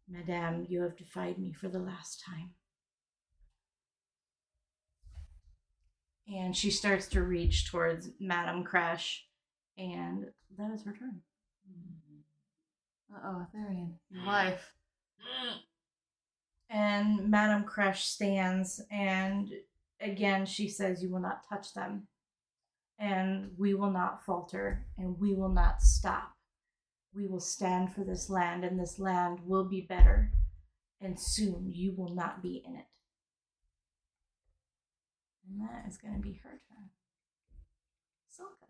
Speaker 6: Madame, you have defied me for the last time. And she starts to reach towards Madame Crash. And that is her turn.
Speaker 1: Uh-oh, Therian. Your wife.
Speaker 6: And Madame Crash stands, and again she says, you will not touch them. And we will not falter, and we will not stop. We will stand for this land, and this land will be better. And soon you will not be in it. And that is going to be her turn. Silka.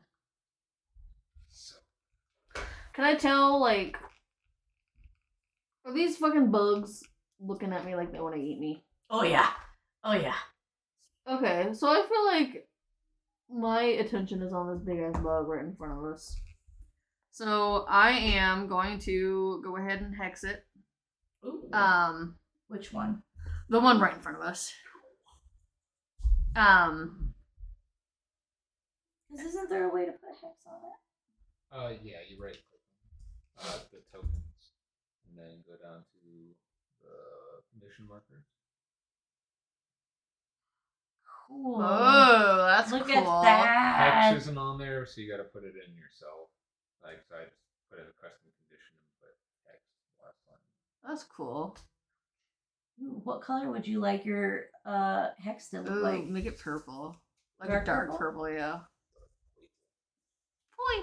Speaker 2: So
Speaker 1: Can I tell, like... Are these fucking bugs looking at me like they want to eat me?
Speaker 6: Oh yeah.
Speaker 1: Okay, so I feel like my attention is on this big ass bug right in front of us. So I am going to go ahead and hex it.
Speaker 6: Ooh. Which one?
Speaker 1: The one right in front of us.
Speaker 6: Because isn't there a way to put hex on it?
Speaker 2: yeah, you right click the tokens, and then go down to the mission markers.
Speaker 6: Cool.
Speaker 1: Oh, that's
Speaker 6: Look
Speaker 1: cool.
Speaker 6: at that.
Speaker 2: Hex isn't on there, so you got to put it in yourself. Like, so I just put in a custom condition and put hex last one.
Speaker 1: That's cool.
Speaker 6: Ooh, what color would you like your hex to look
Speaker 1: Ooh,
Speaker 6: like?
Speaker 1: make it purple. Like
Speaker 6: Dark
Speaker 1: a dark
Speaker 6: purple?
Speaker 1: purple, yeah.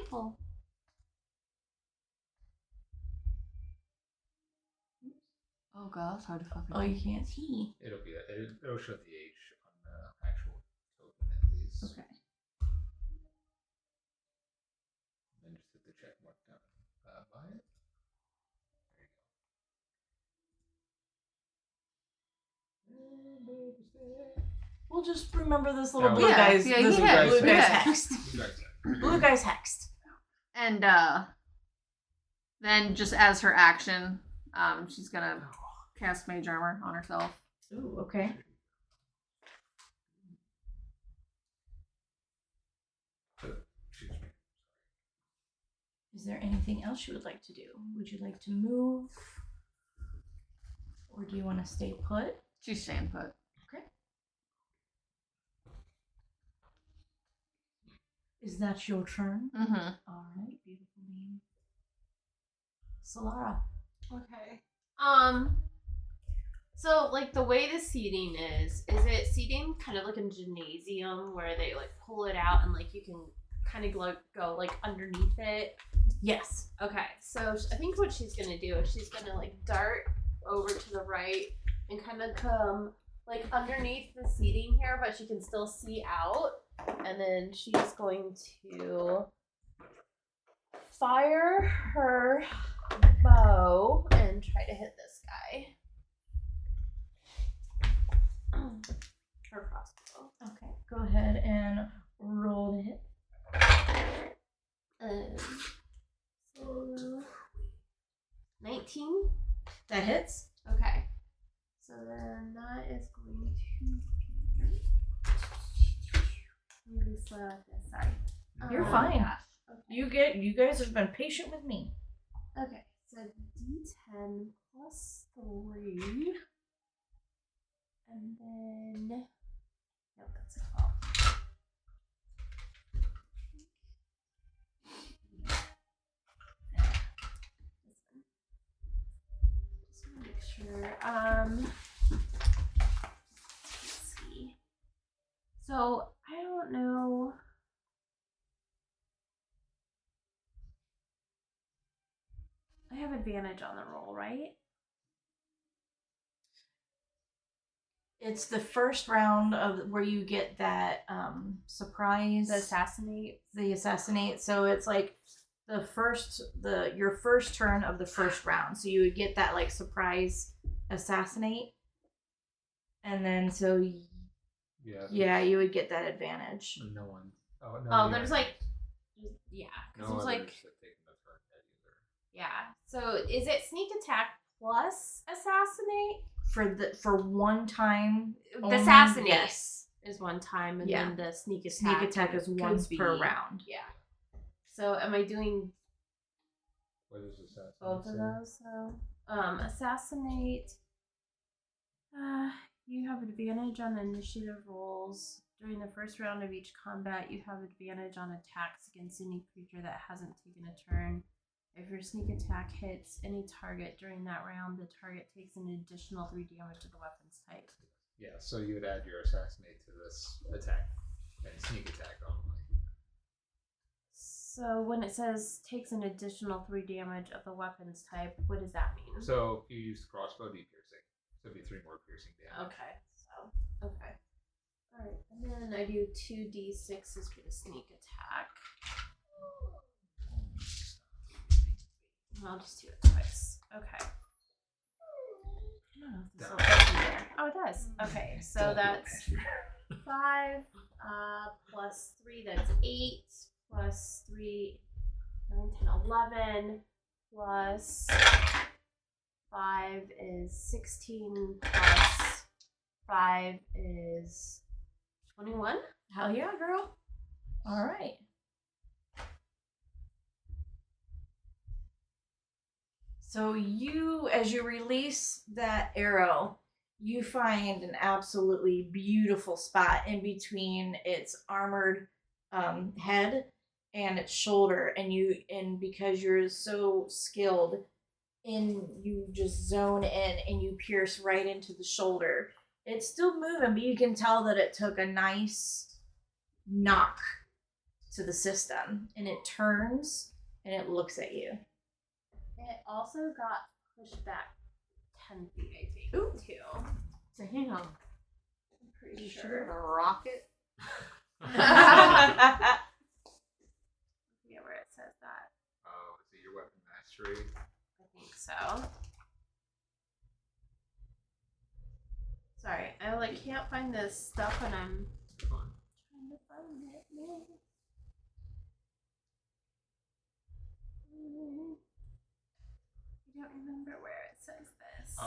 Speaker 1: Purple. Oh god, that's hard to fucking
Speaker 6: Oh, you can't see.
Speaker 2: It'll show the age on the actual token at least.
Speaker 6: Okay.
Speaker 2: And then just hit the check mark down by it. There you
Speaker 6: We'll just remember this little
Speaker 2: Yeah,
Speaker 6: blue
Speaker 1: yeah,
Speaker 6: guy's.
Speaker 1: yeah,
Speaker 6: this
Speaker 1: yeah,
Speaker 6: blue
Speaker 2: yeah.
Speaker 6: guy's hexed.
Speaker 2: You guys said.
Speaker 6: Blue guy's hexed.
Speaker 1: And then just as her action, she's gonna cast mage armor on herself.
Speaker 6: Ooh, okay.
Speaker 2: Excuse me.
Speaker 6: Is there anything else you would like to do? Would you like to move? Or do you want to stay put?
Speaker 1: She's staying put.
Speaker 6: Okay. Is that your turn?
Speaker 1: Mm-hmm.
Speaker 6: All right, beautiful name. Solara.
Speaker 5: Okay. So like the way the seating is it seating kind of like a gymnasium where they like pull it out and like you can kind of go like underneath it?
Speaker 6: Yes.
Speaker 5: Okay, so I think what she's gonna do is she's gonna like dart over to the right and kind of come like underneath the seating here, but she can still see out. And then she's going to fire her bow and try to hit this guy. Her crossbow.
Speaker 6: Okay, go ahead and roll the hit.
Speaker 5: So 19.
Speaker 6: That hits.
Speaker 5: Okay. So then that is going to be. Really slow at this. Sorry.
Speaker 6: You're
Speaker 5: Oh,
Speaker 6: fine.
Speaker 5: gosh. Okay.
Speaker 6: You guys have been patient with me.
Speaker 5: Okay. So D10 plus 3. And then. Nope, that's a 12. Just want to make sure. Let's see. So I don't know. I have advantage on the roll, right?
Speaker 6: It's the first round of where you get that surprise.
Speaker 5: The assassinate.
Speaker 6: The assassinate. So it's like your first turn of the first round. So you would get that like surprise assassinate. And then yeah, you would get that advantage.
Speaker 2: No one. Oh, no.
Speaker 5: Oh, there's like, yeah,
Speaker 2: No
Speaker 5: because there's
Speaker 2: others
Speaker 5: like,
Speaker 2: have taken the turn yet either.
Speaker 5: yeah. So is it sneak attack plus assassinate?
Speaker 6: For one time.
Speaker 5: The
Speaker 6: only,
Speaker 5: assassinate
Speaker 6: yes.
Speaker 5: is one time, and
Speaker 6: Yeah.
Speaker 5: then the sneak attack.
Speaker 6: Sneak attack is
Speaker 5: could
Speaker 6: once per
Speaker 5: be-
Speaker 6: round.
Speaker 5: Yeah. So am I doing
Speaker 2: What is assassinate?
Speaker 5: both of those? So assassinate. You have advantage on initiative rolls. During the first round of each combat, you have advantage on attacks against any creature that hasn't taken a turn. If your sneak attack hits any target during that round, the target takes an additional 3 damage to the weapon's type.
Speaker 2: Yeah, so you would add your assassinate to this attack and sneak attack only.
Speaker 5: So when it says takes an additional 3 damage of the weapon's type, what does that mean?
Speaker 2: So if you use the crossbow, do piercing. So it'd be 3 more piercing damage.
Speaker 5: Okay, so, okay. Alright, and then I do 2d6s for the sneak attack. I'll just do it twice. Okay. I don't know if this will fit in there. Oh, it does. Okay, so that's 5 plus 3, that's 8, plus 3, 9, 10, 11, plus 5 is 16, plus 5 is 21.
Speaker 6: Hell yeah, girl. All right. So as you release that arrow, you find an absolutely beautiful spot in between its armored head and its shoulder, and because you're so skilled, you just zone in and you pierce right into the shoulder. It's still moving, but you can tell that it took a nice knock to the system, and it turns and it looks at you.
Speaker 5: It also got pushed back 10 feet, I think,
Speaker 6: Ooh.
Speaker 5: too.
Speaker 1: Damn.
Speaker 5: I'm pretty
Speaker 1: You
Speaker 5: sure.
Speaker 1: sure a rocket?
Speaker 5: I forget where it says that.
Speaker 2: Oh, is it your weapon mastery?
Speaker 5: I think so. Sorry, I like can't find this stuff when I'm
Speaker 2: Fine.
Speaker 5: trying to find it. I don't remember where it says this.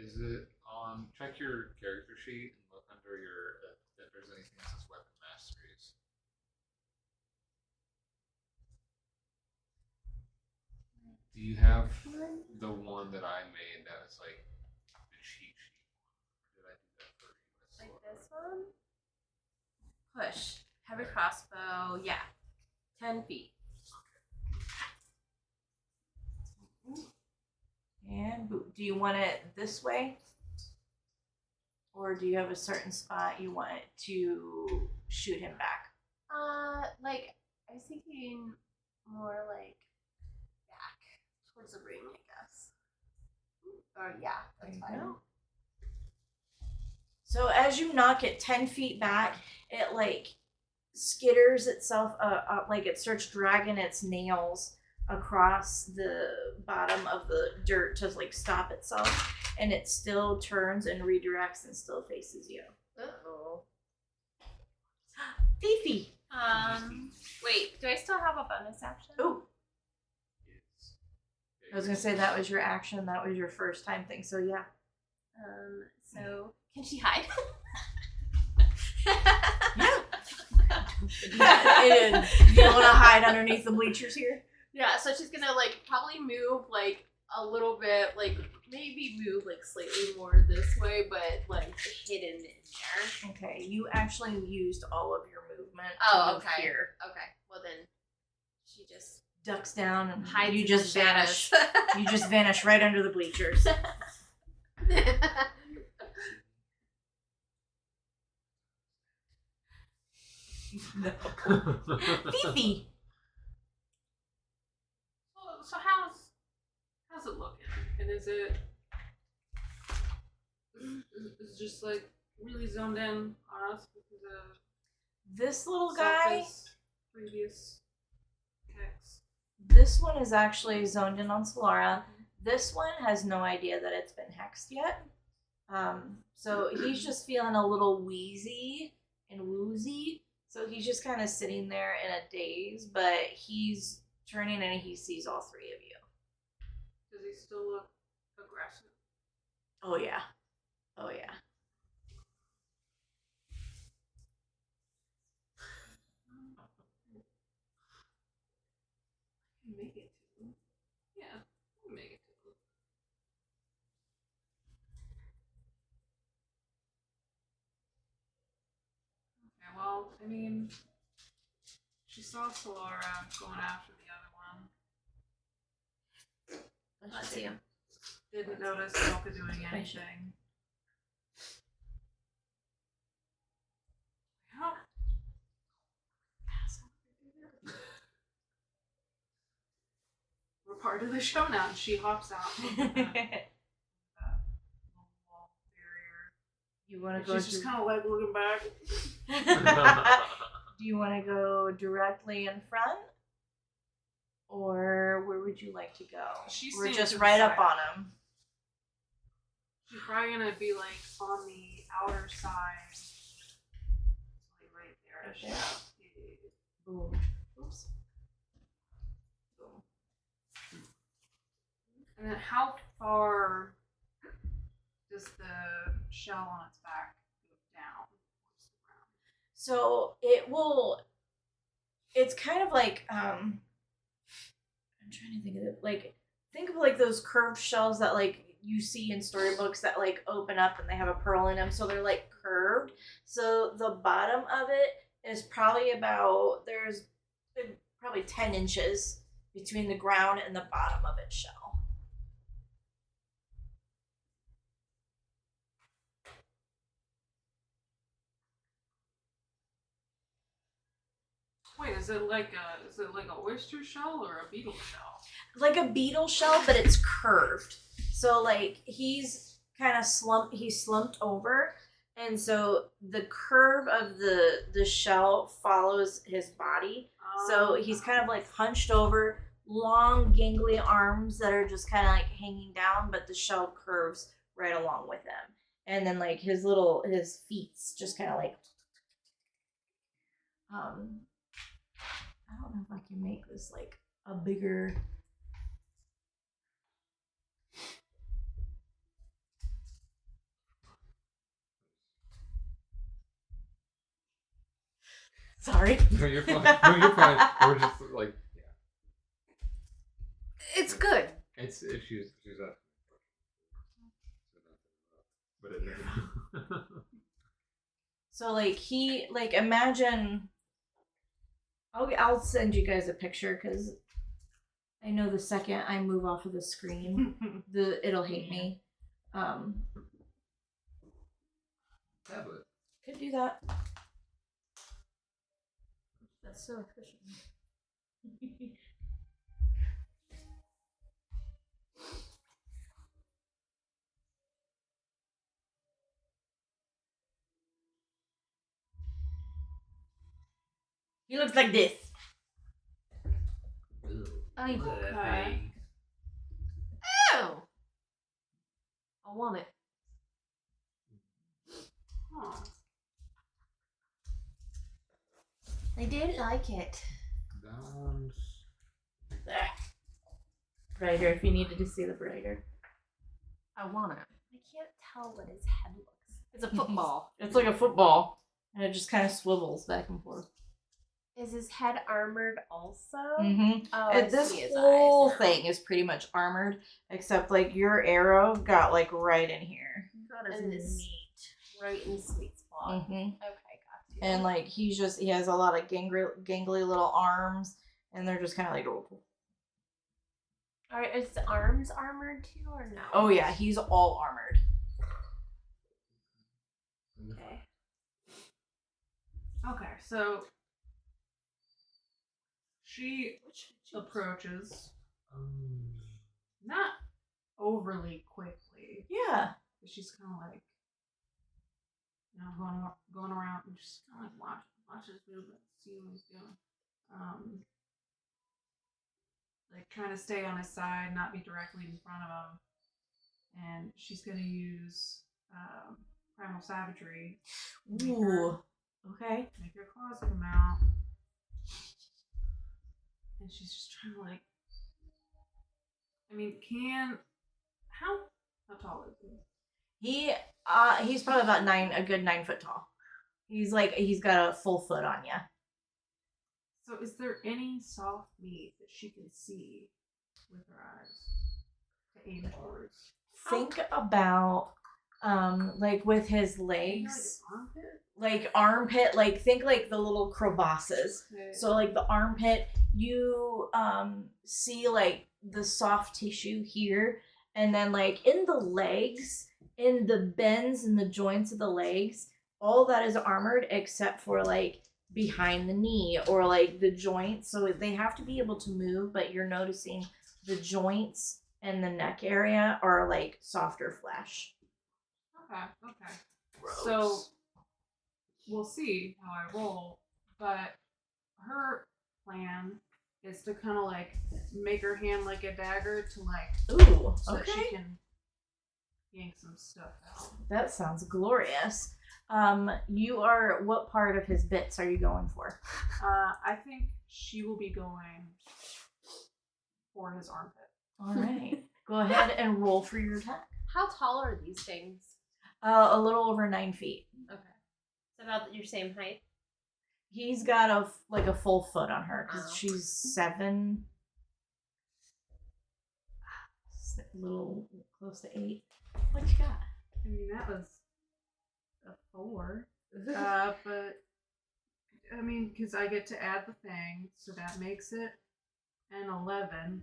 Speaker 2: Is it on? Check your character sheet and look under your if there's anything that says weapon masteries. Do you have the one that I made that was like the cheat sheet one? Or did I do that for you?
Speaker 5: Like this one? Push. Heavy crossbow. Yeah. 10 feet.
Speaker 3: And do you want it this way? Or do you have a certain spot you want to shoot him back?
Speaker 5: Like, I was thinking more like back towards the ring, I guess. Or, yeah, that's
Speaker 3: There you
Speaker 5: fine.
Speaker 3: go. So as you knock it 10 feet back, it like skitters itself up, like it starts dragging its nails across the bottom of the dirt to like stop itself, and it still turns and redirects and still faces you.
Speaker 5: Uh-oh.
Speaker 3: Fifi!
Speaker 5: Wait, do I still have a bonus action?
Speaker 3: Oh,
Speaker 2: It's,
Speaker 3: I was gonna say that was your action, that was your first time thing, so yeah.
Speaker 5: So, can she hide?
Speaker 3: Yeah. You want to hide underneath the bleachers here?
Speaker 5: Yeah, so she's gonna like probably move like a little bit, like maybe move like slightly more this way, but like hidden in there.
Speaker 3: Okay, you actually used all of your movement.
Speaker 5: Oh,
Speaker 3: to move
Speaker 5: okay.
Speaker 3: Here.
Speaker 5: Okay, well then she just
Speaker 3: Ducks down and
Speaker 5: hides.
Speaker 3: you
Speaker 5: in
Speaker 3: just
Speaker 5: the
Speaker 3: vanish.
Speaker 5: shadows.
Speaker 3: You just vanish right under the bleachers. No. Fifi!
Speaker 4: So how's it looking? And is it just like really zoned in on us because of
Speaker 3: This little guy,
Speaker 4: Selka's previous text?
Speaker 3: this one is actually zoned in on Solara. This one has no idea that it's been hexed yet. So he's just feeling a little wheezy and woozy. So he's just kind of sitting there in a daze, but he's turning and he sees all three of you.
Speaker 4: Does he still look aggressive?
Speaker 3: Oh yeah. Oh yeah.
Speaker 4: Make it to. Yeah, make it to. Okay, well, I mean, she saw Solara going after the other one.
Speaker 5: Let's see.
Speaker 4: Didn't notice Selka doing anything. How? We're part of the show now, and she hops out. Wall barrier.
Speaker 3: You want to go?
Speaker 4: She's just kind of like looking back.
Speaker 3: Do you want to go directly in front, or where would you like to go?
Speaker 4: She's
Speaker 3: We're
Speaker 4: standing
Speaker 3: just
Speaker 4: to the
Speaker 3: right up
Speaker 4: side.
Speaker 3: on him.
Speaker 4: She's probably gonna be like on the outer side. Like right there.
Speaker 3: Right there? Boom. Oops. Boom.
Speaker 4: And then how far does the shell on its back go down towards the ground?
Speaker 3: So it will. It's kind of like I'm trying to think of it. Like think of like those curved shells that like you see in storybooks that like open up and they have a pearl in them, so they're like curved. So the bottom of it is probably about there's probably 10 inches between the ground and the bottom of its shell.
Speaker 4: Wait, is it like a oyster shell or a beetle shell?
Speaker 3: Like a beetle shell, but it's curved. So like he's kind of slumped over, and so the curve of the shell follows his body. So he's kind of like hunched over, long gangly arms that are just kind of like hanging down, but the shell curves right along with him. and then like his feet's just kind of like I don't know if I can make this like a bigger. Sorry.
Speaker 2: No, you're fine. No, you're fine. We're just like, yeah.
Speaker 1: It's good.
Speaker 2: It's if she's asking. But it is.
Speaker 3: So like imagine. I'll send you guys a picture because I know the second I move off of the screen, it'll hate me.
Speaker 2: Tablet.
Speaker 3: Could do that.
Speaker 1: That's so efficient.
Speaker 6: He looks like this.
Speaker 1: Okay. Ew! I want it.
Speaker 4: Oh.
Speaker 6: I don't like it.
Speaker 2: Downs.
Speaker 3: Brighter, if you needed to see the brighter.
Speaker 1: I want it.
Speaker 5: I can't tell what his head looks.
Speaker 1: It's a football.
Speaker 3: It's like a football, and it just kind of swivels back and forth.
Speaker 5: Is his head armored also?
Speaker 3: Mm-hmm.
Speaker 5: Oh, I
Speaker 3: This
Speaker 5: see his
Speaker 3: whole
Speaker 5: eyes now.
Speaker 3: thing is pretty much armored, except like your arrow got like right in here.
Speaker 1: That
Speaker 5: And
Speaker 1: is
Speaker 5: it's
Speaker 1: neat.
Speaker 5: right in the sweet spot.
Speaker 3: Mm-hmm.
Speaker 5: Okay, got you.
Speaker 3: And like he has a lot of gangly little arms, and they're just kind of like.
Speaker 5: Are his arms armored too, or no?
Speaker 3: Oh yeah, he's all armored.
Speaker 5: Okay.
Speaker 4: Okay, so she approaches not overly quickly.
Speaker 3: Yeah.
Speaker 4: She's kind of like, you know, going around and just kind of like watch his movement, see what he's doing. Like trying to stay on his side, not be directly in front of him. And she's gonna use primal savagery.
Speaker 3: Ooh. Okay.
Speaker 4: Make her claws come out. And she's just trying to like. I mean, how tall is he?
Speaker 3: He's probably about a good 9 foot tall. He's got a full foot on you.
Speaker 4: So is there any soft meat that she can see with her eyes to aim towards?
Speaker 3: Think about like with his legs, like armpit, like think like the little crevasses.
Speaker 4: Okay.
Speaker 3: So like the armpit, you see like the soft tissue here, and then like in the legs, in the bends and the joints of the legs, all that is armored except for like behind the knee or like the joints. So they have to be able to move, but you're noticing the joints and the neck area are like softer flesh.
Speaker 4: Okay. So we'll see how I roll, but her plan is to kind of like make her hand like a dagger to like
Speaker 3: Ooh,
Speaker 4: so that she
Speaker 3: okay.
Speaker 4: can yank some stuff out.
Speaker 3: That sounds glorious. What part of his bits are you going for?
Speaker 4: I think she will be going for his armpit.
Speaker 3: All right. Go ahead and roll for your attack.
Speaker 5: How tall are these things?
Speaker 3: A little over 9 feet.
Speaker 5: Okay. It's about your same height.
Speaker 3: He's got a full foot on her because
Speaker 5: Oh.
Speaker 3: she's 7. A little close to 8. What you got?
Speaker 4: I mean, that was a 4. But I mean, because I get to add the thing, so that makes it an 11.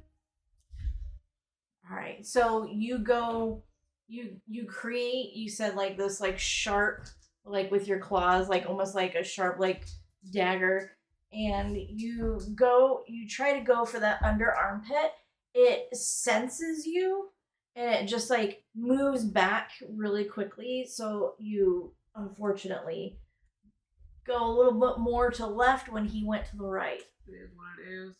Speaker 3: All right. So you go, you create, you said like this like sharp, like with your claws, like almost like a sharp like dagger. And you try to go for that under armpit. It senses you and it just like moves back really quickly. So you unfortunately go a little bit more to left when he went to the right.
Speaker 4: It is what it is.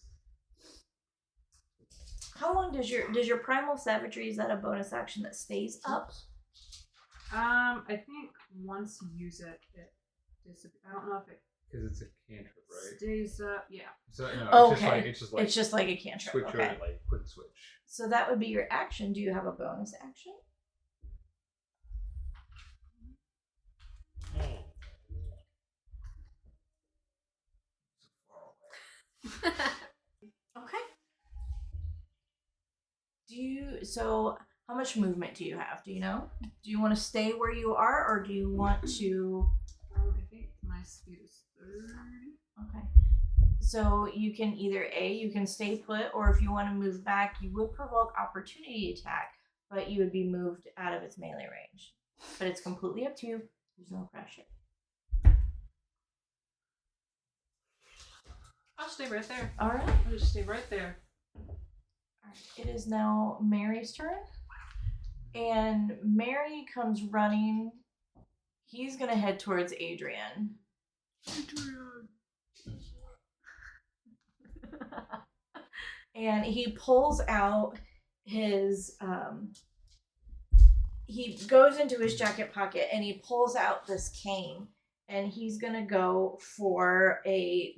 Speaker 3: How long does your primal savagery, is that a bonus action that stays up?
Speaker 4: I think once you use it, it disappears. I don't know if it
Speaker 2: Because it's a cantrip, right?
Speaker 4: stays up. Yeah.
Speaker 2: So no,
Speaker 3: Okay.
Speaker 2: it's just like
Speaker 3: It's just like a cantrip.
Speaker 2: switch
Speaker 3: Okay.
Speaker 2: over, like quick switch.
Speaker 3: So that would be your action. Do you have a bonus action? Okay. So how much movement do you have? Do you know? Do you want to stay where you are, or do you want to?
Speaker 4: I think my speed is 30.
Speaker 3: Okay. So you can either you can stay put, or if you want to move back, you would provoke opportunity attack, but you would be moved out of its melee range. But it's completely up to you. There's no pressure.
Speaker 4: I'll stay right there.
Speaker 3: All right.
Speaker 4: I'll just stay right there.
Speaker 3: It is now Mary's turn. And Mary comes running. He's going to head towards Adrian. And he pulls out his, he goes into his jacket pocket and he pulls out this cane. And he's going to go for a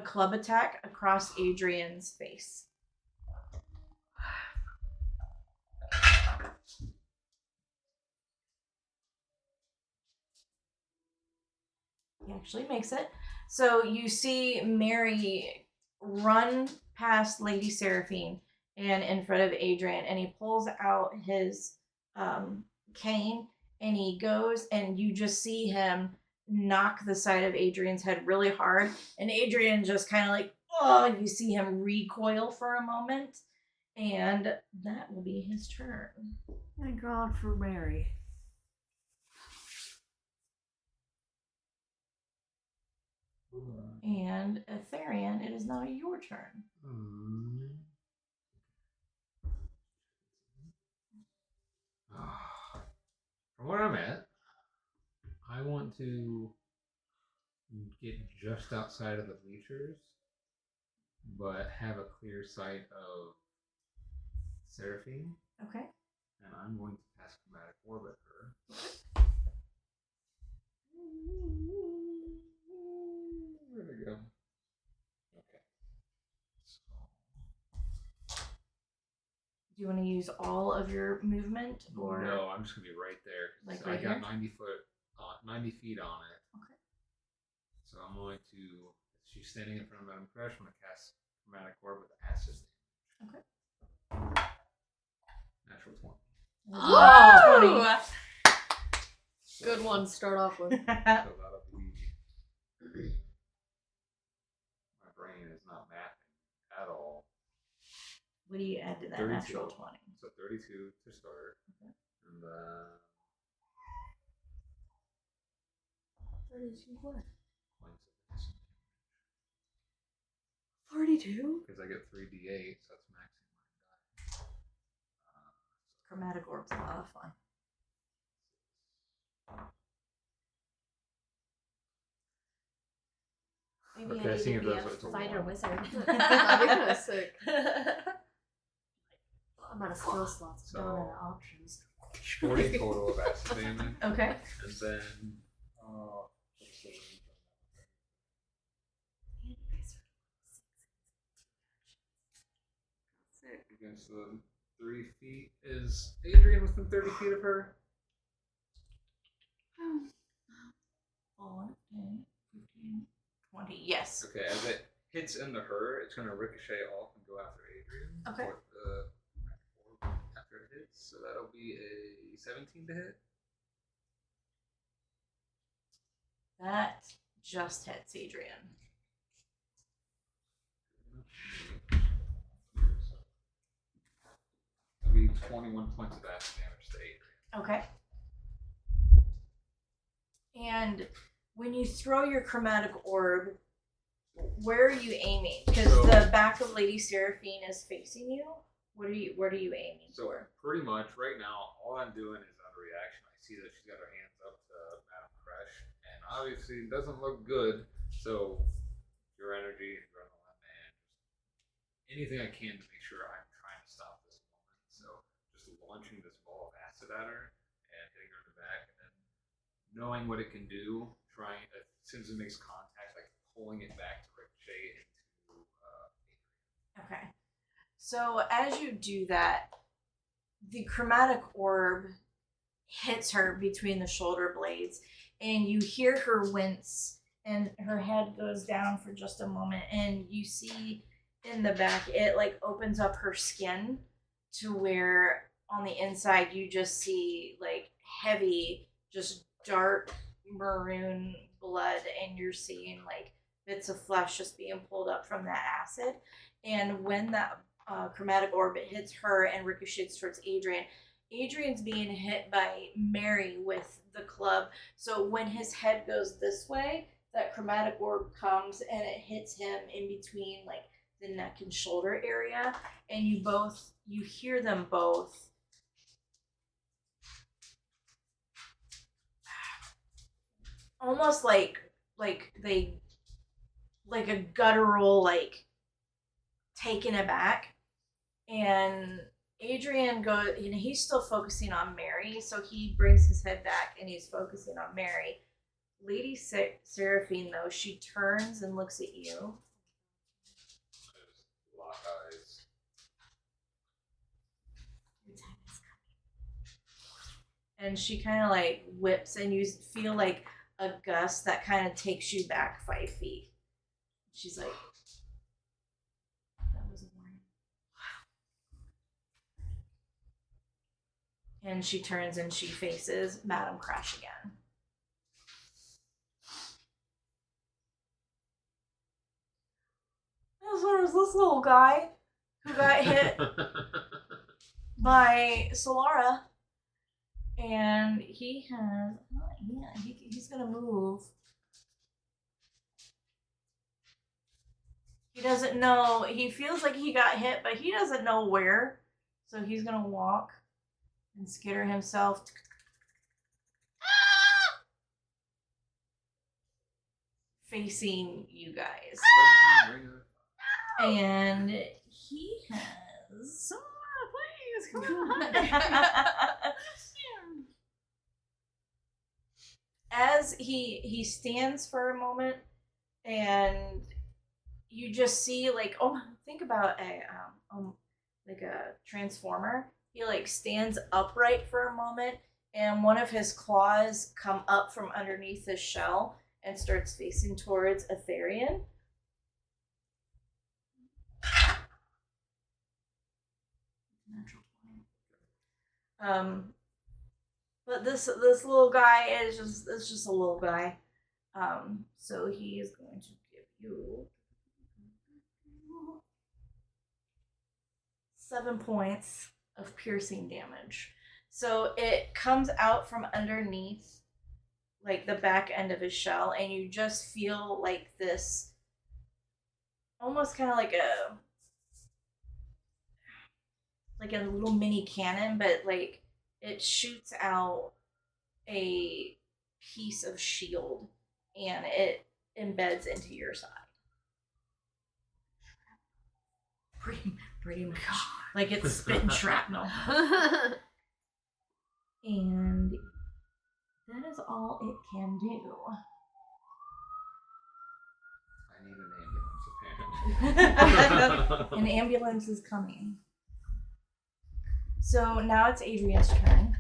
Speaker 3: club attack across Adrian's face. He actually makes it. So you see Mary run past Lady Seraphine and in front of Adrian, and he pulls out his cane, and he goes, and you just see him knock the side of Adrian's head really hard, and Adrian just kind of you see him recoil for a moment, and that will be his turn.
Speaker 1: Thank God for Mary.
Speaker 3: And Atherian, it is now your turn.
Speaker 2: From where I'm at, I want to get just outside of the bleachers, but have a clear sight of Seraphine,
Speaker 3: Okay.
Speaker 2: and I'm going to cast Chromatic Orb at her. Where'd it go? Okay. So.
Speaker 3: Do you want to use all of your movement, or
Speaker 2: No, I'm just gonna be right there.
Speaker 3: Like
Speaker 2: I
Speaker 3: right
Speaker 2: got
Speaker 3: here?
Speaker 2: 90 feet on it.
Speaker 3: Okay.
Speaker 2: So I'm going to. She's standing in front of Madame Crush. I'm gonna cast Chromatic Orb with acid damage.
Speaker 3: Okay.
Speaker 2: Natural 20.
Speaker 3: Oh!
Speaker 2: So,
Speaker 1: Good one to start off with.
Speaker 2: So that'll be. My brain is not mathing at all.
Speaker 3: What do you add to that
Speaker 2: 32.
Speaker 3: natural 20?
Speaker 2: So 32 to start.
Speaker 3: Okay.
Speaker 2: And
Speaker 1: 32 what?
Speaker 2: points of acid
Speaker 1: 32?
Speaker 2: because I get 3d8, so that's maxing my die.
Speaker 3: Chromatic Orb's a lot of fun.
Speaker 5: Maybe
Speaker 2: Okay,
Speaker 5: I need
Speaker 2: seeing
Speaker 5: to
Speaker 2: if
Speaker 5: be
Speaker 2: that's
Speaker 5: a
Speaker 2: what it's a
Speaker 5: fighter
Speaker 2: one.
Speaker 5: wizard.
Speaker 1: That'd be kind of sick.
Speaker 5: I'm out of skill slots.
Speaker 2: So-
Speaker 5: Don't have options.
Speaker 2: 40 total of acid damage.
Speaker 3: Okay.
Speaker 2: And then, let's see. Against the 30 feet. Is Adrian within 30 feet of her?
Speaker 3: 5, 10, 15, 20. Yes.
Speaker 2: Okay, as it hits into her, it's going to ricochet off and go after Adrian.
Speaker 3: Okay.
Speaker 2: With the orb after it hits. So that'll be a 17 to hit.
Speaker 3: That just hits Adrian.
Speaker 2: That'll be 21 points of acid damage to Adrian.
Speaker 3: Okay. And when you throw your chromatic orb, where are you aiming? Because
Speaker 2: So-
Speaker 3: the back of Lady Seraphine is facing you. What are you aiming
Speaker 2: So
Speaker 3: for?
Speaker 2: pretty much right now, all I'm doing is under reaction. I see that she's got her hands up to Madame Crush, and obviously it doesn't look good. So your energy, adrenaline, and just anything I can to make sure I'm trying to stop this moment. So just launching this ball of acid at her and hitting her in the back knowing what it can do, trying as soon as it makes contact, like pulling it back to ricochet into Adrian.
Speaker 3: Okay. So as you do that, the chromatic orb hits her between the shoulder blades, and you hear her wince, and her head goes down for just a moment, and you see in the back it like opens up her skin to where on the inside you just see like heavy, just dark maroon blood, and you're seeing like bits of flesh just being pulled up from that acid. And when that chromatic orb hits her and ricochets towards Adrian, Adrian's being hit by Mary with the club. So when his head goes this way, that chromatic orb comes and it hits him in between like the neck and shoulder area, and you hear them both almost like they like a guttural like taken aback. And Adrian goes, he's still focusing on Mary, so he brings his head back and he's focusing on Mary. Lady Seraphine, though, she turns and looks at you.
Speaker 2: Lock eyes.
Speaker 3: Your time is coming. And she kind of like whips, and you feel like a gust that kind of takes you back 5 feet. She's like, that was a warning. And she turns and she faces Madam Crash again. There's this little guy who got hit by Solara, and he has, he's gonna move. He doesn't know, he feels like he got hit, but he doesn't know where, so he's gonna walk and skitter himself facing you guys. And he has...
Speaker 1: Someone, please, come on.
Speaker 3: As he stands for a moment, and you just see like, think about a like a transformer. He like stands upright for a moment, and one of his claws come up from underneath his shell and starts facing towards Adrian. Natural 20. But this little guy is just a little guy. So he is going to give you 7 points of piercing damage. So it comes out from underneath like the back end of his shell, and you just feel like this almost kind of like a little mini cannon, but like it shoots out a piece of shield and it embeds into your side. Pretty much. Like it's spitting shrapnel. And that is all it can do.
Speaker 2: I need an ambulance, apparently.
Speaker 3: An ambulance is coming. So now it's Adrian's turn.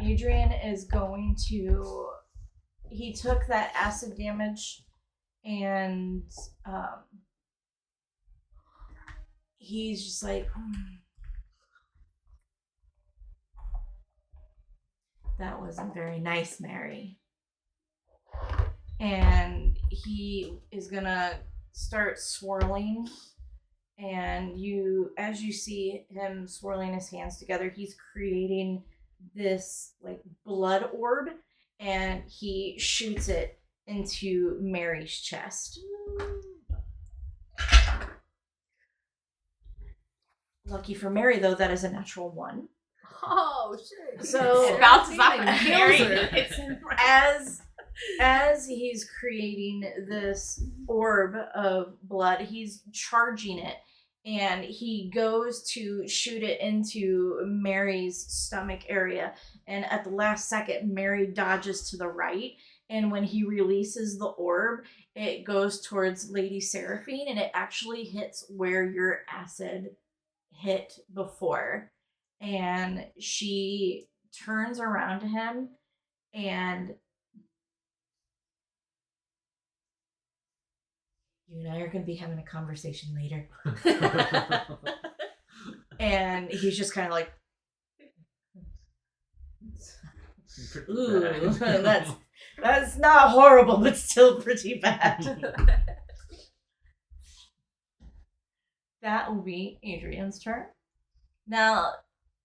Speaker 3: Adrian is going to... He took that acid damage and he's just like... That wasn't very nice, Mary. And he is gonna start swirling, and as you see him swirling his hands together, he's creating this like blood orb, and he shoots it into Mary's chest. Lucky for Mary, though, that is a natural 1.
Speaker 1: Oh shit!
Speaker 3: So
Speaker 6: It bounces off
Speaker 1: Even
Speaker 6: of
Speaker 1: kills
Speaker 6: Mary.
Speaker 1: her.
Speaker 6: It's
Speaker 3: as he's creating this orb of blood, he's charging it, and he goes to shoot it into Mary's stomach area, and at the last second Mary dodges to the right, and when he releases the orb, it goes towards Lady Seraphine, and it actually hits where your acid hit before. And she turns around to him, and you and I are going to be having a conversation later. And he's just kind of like, ooh, that's not horrible, but still pretty bad. That will be Adrian's turn. Now,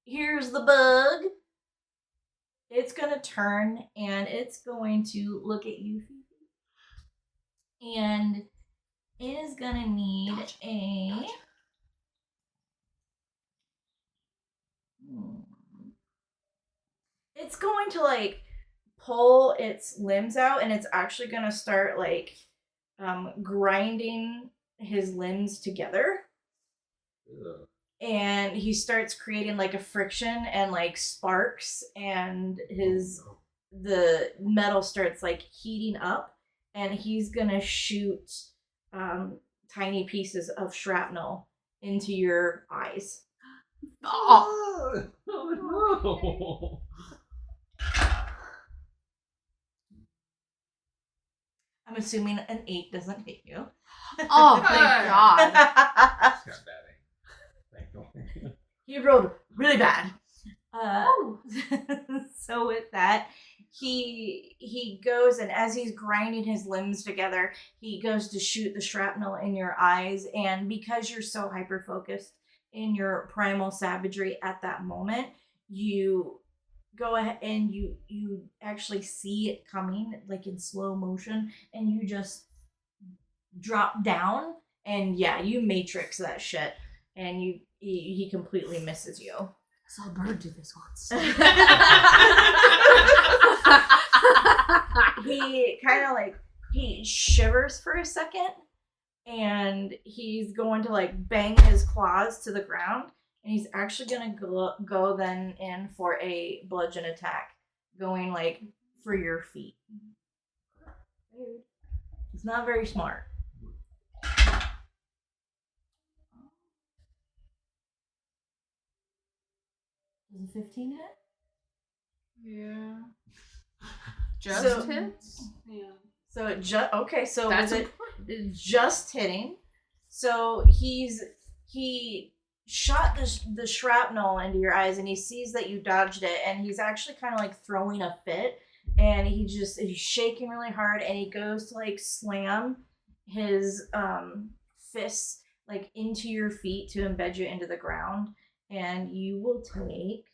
Speaker 3: here's the bug. It's going to turn, and it's going to look at you, Phoebe. And it is going to need a... It's going to, like, pull its limbs out, and it's actually going to start, like, grinding his limbs together.
Speaker 2: Ugh.
Speaker 3: And he starts creating, like, a friction and, like, sparks, and the metal starts, like, heating up, and he's gonna shoot tiny pieces of shrapnel into your eyes.
Speaker 2: Oh no!
Speaker 3: I'm assuming an 8 doesn't hit you.
Speaker 1: Oh, thank God.
Speaker 2: It's got bad aim.
Speaker 3: He rolled really bad. So with that, he goes, and as he's grinding his limbs together, he goes to shoot the shrapnel in your eyes, and because you're so hyper-focused in your primal savagery at that moment, you go ahead and you actually see it coming, like in slow motion, and you just drop down, and yeah, you matrix that shit, and he completely misses you.
Speaker 6: I saw a bird do this once.
Speaker 3: He kind of like, he shivers for a second, and he's going to like bang his claws to the ground, and he's actually going to go then in for a bludgeon attack, going like for your feet. He's not very smart. Does a 15 hit?
Speaker 4: Yeah.
Speaker 1: Just
Speaker 3: So-
Speaker 1: hits?
Speaker 4: Yeah.
Speaker 3: So it just okay. So
Speaker 1: That's
Speaker 3: was it just hitting? So he shot the shrapnel into your eyes, and he sees that you dodged it, and he's actually kind of like throwing a fit, and he's shaking really hard, and he goes to like slam his fists like into your feet to embed you into the ground, and you will take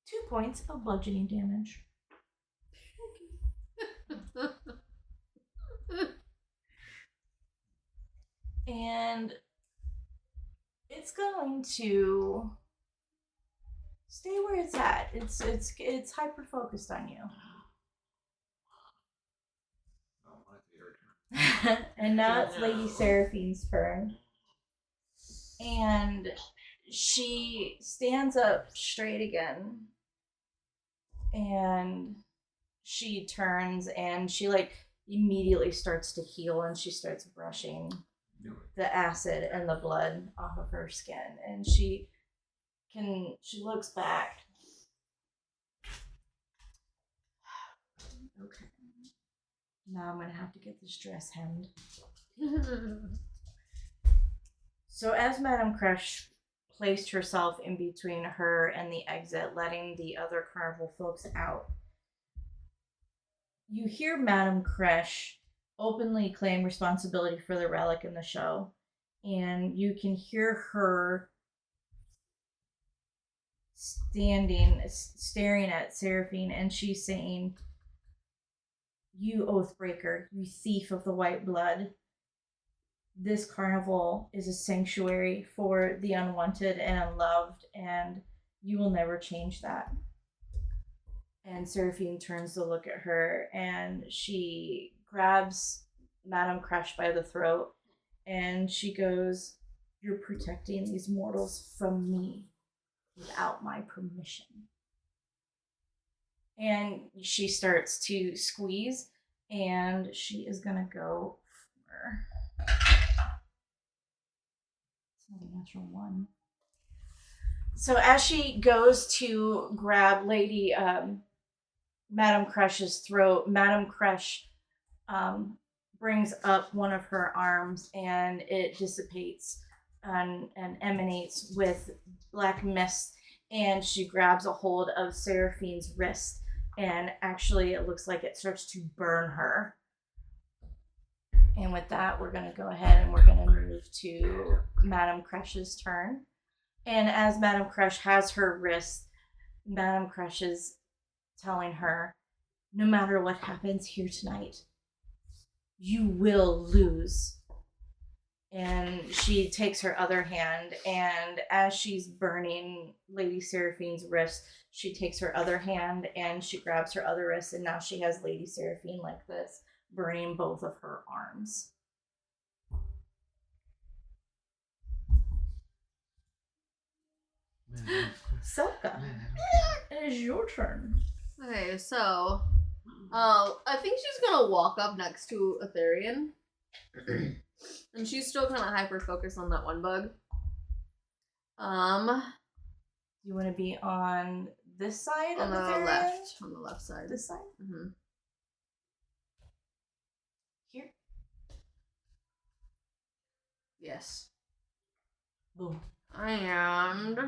Speaker 3: 2 points of bludgeoning damage. And it's going to stay where it's at. It's hyper focused on you. And now it's Lady Seraphine's turn. And she stands up straight again. And she turns, and she like immediately starts to heal, and she starts brushing the acid and the blood off of her skin. And she looks back. Okay. Now I'm gonna have to get this dress hemmed. So as Madame Crush placed herself in between her and the exit, letting the other carnival folks out, you hear Madame Crush openly claim responsibility for the relic in the show, and you can hear her staring at Seraphine, and she's saying, "You Oathbreaker, you thief of the white blood. This carnival is a sanctuary for the unwanted and unloved, and you will never change that." And Seraphine turns to look at her, and she grabs Madame Crush by the throat, and she goes, "You're protecting these mortals from me without my permission." And she starts to squeeze, and she is gonna go for. It's not a natural one. So as she goes to grab Lady Madame Crush's throat, Madame Crush brings up one of her arms, and it dissipates and emanates with black mist, and she grabs a hold of Seraphine's wrist, and actually it looks like it starts to burn her. And with that, we're going to go ahead and we're going to move to Madame Crush's turn. And as Madame Crush has her wrist, Madame Crush is telling her, no matter what happens here tonight, you will lose. And she takes her other hand, and as she's burning Lady Seraphine's wrist, she takes her other hand and she grabs her other wrist, and now she has Lady Seraphine like this, burning both of her arms. Selka, it is your turn.
Speaker 1: Okay, so I think she's gonna walk up next to Adrian. And she's still kind of hyper focused on that one bug.
Speaker 3: You want to be on this side
Speaker 1: On
Speaker 3: of
Speaker 1: the
Speaker 3: Adrian?
Speaker 1: left. On the left side.
Speaker 3: This side?
Speaker 1: Mm-hmm.
Speaker 3: Here?
Speaker 1: Yes.
Speaker 3: Boom.
Speaker 1: And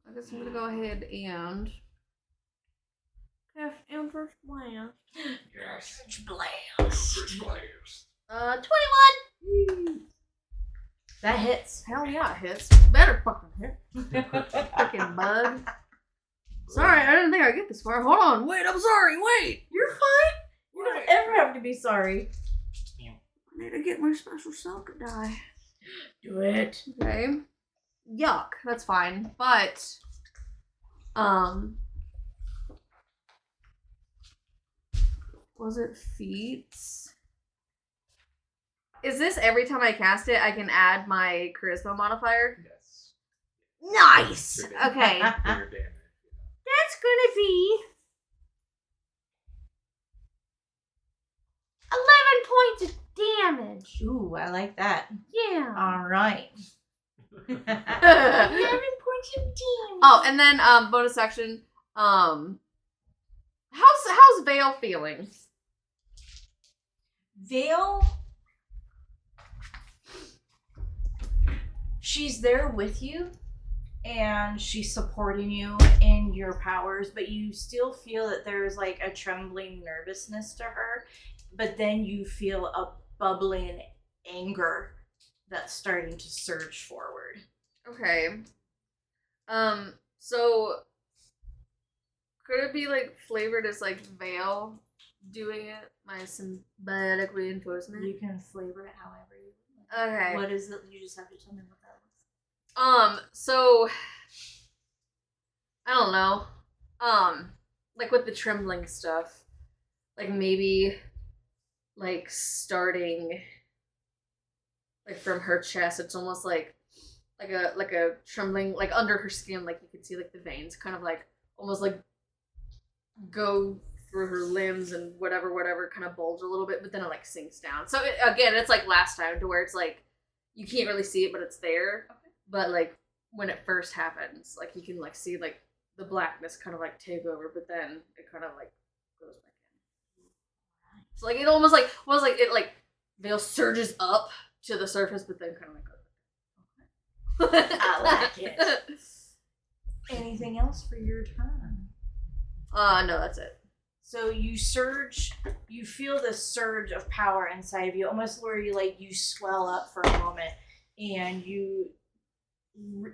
Speaker 1: I guess I'm gonna go ahead and cast Emperor's Blast.
Speaker 2: Yes.
Speaker 3: Blast.
Speaker 1: 21.
Speaker 3: That hits.
Speaker 1: Hell yeah, it hits. Better fucking hit. Freaking bug. Sorry, I didn't think I'd get this far. Hold on, wait, I'm sorry, wait.
Speaker 3: You're fine. You don't ever have to be sorry.
Speaker 1: I need to get my special Selka die.
Speaker 3: Do it.
Speaker 1: Okay. Yuck, that's fine. But was it feats? Is this every time I cast it I can add my charisma modifier?
Speaker 2: Yes.
Speaker 1: Nice!
Speaker 2: For
Speaker 1: Okay.
Speaker 2: your damage.
Speaker 1: That's gonna be 11 points of damage.
Speaker 3: Ooh, I like that.
Speaker 1: Yeah.
Speaker 3: All right.
Speaker 1: 11 points of damage. Oh, and then bonus action. How's Vale feeling?
Speaker 3: Vale, she's there with you, and she's supporting you in your powers, but you still feel that there's like a trembling nervousness to her, but then you feel a bubbling anger that's starting to surge forward.
Speaker 1: Okay. So could it be like flavored as like Vale doing it? My symbiotic reinforcement?
Speaker 3: You can flavor it however you want.
Speaker 1: Okay.
Speaker 3: What is it? You just have to tell me what that looks
Speaker 1: So I don't know. Like with the trembling stuff, like maybe like starting like from her chest, it's almost like a trembling, like under her skin, like you can see like the veins kind of like almost like go through her limbs and whatever kind of bulge a little bit, but then it like sinks down. So again, it's like last time to where it's like you can't really see it, but it's there. Okay. But like when it first happens, like you can like see like the blackness kind of like take over, but then it kind of like goes back in. So like it almost like was like it like Vale surges up to the surface, but then kind of like goes back.
Speaker 3: I like it. Anything else for your turn?
Speaker 1: No, that's it.
Speaker 3: So you surge, you feel this surge of power inside of you, almost where you like you swell up for a moment, and you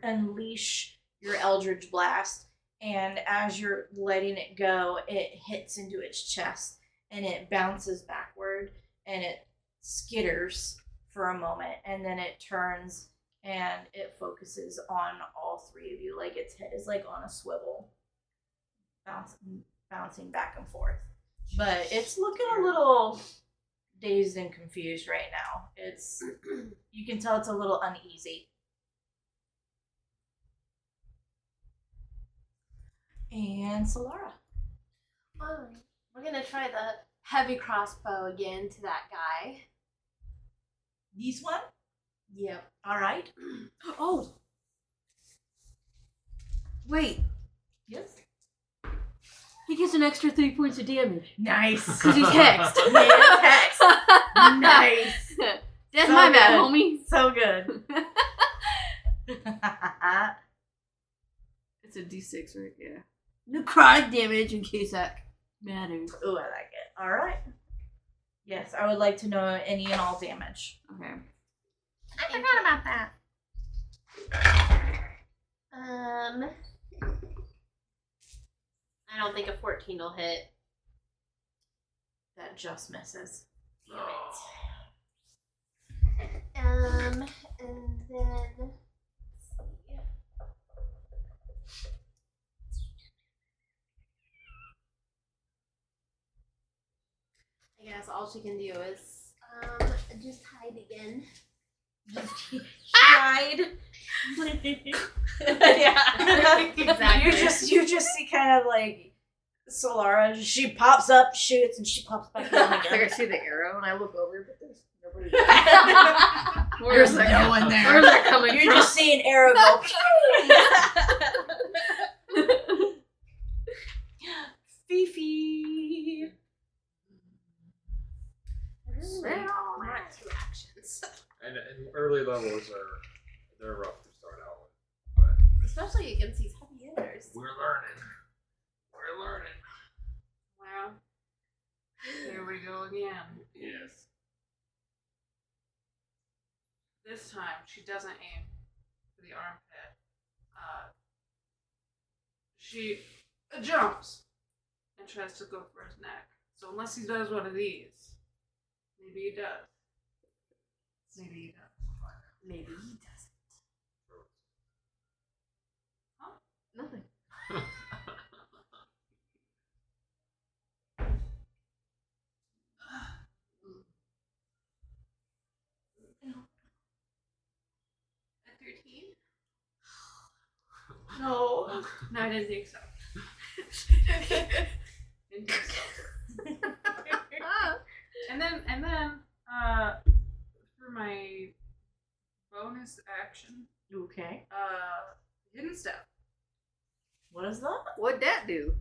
Speaker 3: unleash your Eldritch Blast, and as you're letting it go, it hits into its chest, and it bounces backward, and it skitters for a moment, and then it turns, and it focuses on all three of you, like its head is like on a swivel, bouncing back and forth. But it's looking a little dazed and confused right now. It's you can tell it's a little uneasy. And Solara.
Speaker 5: We're gonna try the heavy crossbow again to that guy.
Speaker 3: This one?
Speaker 5: Yep.
Speaker 3: Alright.
Speaker 1: Oh! Wait,
Speaker 3: Yes.
Speaker 1: he gets an extra 3 points of damage.
Speaker 3: Nice.
Speaker 1: Because he's hexed.
Speaker 3: Yeah, hex. Nice.
Speaker 1: That's
Speaker 3: So
Speaker 1: my bad,
Speaker 3: good.
Speaker 1: homie.
Speaker 3: So good.
Speaker 1: It's a d6, right? Yeah. Necrotic damage in case that matters.
Speaker 3: Ooh, I like it. Alright. Yes, I would like to know any and all damage.
Speaker 1: Okay.
Speaker 5: I forgot about that. I don't think a 14 will hit.
Speaker 3: That just misses.
Speaker 5: And then let's see. I guess all she can do is just hide again.
Speaker 3: Hide. Yeah.
Speaker 5: Exactly.
Speaker 3: You just see kind of like Solara. She pops up, shoots, and she pops back down
Speaker 1: Like I
Speaker 3: again.
Speaker 1: see the arrow and I look over, but there's nobody there. Where's
Speaker 3: There's
Speaker 1: that
Speaker 3: no one there.
Speaker 1: Where's that coming
Speaker 3: You're
Speaker 1: from?
Speaker 3: just seeing arrow go. Fifi.
Speaker 5: Not 2 actions.
Speaker 2: And early levels they're rough to start out with, but
Speaker 5: Especially against these heavy hitters.
Speaker 2: we're learning. We're learning.
Speaker 4: Well, here we go again.
Speaker 2: Yes.
Speaker 4: This time, she doesn't aim for the armpit. She jumps and tries to go for his neck. So unless he does one of these, maybe he does. Maybe he does.
Speaker 5: Maybe he doesn't.
Speaker 1: Nothing.
Speaker 5: A 13?
Speaker 3: No.
Speaker 4: No, I didn't think so. Didn't think so. And then, for my bonus action,
Speaker 3: Okay.
Speaker 4: hidden step.
Speaker 3: What is that?
Speaker 1: What'd that do?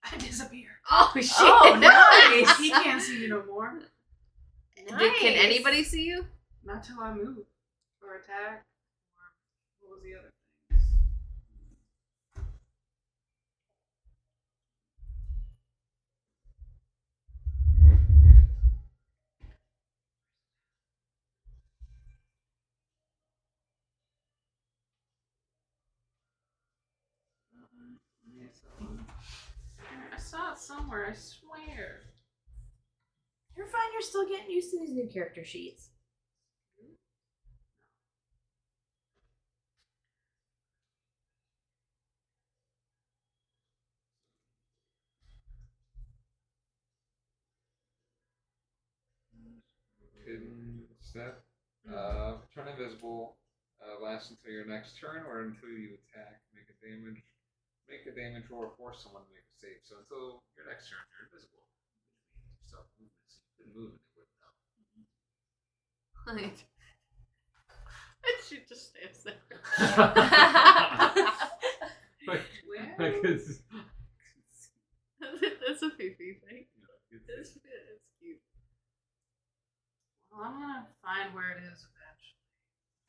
Speaker 4: I disappear.
Speaker 1: Oh, shit.
Speaker 3: Oh, nice.
Speaker 4: He can't see me no more.
Speaker 1: Can anybody see you?
Speaker 4: Not till I move or attack. Or what was the other things? I saw it somewhere, I swear.
Speaker 3: You're fine. You're still getting used to these new character sheets.
Speaker 2: Hidden step. Turn invisible. Lasts until your next turn or until you attack. Make a damage roll or force someone to make a save. So until your next turn, you're invisible. Which means yourself movement. So you couldn't move and it wouldn't help.
Speaker 1: And she just stands there.
Speaker 4: Where?
Speaker 1: That's a Fifi thing. It's cute.
Speaker 4: Well, I'm gonna find where it is eventually.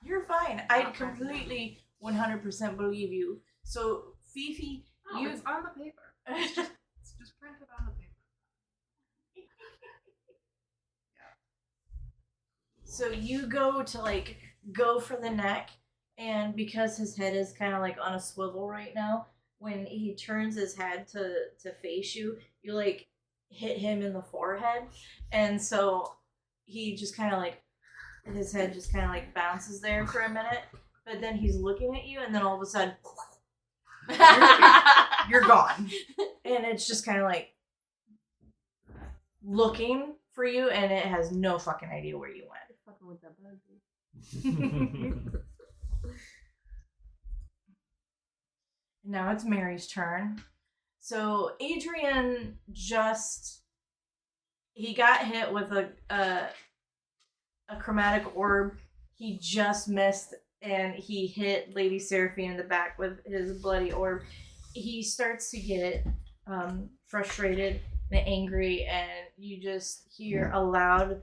Speaker 3: You're fine. I completely 100% believe you. So, Fifi,
Speaker 4: Oh,
Speaker 3: you.
Speaker 4: it's on the paper. It's just printed on the paper.
Speaker 3: So you go to go for the neck, and because his head is kind of on a swivel right now, when he turns his head to face you, you hit him in the forehead, and so he just kind of his head just kind of bounces there for a minute, but then he's looking at you, and then all of a sudden you're gone, and it's just kind of looking for you, and it has no fucking idea where you went.
Speaker 1: Fucking with that bug, dude.
Speaker 3: Now it's Mary's turn. So Adrian he got hit with a chromatic orb. He just missed, and he hit Lady Seraphine in the back with his bloody orb. He starts to get frustrated and angry, and you just hear a loud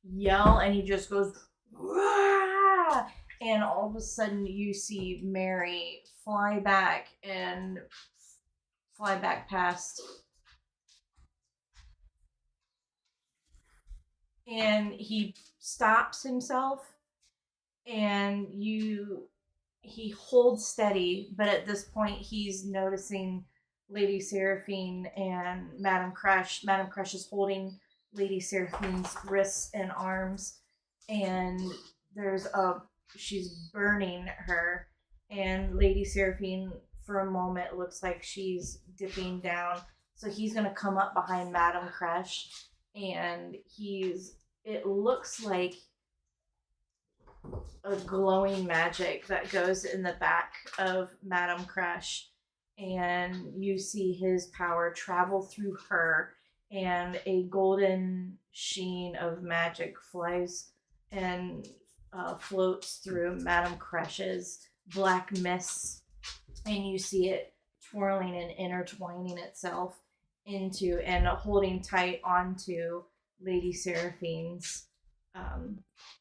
Speaker 3: yell, and he just goes, "Wah!" And all of a sudden you see Mary fly back past, and he stops himself, and he holds steady, but at this point he's noticing Lady Seraphine and Madame Crush. Madame Crush is holding Lady Seraphine's wrists and arms, and she's burning her, and Lady Seraphine for a moment looks like she's dipping down. So he's gonna come up behind Madame Crush, and it looks like a glowing magic that goes in the back of Madame Crush, and you see his power travel through her, and a golden sheen of magic flies and floats through Madame Crush's black mists, and you see it twirling and intertwining itself into and holding tight onto Lady Seraphine's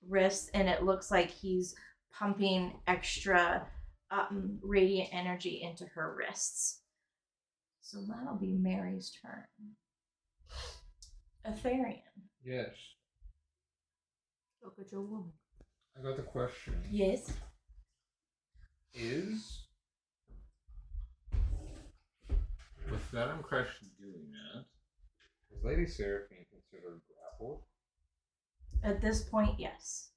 Speaker 3: wrist, and it looks like he's pumping extra radiant energy into her wrists. So that'll be Mary's turn. Atherian.
Speaker 2: Yes.
Speaker 1: Look at your woman.
Speaker 2: I got the question.
Speaker 3: Yes.
Speaker 2: Is with Madame Crush doing that, is Lady Seraphine considered grappled?
Speaker 3: At this point, yes.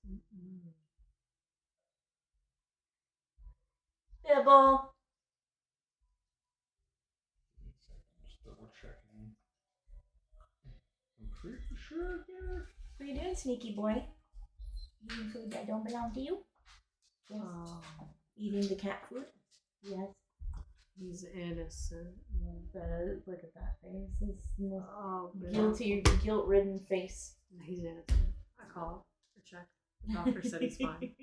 Speaker 3: Dibble.
Speaker 2: Just double checking. I'm pretty sure here.
Speaker 3: What are you doing, sneaky boy? Eating food that don't belong to you? Yes. Eating the cat food? Yes.
Speaker 1: He's innocent.
Speaker 3: Look at that face. This
Speaker 1: Oh,
Speaker 3: guilt-ridden face.
Speaker 1: he's innocent. I call or check. The doctor said he's fine.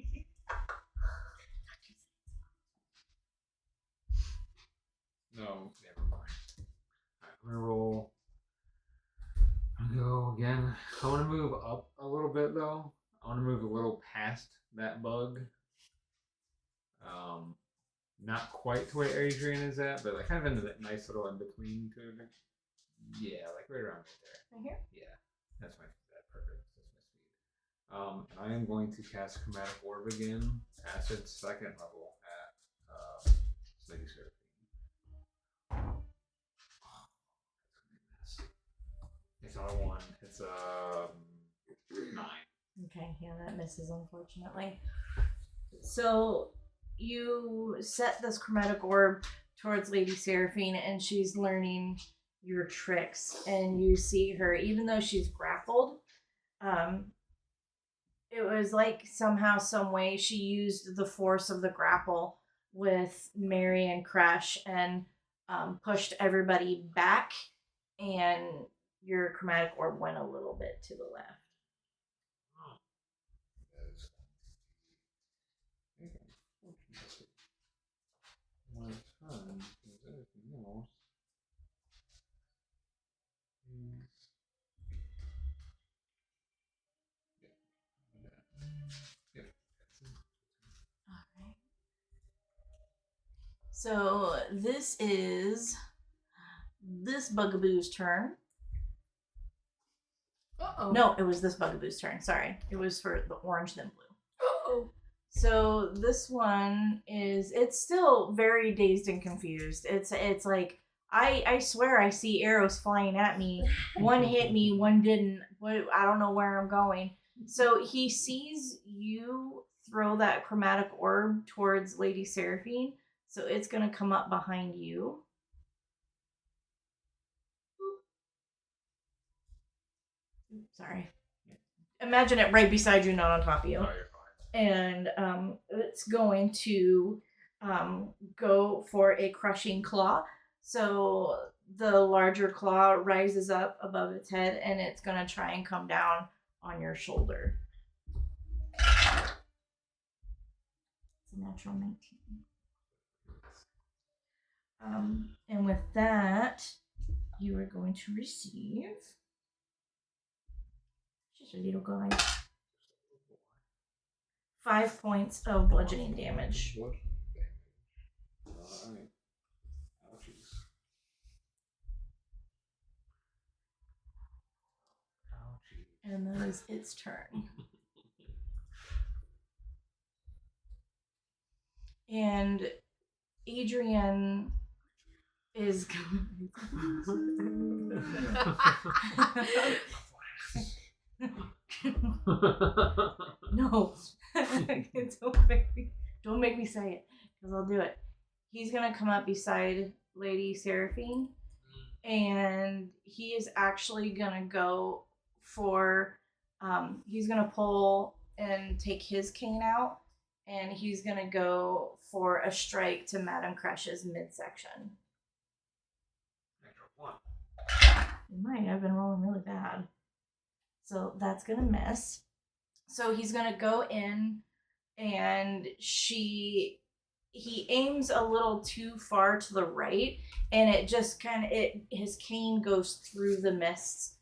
Speaker 2: No, never mind. Alright, I'm gonna roll. I'm gonna go again. I want to move up a little bit though. I want to move a little past that bug. Not quite to where Adrian is at, but like kind of into that nice little in between to yeah, like right around right there.
Speaker 3: Right here?
Speaker 2: Yeah, that's perfect. That's my speed. And I am going to cast Chromatic Orb again, Acid second level at Lady Seraphine. It's not a 1. It's a 9.
Speaker 3: Okay, yeah, that misses, unfortunately. So you set this chromatic orb towards Lady Seraphine, and she's learning your tricks. And you see her, even though she's grappled, it was like somehow, some way, she used the force of the grapple with Mary and Crush and pushed everybody back, and your chromatic orb went a little bit to the left.
Speaker 2: That is unfortunate. My turn is everything else. Yeah.
Speaker 3: Alright. So this is this bugaboo's turn.
Speaker 1: Uh-oh.
Speaker 3: No, it was this bugaboo's turn. Sorry. It was for the orange, then blue.
Speaker 1: Uh-oh.
Speaker 3: So this one it's still very dazed and confused. It's like, I swear I see arrows flying at me. One hit me, one didn't. I don't know where I'm going. So he sees you throw that chromatic orb towards Lady Seraphine. So it's going to come up behind you. Sorry. Imagine it right beside you, not on top of you.
Speaker 2: No, you're fine.
Speaker 3: And it's going to go for a crushing claw. So the larger claw rises up above its head, and it's going to try and come down on your shoulder. It's a natural 19. And with that, you are going to receive. Just a little guy. 5 points of bludgeoning damage.
Speaker 2: Alright. Ouchies. Ouchies.
Speaker 3: And that is its turn. And Adrian is going. No, don't make me say it, because I'll do it. He's gonna come up beside Lady Seraphine, and he is actually gonna go for. He's gonna pull and take his cane out, and he's gonna go for a strike to Madame Crush's midsection.
Speaker 2: Natural 1.
Speaker 3: It might. I've been rolling really bad. So that's going to miss. So he's going to go in, and he aims a little too far to the right, and it just kind of, his cane goes through the mists.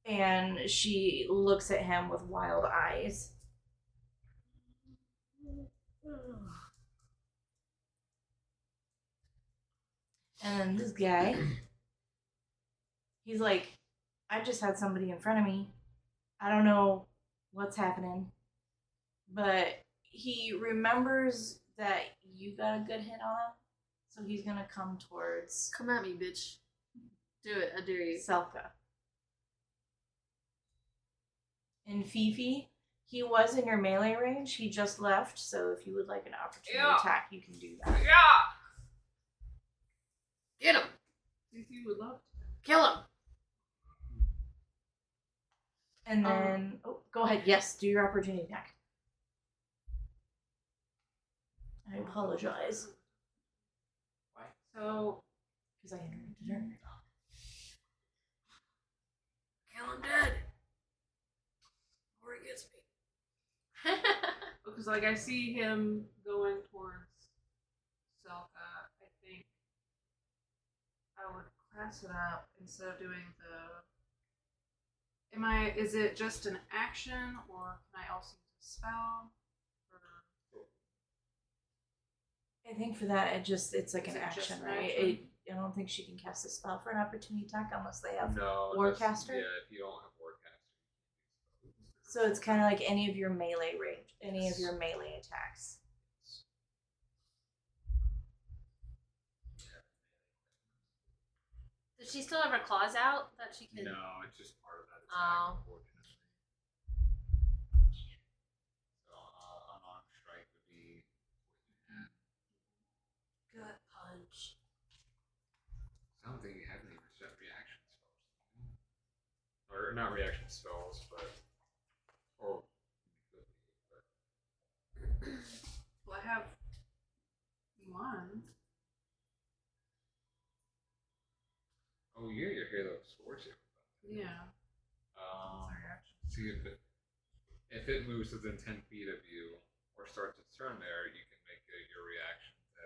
Speaker 3: And she looks at him with wild eyes. And then this guy, he's like, I just had somebody in front of me. I don't know what's happening. But he remembers that you got a good hit on him. So he's going to come towards
Speaker 1: Come at me, bitch. Do it. I dare you.
Speaker 3: Selka. And Fifi, he was in your melee range. He just left. So if you would like an opportunity attack, you can do that.
Speaker 4: Yeah!
Speaker 1: Get him.
Speaker 4: If you would love to.
Speaker 1: Kill him.
Speaker 3: And then, go ahead. Yes, do your opportunity attack. I apologize.
Speaker 2: Why?
Speaker 4: So,
Speaker 3: Because I interrupted her.
Speaker 1: Kill him dead. Or he gets me.
Speaker 4: because like I see him going towards Selka, I think I would class it up instead of doing the. Is it just an action, or can I also use a spell? Or
Speaker 3: I think for that, it's like
Speaker 4: Is
Speaker 3: an
Speaker 4: it just
Speaker 3: action,
Speaker 4: an
Speaker 3: right?
Speaker 4: action?
Speaker 3: I don't think she can cast a spell for an opportunity attack unless they have.
Speaker 2: No.
Speaker 3: Warcaster?
Speaker 2: Yeah, if you don't have Warcaster.
Speaker 3: So it's kind of like any of your melee range, any of your melee attacks.
Speaker 5: Does she still have her claws out that she can?
Speaker 2: No, it's just part of that attack,
Speaker 5: Oh.
Speaker 2: unfortunately. So, unarmed strike would be what you had.
Speaker 5: Gut punch.
Speaker 2: I don't think you have any reaction spells. Or not reaction spells, but. Or.
Speaker 4: well, I have one.
Speaker 2: Oh, you're your Halo of Swords here.
Speaker 4: Yeah. That's a reaction.
Speaker 2: See if it moves within 10 feet of you or starts its turn there, you can make your reaction to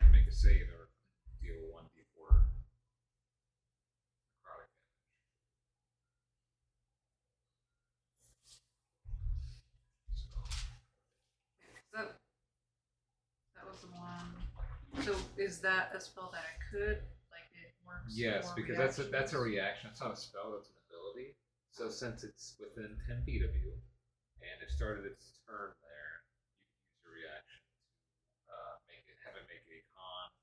Speaker 2: make a save or deal 1d4 necrotic damage. So,
Speaker 4: That was the one. So is that a spell that I could it works?
Speaker 2: yes,
Speaker 4: for
Speaker 2: because that's a
Speaker 4: reactions?
Speaker 2: reaction. It's not a spell. That's an ability. So since it's within 10 feet of you, and it started its turn there, you can use your reaction to have it make a con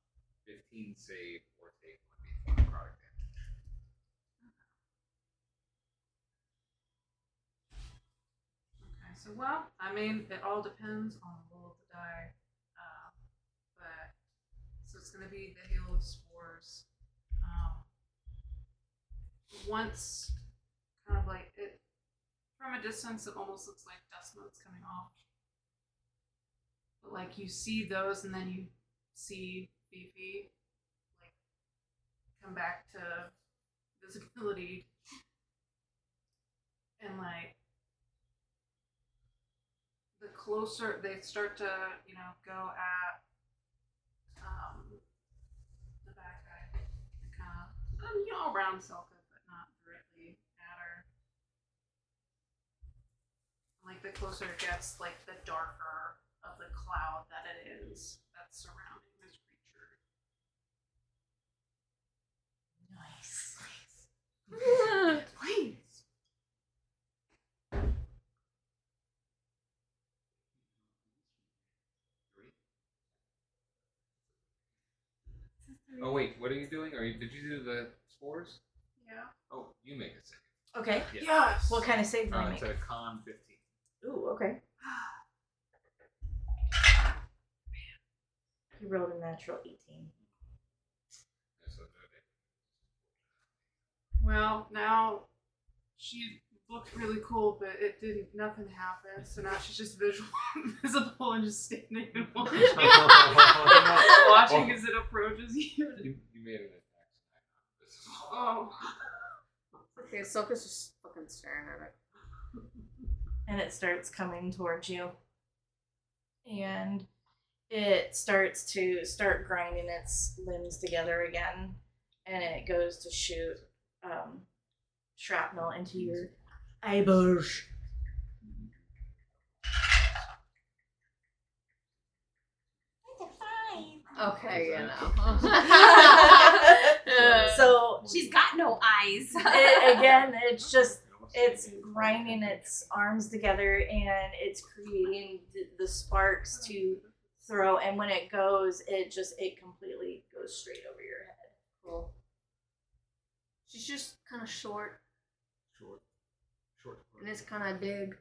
Speaker 2: 15 save or take 1d4 necrotic damage.
Speaker 4: Okay, so well, I mean, it all depends on the roll of the die, but so it's going to be the Hail of Spores. once kind of like it from a distance, it almost looks like dust motes coming off. But like you see those, and then you see Fifi like come back to visibility, and like the closer they start to, go at the bad guy, kind of around Selka, but not directly at her. Like the closer it gets, like the darker of the cloud that it is that's surrounding this creature.
Speaker 6: Nice.
Speaker 4: Please.
Speaker 2: Oh wait, what are you doing? Did you do the spores?
Speaker 4: Yeah.
Speaker 2: Oh, you make a save.
Speaker 6: Okay.
Speaker 2: Yeah.
Speaker 4: Yes.
Speaker 6: What kind of save do I
Speaker 2: It's
Speaker 6: make?
Speaker 2: a con 15.
Speaker 6: Ooh, okay. You rolled a natural 18.
Speaker 2: That's okay.
Speaker 4: Well, now she looked really cool, but it didn't. Nothing happened. So now she's just visible and just standing and watching. Watching as it approaches you.
Speaker 2: You made an attack.
Speaker 4: Oh.
Speaker 1: Okay, Silka's just fucking staring at it.
Speaker 6: And it starts coming towards you. And it starts to grinding its limbs together again. And it goes to shoot shrapnel into your eyeballs.
Speaker 1: Okay,
Speaker 6: So
Speaker 7: She's got no eyes.
Speaker 6: it's grinding its arms together and it's creating the sparks to throw. And when it goes, it completely goes straight over your head.
Speaker 1: Cool. She's just kind of short,
Speaker 2: Short.
Speaker 1: and it's kind of big.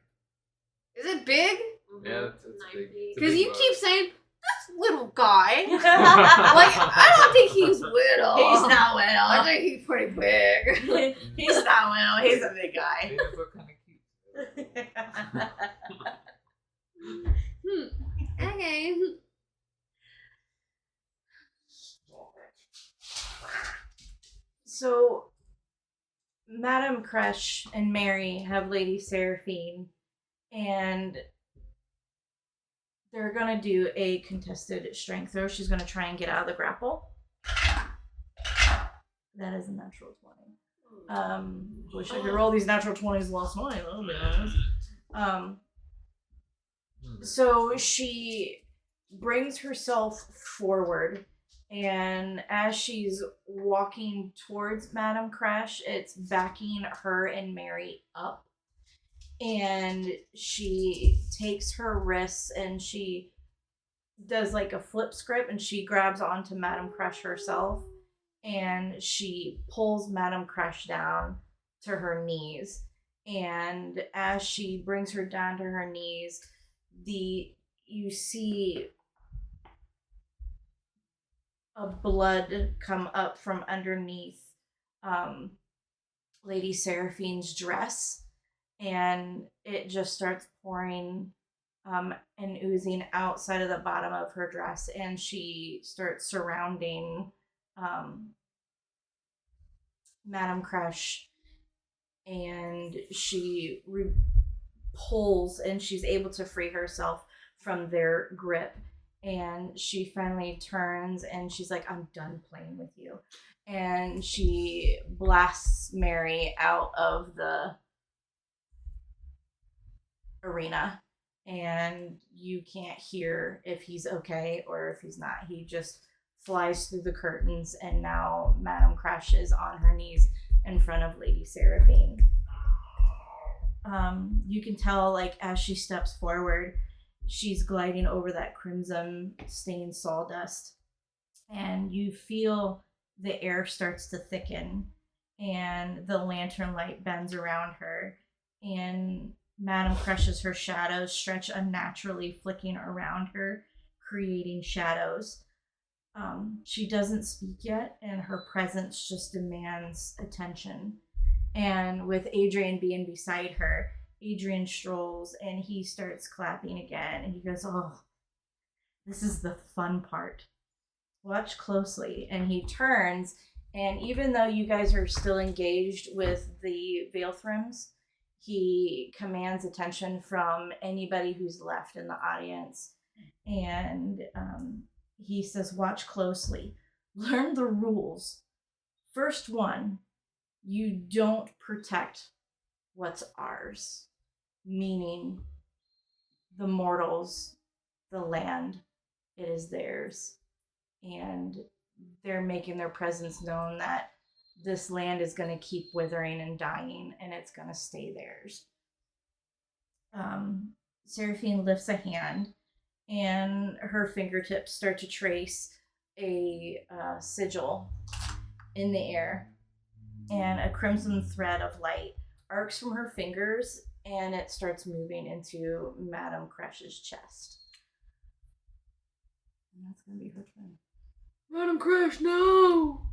Speaker 1: Is it big?
Speaker 2: Yeah, it's big.
Speaker 5: 90.
Speaker 2: It's a
Speaker 1: Because
Speaker 2: big
Speaker 1: you
Speaker 2: bug.
Speaker 1: keep saying, this little guy. Like, I don't think he's little.
Speaker 6: He's not
Speaker 1: I
Speaker 6: little.
Speaker 1: think he's pretty big.
Speaker 6: He's not little. He's a big guy.
Speaker 2: They just look kind of cute.
Speaker 1: Okay.
Speaker 6: So, Madame Crush and Mary have Lady Seraphine, and they're gonna do a contested strength throw. She's gonna try and get out of the grapple. That is a natural 20. Wish I could roll these natural 20s last night. That'll be nice. So she brings herself forward, and as she's walking towards Madame Crash, it's backing her and Mary up. And she takes her wrists and she does like a flip script and she grabs onto Madame Crash herself and she pulls Madame Crash down to her knees. And as she brings her down to her knees, you see a blood come up from underneath Lady Seraphine's dress, and it just starts pouring and oozing outside of the bottom of her dress, and she starts surrounding Madame Crush, and she pulls and she's able to free herself from their grip. And she finally turns and she's like, I'm done playing with you. And she blasts Mary out of the arena. And you can't hear if he's okay or if he's not. He just flies through the curtains, and now Madame Crash is on her knees in front of Lady Seraphine. You can tell, like, as she steps forward, she's gliding over that crimson stained sawdust, and you feel the air starts to thicken, and the lantern light bends around her, and Madame Crush's her shadows stretch unnaturally, flicking around her, creating shadows. She doesn't speak yet, and her presence just demands attention.
Speaker 3: And with Adrian being beside her, Adrian strolls and he starts clapping again. And he goes, "Oh, this is the fun part. Watch closely." And he turns, and even though you guys are still engaged with the Veilthrims, he commands attention from anybody who's left in the audience. And he says, "Watch closely. Learn the rules. First one, you don't protect what's ours, meaning the mortals, the land, it is theirs. And they're making their presence known that this land is going to keep withering and dying, and it's going to stay theirs." Seraphine lifts a hand, and her fingertips start to trace a sigil in the air, and a crimson thread of light arcs from her fingers, and it starts moving into Madame Crash's chest. And that's going to be her turn.
Speaker 1: Madam Crash, no!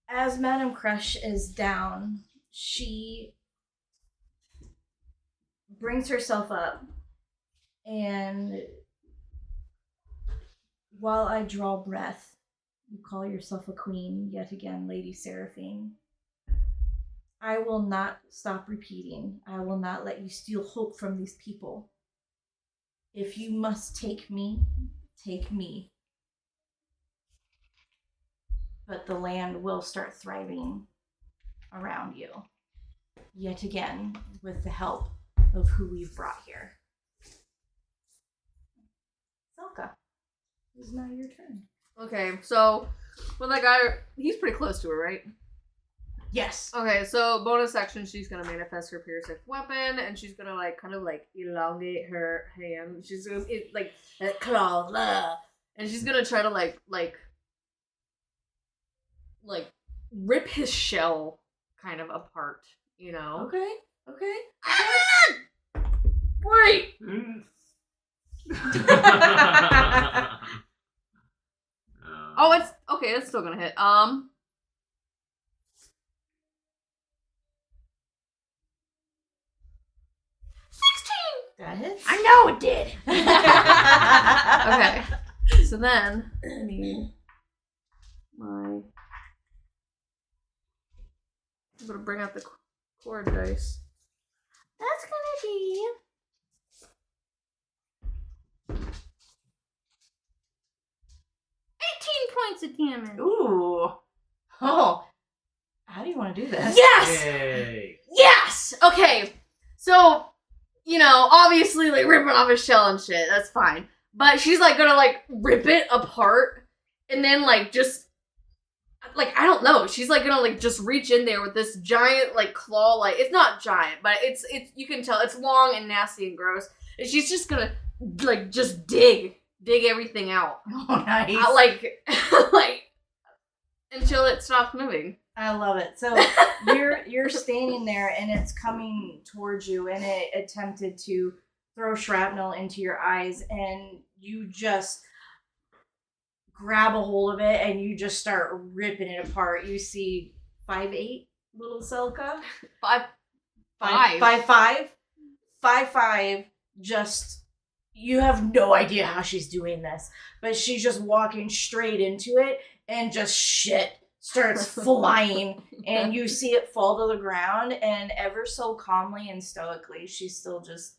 Speaker 3: As Madame Crush is down, she brings herself up, and while I draw breath, you call yourself a queen yet again, Lady Seraphine. I will not stop repeating. I will not let you steal hope from these people. If you must take me, take me. But the land will start thriving around you. Yet again, with the help of who we've brought here. Selka, it's now your turn.
Speaker 1: Okay, so, well, that guy, he's pretty close to her, right?
Speaker 3: Yes.
Speaker 1: Okay, so bonus action, she's gonna manifest her piercing weapon, and she's gonna, like, kind of, like, elongate her hand. She's gonna, claw, blah. And she's gonna try to, like, rip his shell kind of apart, you know?
Speaker 3: Okay.
Speaker 1: Wait! Oh, it's, okay, it's still gonna hit. 16!
Speaker 3: That hits.
Speaker 1: I know it did! Okay, so then, I need I'm gonna bring out the cord dice. That's gonna be 18 points of damage.
Speaker 3: Ooh. Oh. How do you want to do this?
Speaker 1: Yes!
Speaker 2: Yay!
Speaker 1: Yes! Okay, so, you know, obviously, like, ripping off his shell and shit, that's fine. But she's, like, gonna, like, rip it apart, and then, like, just, like, I don't know, she's, like, gonna, like, just reach in there with this giant, like, claw, like, it's not giant, but it's, you can tell, it's long and nasty and gross, and she's just gonna, like, just dig everything out.
Speaker 3: Oh, nice.
Speaker 1: Like, until it stops moving.
Speaker 3: I love it. So you're standing there, and it's coming towards you, and it attempted to throw shrapnel into your eyes, and you just grab a hold of it, and you just start ripping it apart. You see 5'8" little Selka, 5'5", just. You have no idea how she's doing this, but she's just walking straight into it, and just shit starts flying, and you see it fall to the ground, and ever so calmly and stoically, she's still just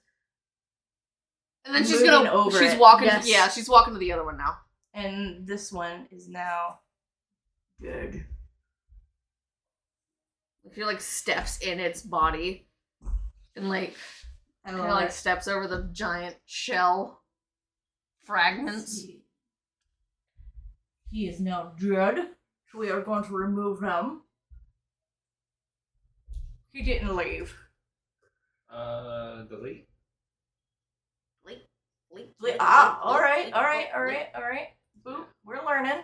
Speaker 1: And then she's
Speaker 3: moving
Speaker 1: gonna,
Speaker 3: over
Speaker 1: she's
Speaker 3: it.
Speaker 1: walking,
Speaker 3: Yes.
Speaker 1: yeah, she's walking to the other one now.
Speaker 3: And this one is now good.
Speaker 1: She, like, steps in its body, and, like, kind of, like, steps over the giant shell fragments.
Speaker 3: He is now dead. So we are going to remove him. He didn't leave.
Speaker 2: Delete.
Speaker 3: All right. Boop. We're learning.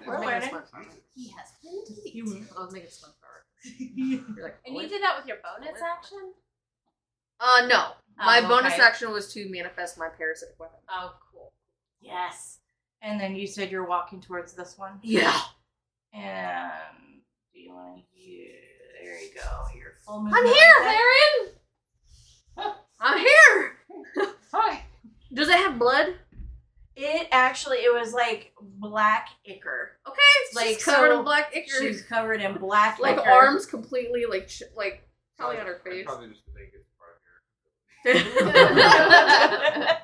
Speaker 1: He has been deleted. I was making smug power. You're like,
Speaker 5: And you did that with your bonus action?
Speaker 1: No. My
Speaker 5: Oh,
Speaker 1: bonus
Speaker 5: okay.
Speaker 1: action was to manifest my parasitic weapon.
Speaker 5: Oh, cool.
Speaker 3: Yes. And then you said you're walking towards this one.
Speaker 1: Yeah.
Speaker 3: And do you want to use? There you go. Your full
Speaker 1: I'm
Speaker 3: movement
Speaker 1: here,
Speaker 3: like that.
Speaker 1: Varian! I'm here!
Speaker 4: Hi.
Speaker 1: Does it have blood?
Speaker 3: It was like black ichor.
Speaker 1: Okay,
Speaker 3: Like,
Speaker 1: she's covered
Speaker 3: so
Speaker 1: in black ichor.
Speaker 3: She's covered in black
Speaker 1: like
Speaker 3: ichor.
Speaker 1: arms completely like probably on her face.
Speaker 2: Probably just think it's part of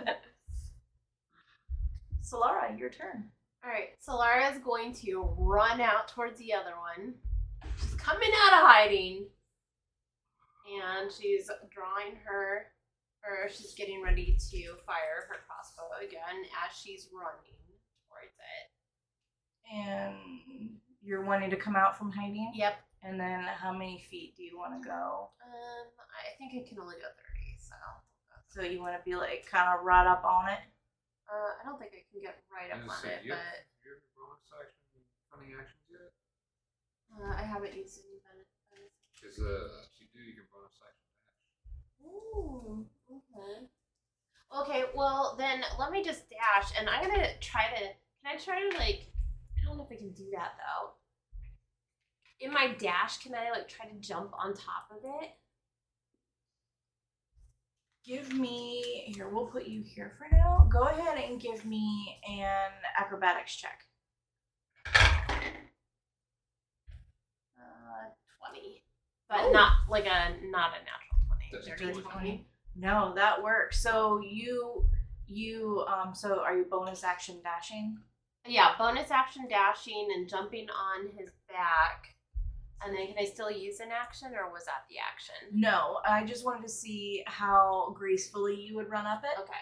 Speaker 2: your.
Speaker 3: Solara, your turn.
Speaker 5: Alright, Solara is going to run out towards the other one. She's coming out of hiding. And she's drawing she's getting ready to fire her crossbow again as she's running towards it.
Speaker 3: And you're wanting to come out from hiding?
Speaker 5: Yep.
Speaker 3: And then how many feet do you want to go?
Speaker 5: I think it can only go 30, so.
Speaker 3: So you want to be like kind of right up on it?
Speaker 5: I don't think I can get right up on it, but
Speaker 2: Your bonus action, funny actions yet?
Speaker 5: I haven't used any bonus.
Speaker 2: Because if you do, you can bonus action dash.
Speaker 5: Ooh, okay. Okay, well then let me just dash, and I'm gonna try to. Can I try to I don't know if I can do that though. In my dash, can I try to jump on top of it?
Speaker 3: Give me, here, we'll put you here for now. Go ahead and give me an acrobatics check.
Speaker 5: 20, but not a natural 20.
Speaker 2: That's
Speaker 5: Dirty 20.
Speaker 3: No, that works. So so are you bonus action dashing?
Speaker 5: Yeah, bonus action dashing and jumping on his back. And then can I still use an action, or was that the action?
Speaker 3: No, I just wanted to see how gracefully you would run up it.
Speaker 5: Okay.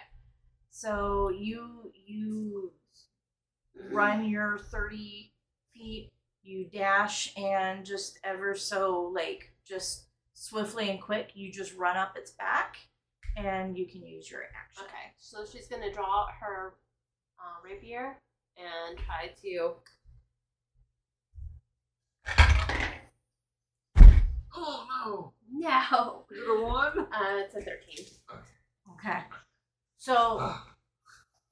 Speaker 3: So you run your 30 feet, you dash, and just ever so just swiftly and quick, you just run up its back, and you can use your action.
Speaker 5: Okay, so she's gonna draw her rapier and try to.
Speaker 2: Oh no!
Speaker 5: No.
Speaker 2: Is it a 1?
Speaker 5: It's a 13.
Speaker 3: Okay. So
Speaker 2: Ah.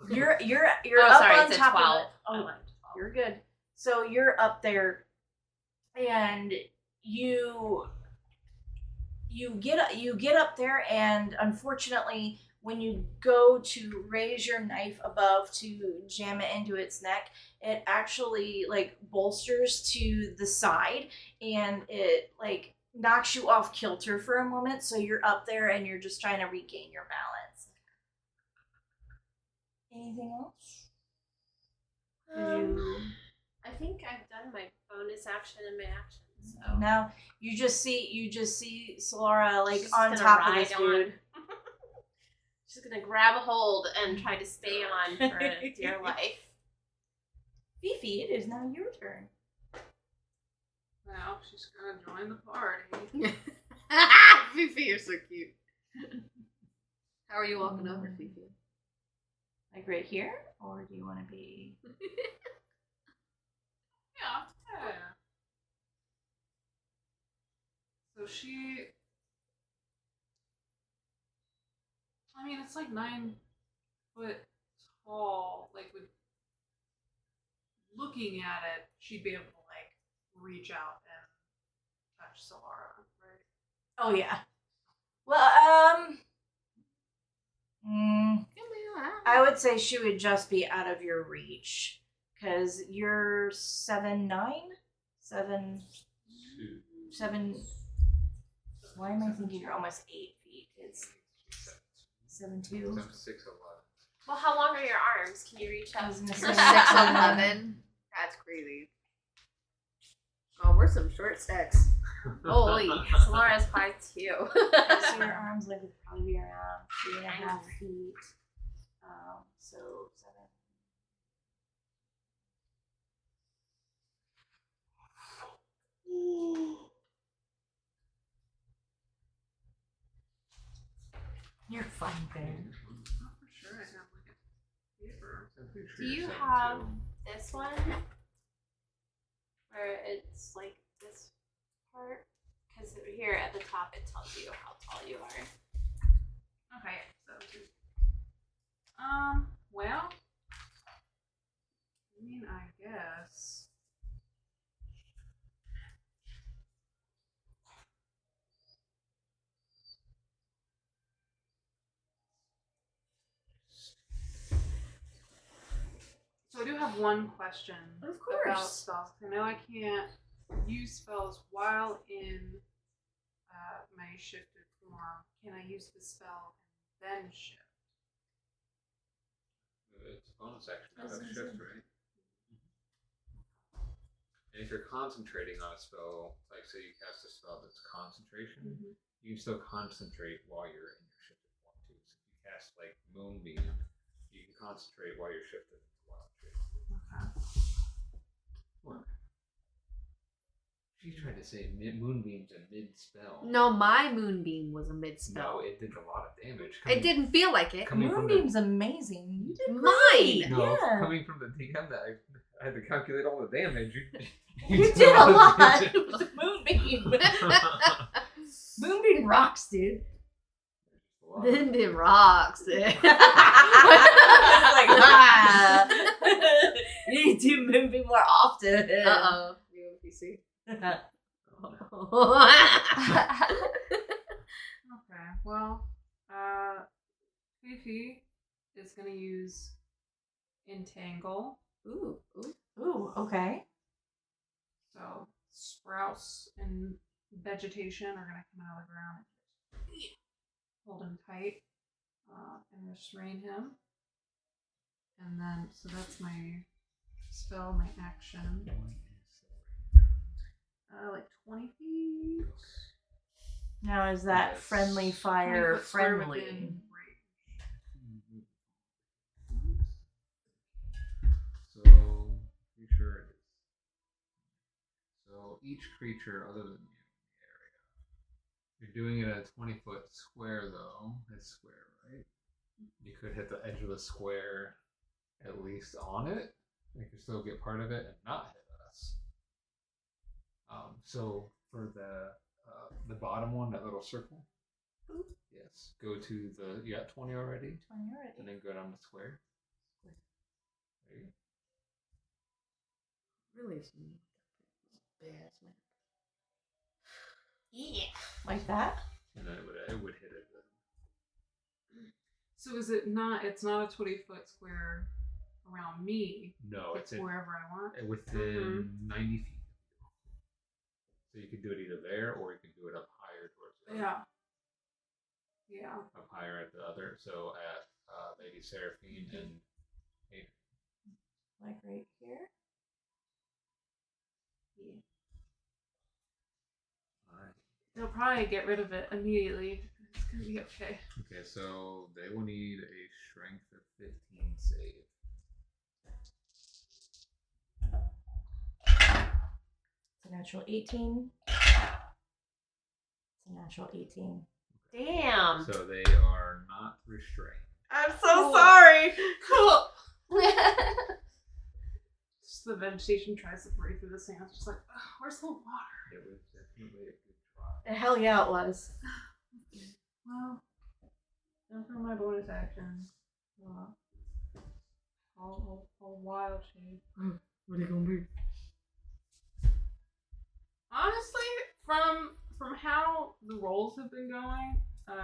Speaker 3: you're
Speaker 5: Oh,
Speaker 3: up
Speaker 5: sorry,
Speaker 3: on
Speaker 5: it's a
Speaker 3: top
Speaker 5: 12.
Speaker 3: of it.
Speaker 5: I
Speaker 3: Oh,
Speaker 5: lied, 12.
Speaker 3: you're good. So you're up there, and you get up there, and unfortunately, when you go to raise your knife above to jam it into its neck, it actually bolsters to the side, and it knocks you off kilter for a moment. So you're up there, and you're just trying to regain your balance. Anything else?
Speaker 5: I think I've done my bonus action and my action. So
Speaker 3: Now you just see Solara
Speaker 5: She's
Speaker 3: on
Speaker 5: gonna
Speaker 3: top of
Speaker 5: ride
Speaker 3: this
Speaker 5: on.
Speaker 3: dude.
Speaker 5: She's gonna grab a hold and try to stay on for dear life.
Speaker 3: Fifi, it is now your turn.
Speaker 4: Well, she's gonna join the party.
Speaker 1: Fifi, you're so cute. How are you walking over, Fifi?
Speaker 3: Like right here, or do you want to be?
Speaker 4: Yeah. So she. I mean, it's 9 foot tall. With looking at it, she'd be able to reach out and touch Solara, right?
Speaker 3: Oh yeah. Well, I would say she would just be out of your reach, because you're 7'9", 7. Why am I thinking you're almost 8 feet? It's 7'2".
Speaker 2: 6'11".
Speaker 5: Well, how long are your arms? Can you reach
Speaker 3: I
Speaker 5: out?
Speaker 3: was gonna
Speaker 1: For
Speaker 3: say
Speaker 1: 6'11". That's crazy. Oh, we're some short stacks. Holy.
Speaker 5: Solara's 5'2".
Speaker 3: So your arms would probably be around 3.5 feet. So 7. You're fine, babe.
Speaker 4: Not for sure. I have a paper.
Speaker 5: Do you have this one? Where it's this part? Because here at the top it tells you how tall you are.
Speaker 4: Okay, so well, I mean, I guess. have one question
Speaker 1: Of
Speaker 4: about
Speaker 1: course.
Speaker 4: spells. I know I can't use spells while in my shifted form. Can I use the spell and then shift?
Speaker 2: It's a bonus action out of shift, right? And if you're concentrating on a spell, like say you cast a spell that's concentration, you can still concentrate while you're in your shifted form too. So if you cast like Moonbeam, you can concentrate while you're shifted into wild shape.
Speaker 4: Okay.
Speaker 2: What? She tried to say Moonbeam's a mid spell.
Speaker 1: No, my moonbeam was a mid
Speaker 2: No,
Speaker 1: spell.
Speaker 2: it did a lot of damage.
Speaker 1: It didn't feel like it.
Speaker 2: Coming from
Speaker 3: Moonbeam's amazing. You did
Speaker 1: Mine!
Speaker 3: great.
Speaker 2: No,
Speaker 3: Yeah.
Speaker 2: coming from the DM that I had to calculate all the damage.
Speaker 3: You did a lot. It was Moonbeam. Moonbeam rocks, dude.
Speaker 1: Then it rocks.
Speaker 3: It's like, ah. You need to do Moonbeam more often.
Speaker 1: Uh-oh. You PC.
Speaker 4: Okay. Well, Fifi is going to use Entangle.
Speaker 1: Ooh.
Speaker 3: Ooh, okay.
Speaker 4: So sprouts and vegetation are going to come out of the ground and hold him tight and restrain him. And then, so that's my spell, my action. Like 20 feet.
Speaker 3: Now is that
Speaker 2: Yes.
Speaker 3: friendly
Speaker 4: 20
Speaker 3: fire
Speaker 4: foot square
Speaker 3: friendly?
Speaker 4: within range.
Speaker 2: So, creature is. So, each creature other than you in the area. You're doing it at a 20-foot square, though. It's square, right? You could hit the edge of the square at least on it. You could still get part of it and not hit us. So, for the bottom one, that little circle. Yes. Go to the. You got 20 already?
Speaker 3: 20 already.
Speaker 2: And then go down the square. There you go.
Speaker 1: Really bad, man.
Speaker 3: Yeah. Like that?
Speaker 2: And then it would hit it.
Speaker 4: So is it not? It's not a 20-foot square around me.
Speaker 2: No,
Speaker 4: It's
Speaker 2: it's
Speaker 4: wherever I want.
Speaker 2: within 90 feet. So you can do it either there or you can do it up higher towards the
Speaker 4: Yeah.
Speaker 2: up higher at the other. So at Lady Seraphine and Adrian.
Speaker 3: Like right here?
Speaker 2: Alright.
Speaker 4: They'll probably get rid of it immediately. It's gonna be okay.
Speaker 2: Okay, so they will need a strength of 15 save.
Speaker 3: It's a natural 18. It's a natural 18.
Speaker 5: Damn.
Speaker 2: So they are not restrained.
Speaker 6: I'm so sorry.
Speaker 5: Cool.
Speaker 4: Just the vegetation tries to break through the sand. It's just like, oh, where's the water?
Speaker 2: It was definitely a good try.
Speaker 3: Hell yeah, it was.
Speaker 4: Well, that's for my bonus action. All wild shape.
Speaker 1: What are you gonna be?
Speaker 4: Honestly, from how the rolls have been going,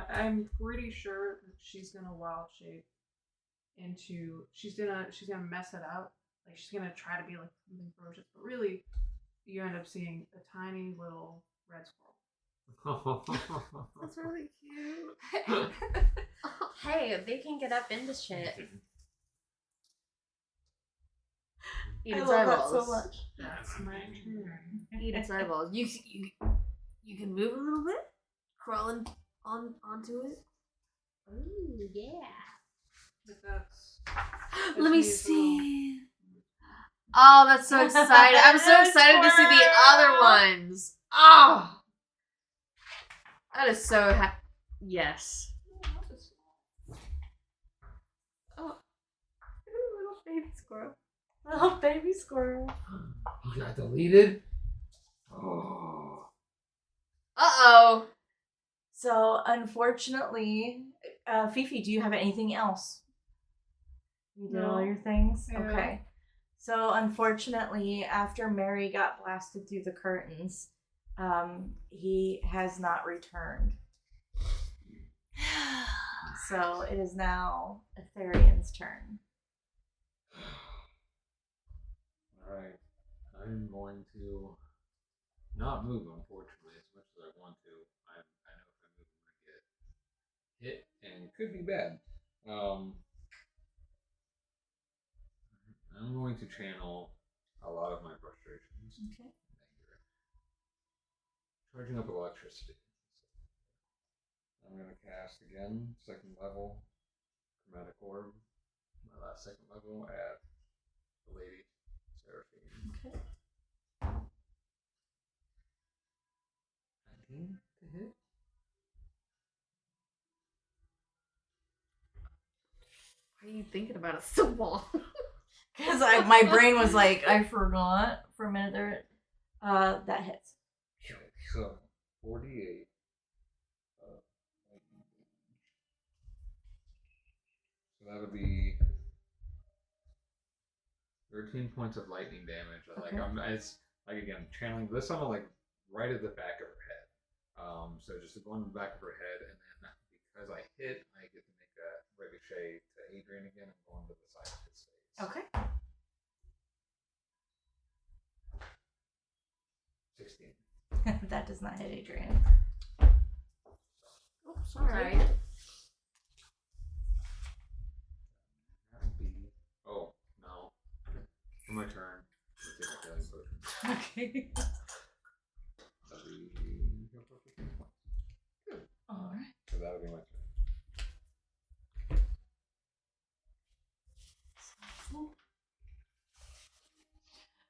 Speaker 4: I'm pretty sure that she's gonna wild shape into. She's gonna mess it up. Like she's gonna try to be like something ferocious, but really, you end up seeing a tiny little red squirrel.
Speaker 1: That's really cute.
Speaker 5: Hey, they can get up into shit.
Speaker 1: Eat
Speaker 3: I
Speaker 1: its
Speaker 3: love that
Speaker 1: eyeballs.
Speaker 3: so much.
Speaker 4: That's my turn.
Speaker 1: Eat its eyeballs. You can move a little bit, crawling onto it.
Speaker 5: Ooh, yeah.
Speaker 4: But that's.
Speaker 1: Let me see. Oh, that's so exciting! I'm so excited to see the other ones. Oh, that is so yes. Oh, little baby squirrel.
Speaker 3: Oh, baby squirrel.
Speaker 2: You got deleted? Oh.
Speaker 1: Uh-oh.
Speaker 3: So, unfortunately, Fifi, do you have anything else? You did all
Speaker 4: No.
Speaker 3: your things?
Speaker 4: Yeah.
Speaker 3: Okay. So, unfortunately, after Mary got blasted through the curtains, he has not returned. So, it is now Etherian's turn.
Speaker 2: I'm going to not move, unfortunately, as much as I want to. I know if I move, I'm going to get hit, and it could be bad. I'm going to channel a lot of my frustrations.
Speaker 3: Okay.
Speaker 2: Anger. Charging up electricity. I'm going to cast again, second level, chromatic orb. My last second level at the lady, Seraphine.
Speaker 3: Okay.
Speaker 2: 19 to hit.
Speaker 1: Why are you thinking about it so long?
Speaker 3: Because my brain was like, I forgot for a minute there. That hits.
Speaker 2: Okay, so 48. So that'll be 13 points of lightning damage.
Speaker 3: Okay.
Speaker 2: It's like again channeling this on like right at the back of her head. So just going to the back of her head, and then because I hit, I get to make a ricochet to Adrian again and going to the side of his face.
Speaker 3: Okay.
Speaker 2: 16.
Speaker 3: That does not hit Adrian.
Speaker 1: Oh, sorry.
Speaker 3: Right.
Speaker 2: That would be. Oh no! For my turn, let's take a healing potion.
Speaker 3: Okay.
Speaker 2: That'll be.
Speaker 3: Alright.
Speaker 2: So that'll be my turn.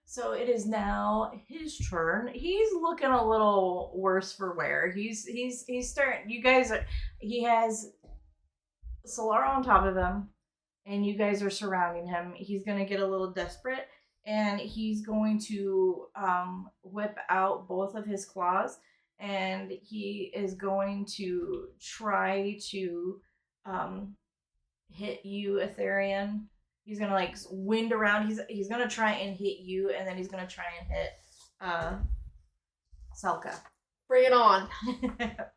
Speaker 3: So it is now his turn. He's looking a little worse for wear. He's starting. You guys are. He has Solara on top of him, and you guys are surrounding him. He's gonna get a little desperate, and he's going to whip out both of his claws, and he is going to try to hit you, Aetherian. He's gonna like wind around. He's gonna try and hit you, and then he's gonna try and hit Selka.
Speaker 1: Bring it on.
Speaker 3: That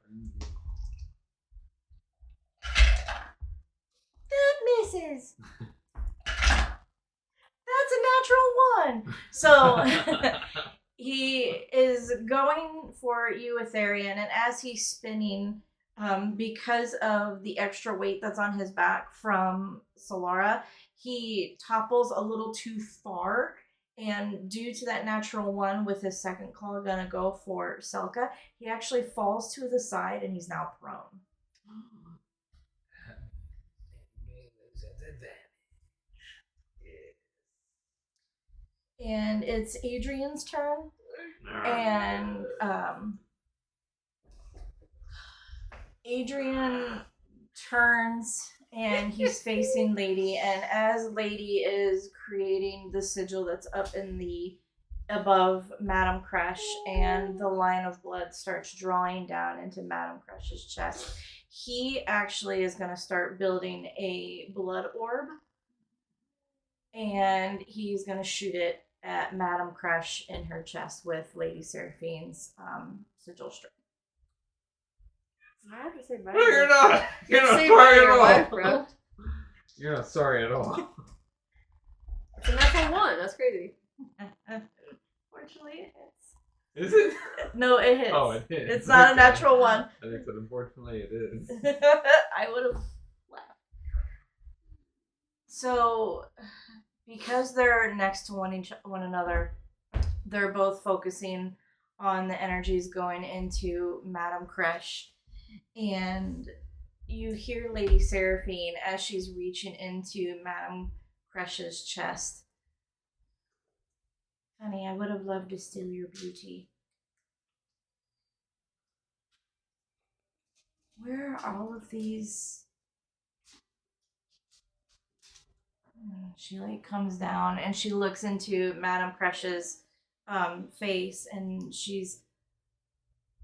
Speaker 3: misses. That's a natural one. So he is going for you, Aetherian, and as he's spinning, because of the extra weight that's on his back from Solara, he topples a little too far, and due to that natural one with his second claw gonna go for Selka, he actually falls to the side and he's now prone. And it's Adrian's turn, and Adrian turns and he's facing Lady, and as Lady is creating the sigil that's up in the above Madame Crush, and the line of blood starts drawing down into Madame Crush's chest, he actually is going to start building a blood orb, and he's going to shoot it at Madame Crush in her chest with Lady Seraphine's sigil string.
Speaker 1: I have to say bye.
Speaker 2: No, you're not. You're not
Speaker 1: Say
Speaker 2: sorry
Speaker 1: bye to
Speaker 2: at
Speaker 1: your
Speaker 2: all.
Speaker 1: wife, bro.
Speaker 2: You're not sorry at all.
Speaker 1: It's a natural one. That's crazy.
Speaker 3: Unfortunately, it hits.
Speaker 2: Is it?
Speaker 3: No, it hits.
Speaker 2: Oh, it is.
Speaker 3: It's not a natural one.
Speaker 2: I think that unfortunately it is.
Speaker 3: I would have laughed. So, because they're next to one another, they're both focusing on the energies going into Madame Crush. And you hear Lady Seraphine as she's reaching into Madame Crush's chest. Honey, I would have loved to steal your beauty. Where are all of these? She like comes down and she looks into Madame Crush's face, and she's,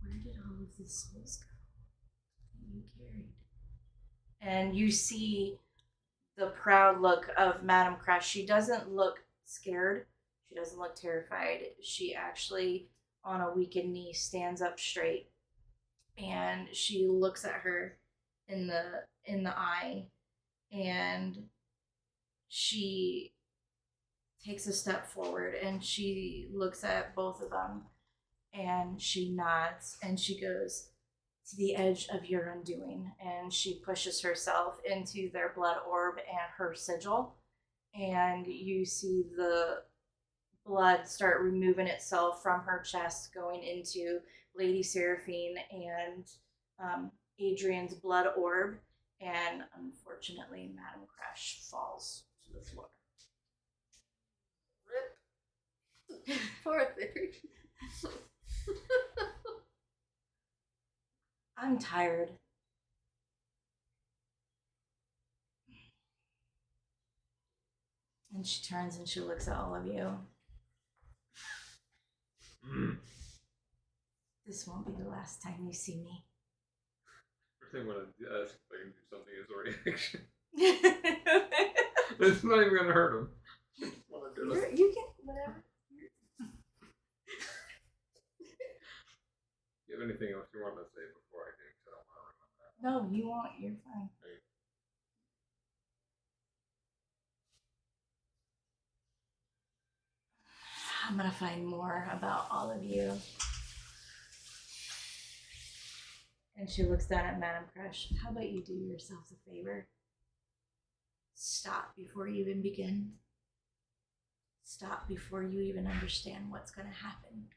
Speaker 3: where did all of the souls go that you carried? And you see the proud look of Madame Crush. She doesn't look scared. She doesn't look terrified. She actually, on a weakened knee, stands up straight, and she looks at her in the eye, and she takes a step forward and she looks at both of them and she nods and she goes, to the edge of your undoing. And she pushes herself into their blood orb and her sigil. And you see the blood start removing itself from her chest, going into Lady Seraphine and Adrian's blood orb. And unfortunately, Madame Crash falls to the floor.
Speaker 1: Poor thing.
Speaker 3: I'm tired. And she turns and she looks at all of you. This won't be the last time you see me.
Speaker 2: First thing I want to ask if I can do something is a reaction. It's not even going to hurt him.
Speaker 3: You can, whatever.
Speaker 2: Do you have anything else you want to say before I do? 'Cause I don't want to remember that.
Speaker 3: No, you won't. You're fine. I'm gonna find more about all of you. And she looks down at Madame Crush. How about you do yourselves a favor? Stop before you even begin. Stop before you even understand what's gonna happen.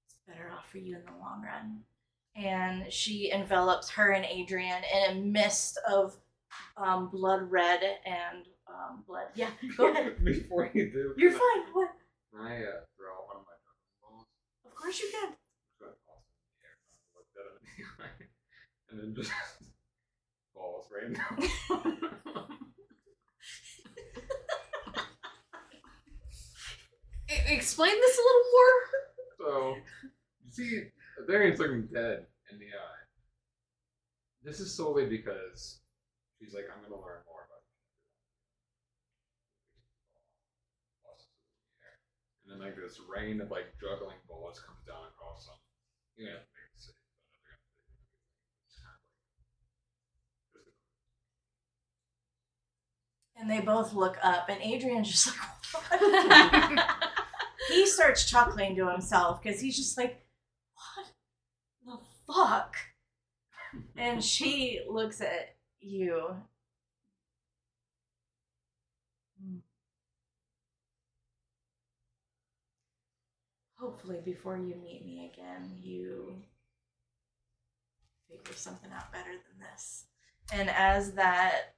Speaker 3: It's better off for you in the long run. And she envelops her and Adrian in a mist of blood red and blood. Yeah, go ahead.
Speaker 2: Before you do,
Speaker 3: You're fine. What?
Speaker 2: Can I throw out one of my juggling balls?
Speaker 3: Of course you can.
Speaker 2: I'm going to toss it in the air, look that in the eye, and then just balls right now.
Speaker 1: Explain this a little more.
Speaker 2: So, you see, Adrian's looking dead in the eye. This is solely because she's like, I'm going to learn more about you. And then like this rain of like juggling bullets comes down across them. You have to make a save. It's kind of like
Speaker 3: And they both look up, and Adrian's just like, what? He starts chuckling to himself because he's just like, what the fuck? And she looks at you. Hopefully, before you meet me again, you figure something out better than this. And as that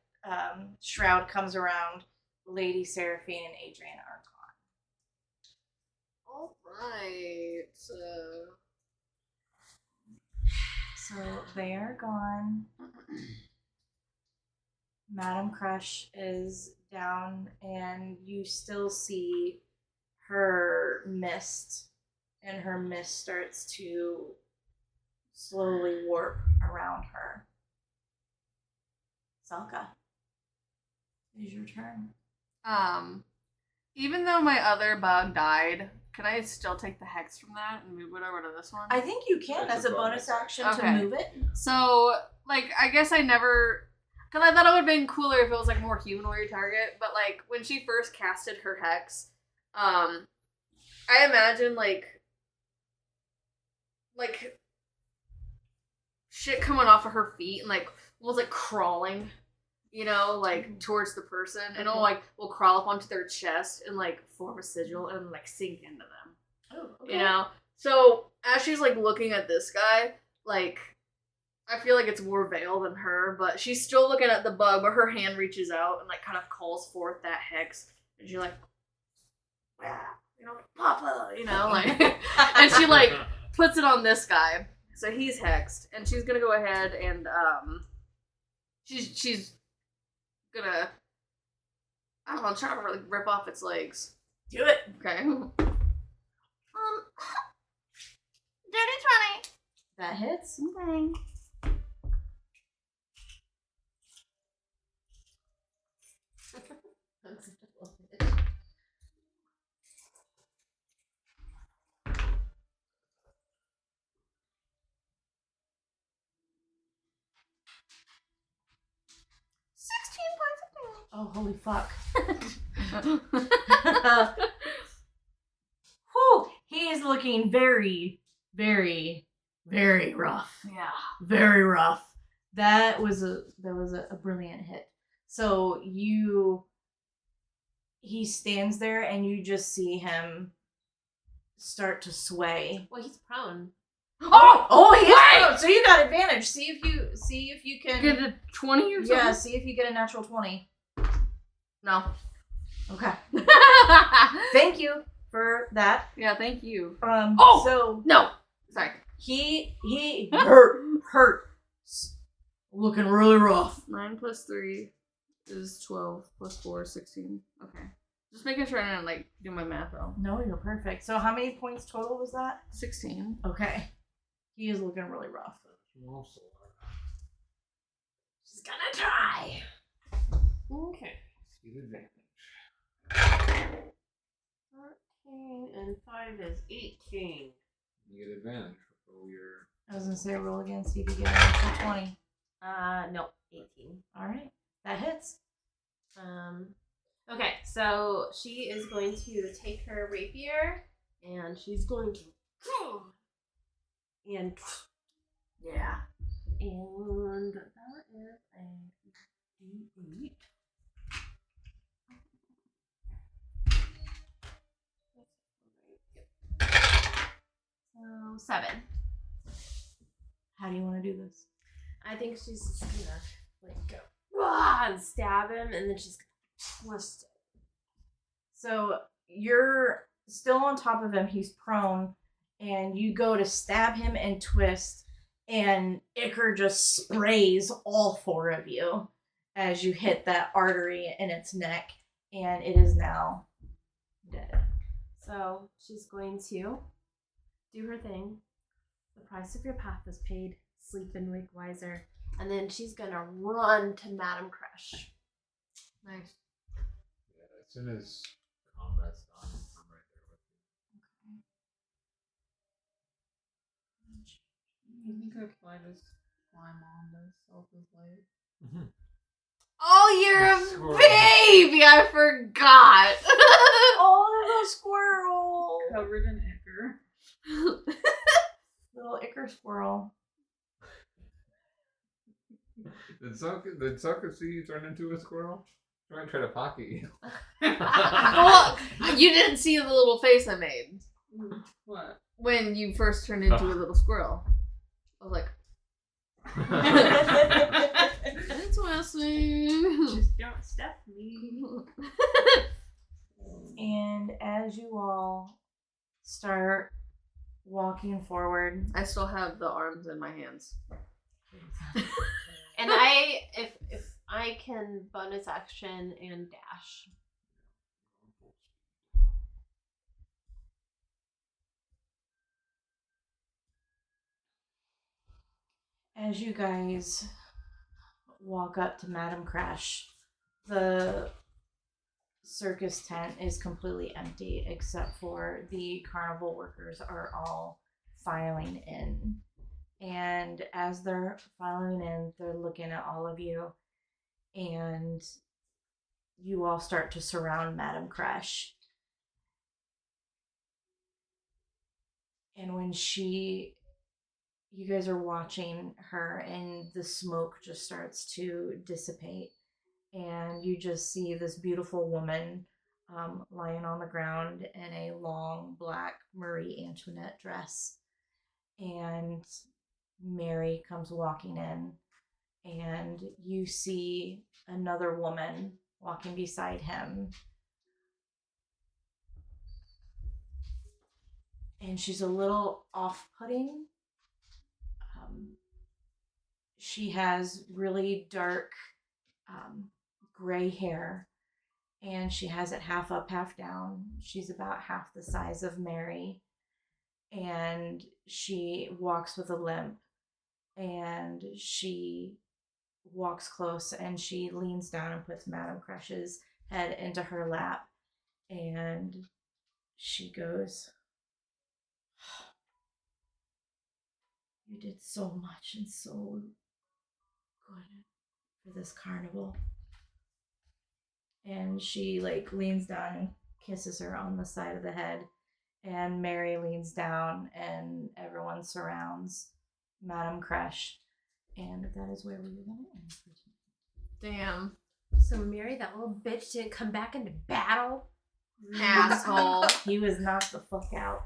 Speaker 3: shroud comes around, Lady Seraphine and Adrian are gone.
Speaker 1: All right.
Speaker 3: So they are gone. Madame Crush is down, and you still see her mist, and her mist starts to slowly warp around her. Selka, it is your turn.
Speaker 1: Even though my other bug died, can I still take the hex from that and move it over to this one?
Speaker 3: I think you can
Speaker 2: That's
Speaker 3: as
Speaker 2: a
Speaker 3: a bonus action
Speaker 1: Okay.
Speaker 3: to move it.
Speaker 1: So, like, I guess I never... Because I thought it would have been cooler if it was, like, more humanoid target. But, like, when she first casted her hex, I imagine, like, shit coming off of her feet and, like, almost, like, crawling, you know, like, towards the person. And it'll, like, will crawl up onto their chest and, like, form a sigil and, like, sink into them.
Speaker 3: Oh, okay.
Speaker 1: You know? So, as she's, like, looking at this guy, like... I feel like it's more Veil than her, but she's still looking at the bug, but her hand reaches out and, like, kind of calls forth that hex. And she's like, you know, Papa, you know, like, and she, like, puts it on this guy. So he's hexed. And she's gonna go ahead and, she's gonna, I don't know, try to really rip off its legs.
Speaker 3: Do it.
Speaker 1: Okay.
Speaker 5: Dirty 20.
Speaker 3: That hits.
Speaker 1: Okay.
Speaker 3: Oh, holy fuck.
Speaker 6: Whew, he is looking very, very, very rough.
Speaker 1: Yeah.
Speaker 6: Very rough. That was a brilliant hit. So he stands there and you just see him start to sway.
Speaker 5: Well, he's prone.
Speaker 6: Oh, he is prone. So you got advantage. See if you can
Speaker 1: Get a 20 or something?
Speaker 6: Yeah, see if you get a natural 20.
Speaker 1: No.
Speaker 6: Okay. Thank you for that.
Speaker 1: Yeah, thank you.
Speaker 6: So
Speaker 1: No! Sorry.
Speaker 6: he hurt. Looking really rough.
Speaker 1: 9 plus 3 is 12 plus 4 is 16. Okay. Just making sure I don't do my math though.
Speaker 6: No, you're perfect. So how many points total was that?
Speaker 1: 16.
Speaker 6: Okay. He is looking really rough.
Speaker 5: She's gonna try.
Speaker 4: Okay.
Speaker 2: Speed advantage.
Speaker 5: 13 and 5 is 18.
Speaker 2: You get advantage for all your.
Speaker 6: I was gonna say roll again, see if you get an extra 20.
Speaker 5: No, 18.
Speaker 6: Alright. That hits.
Speaker 5: Okay, so she is going to take her rapier and she's going to and
Speaker 6: Yeah.
Speaker 5: that is a D8. So 7.
Speaker 6: How do you want to do this?
Speaker 5: I think she's just gonna go rah, and stab him, and then she's gonna twist it.
Speaker 6: So you're still on top of him, he's prone, and you go to stab him and twist, and Icar just sprays all 4 of you as you hit that artery in its neck, and it is now dead.
Speaker 5: So she's going to do her thing. The price of your path is paid. Sleep and wake wiser. And then she's gonna run to Madame Crush.
Speaker 1: Nice.
Speaker 2: Yeah, as soon as combat's done, I'm right there with
Speaker 4: You think I could just climb on this Selka's leg?
Speaker 2: you.
Speaker 1: Oh, you're a
Speaker 2: Squirrel.
Speaker 1: baby! I forgot!
Speaker 6: Oh, there's a squirrel!
Speaker 4: Covered in ichor.
Speaker 6: Little Icar squirrel.
Speaker 2: Did Sokka see you turn into a squirrel? She might try to pocket you.
Speaker 1: Well, you didn't see the little face I made
Speaker 4: What?
Speaker 1: when you first turned into a little squirrel. I was like, it's Wesley.
Speaker 5: Just don't step me.
Speaker 3: And as you all start walking forward,
Speaker 1: I still have the arms in my hands.
Speaker 5: And if I can bonus action and dash.
Speaker 3: as you guys walk up to Madame Crash, the circus tent is completely empty except for the carnival workers are all filing in. And as they're filing in, they're looking at all of you, and you all start to surround Madame Crash. And when you guys are watching her, and the smoke just starts to dissipate, and you just see this beautiful woman lying on the ground in a long black Marie Antoinette dress. And Mary comes walking in, and you see another woman walking beside him. And she's a little off-putting. She has really dark gray hair, and she has it half up, half down. She's about half the size of Mary, and she walks with a limp, and she walks close, and she leans down and puts Madame Crush's head into her lap, and she goes, "You did so much and so good for this carnival. And she like leans down and kisses her on the side of the head. And Mary leans down and everyone surrounds Madame Crush. And that is where we were going to end for tonight.
Speaker 1: Damn.
Speaker 5: So Mary, that little bitch, didn't come back into battle.
Speaker 1: Asshole.
Speaker 3: He was knocked the fuck out.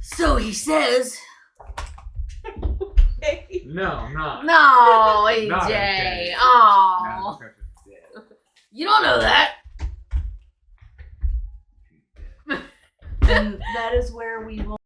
Speaker 6: So he says.
Speaker 2: No, not.
Speaker 1: No,
Speaker 2: Not
Speaker 1: AJ.
Speaker 2: okay.
Speaker 1: Oh.
Speaker 2: Madam Crusher's dead.
Speaker 6: You don't know that.
Speaker 2: She's dead.
Speaker 3: And that is where we will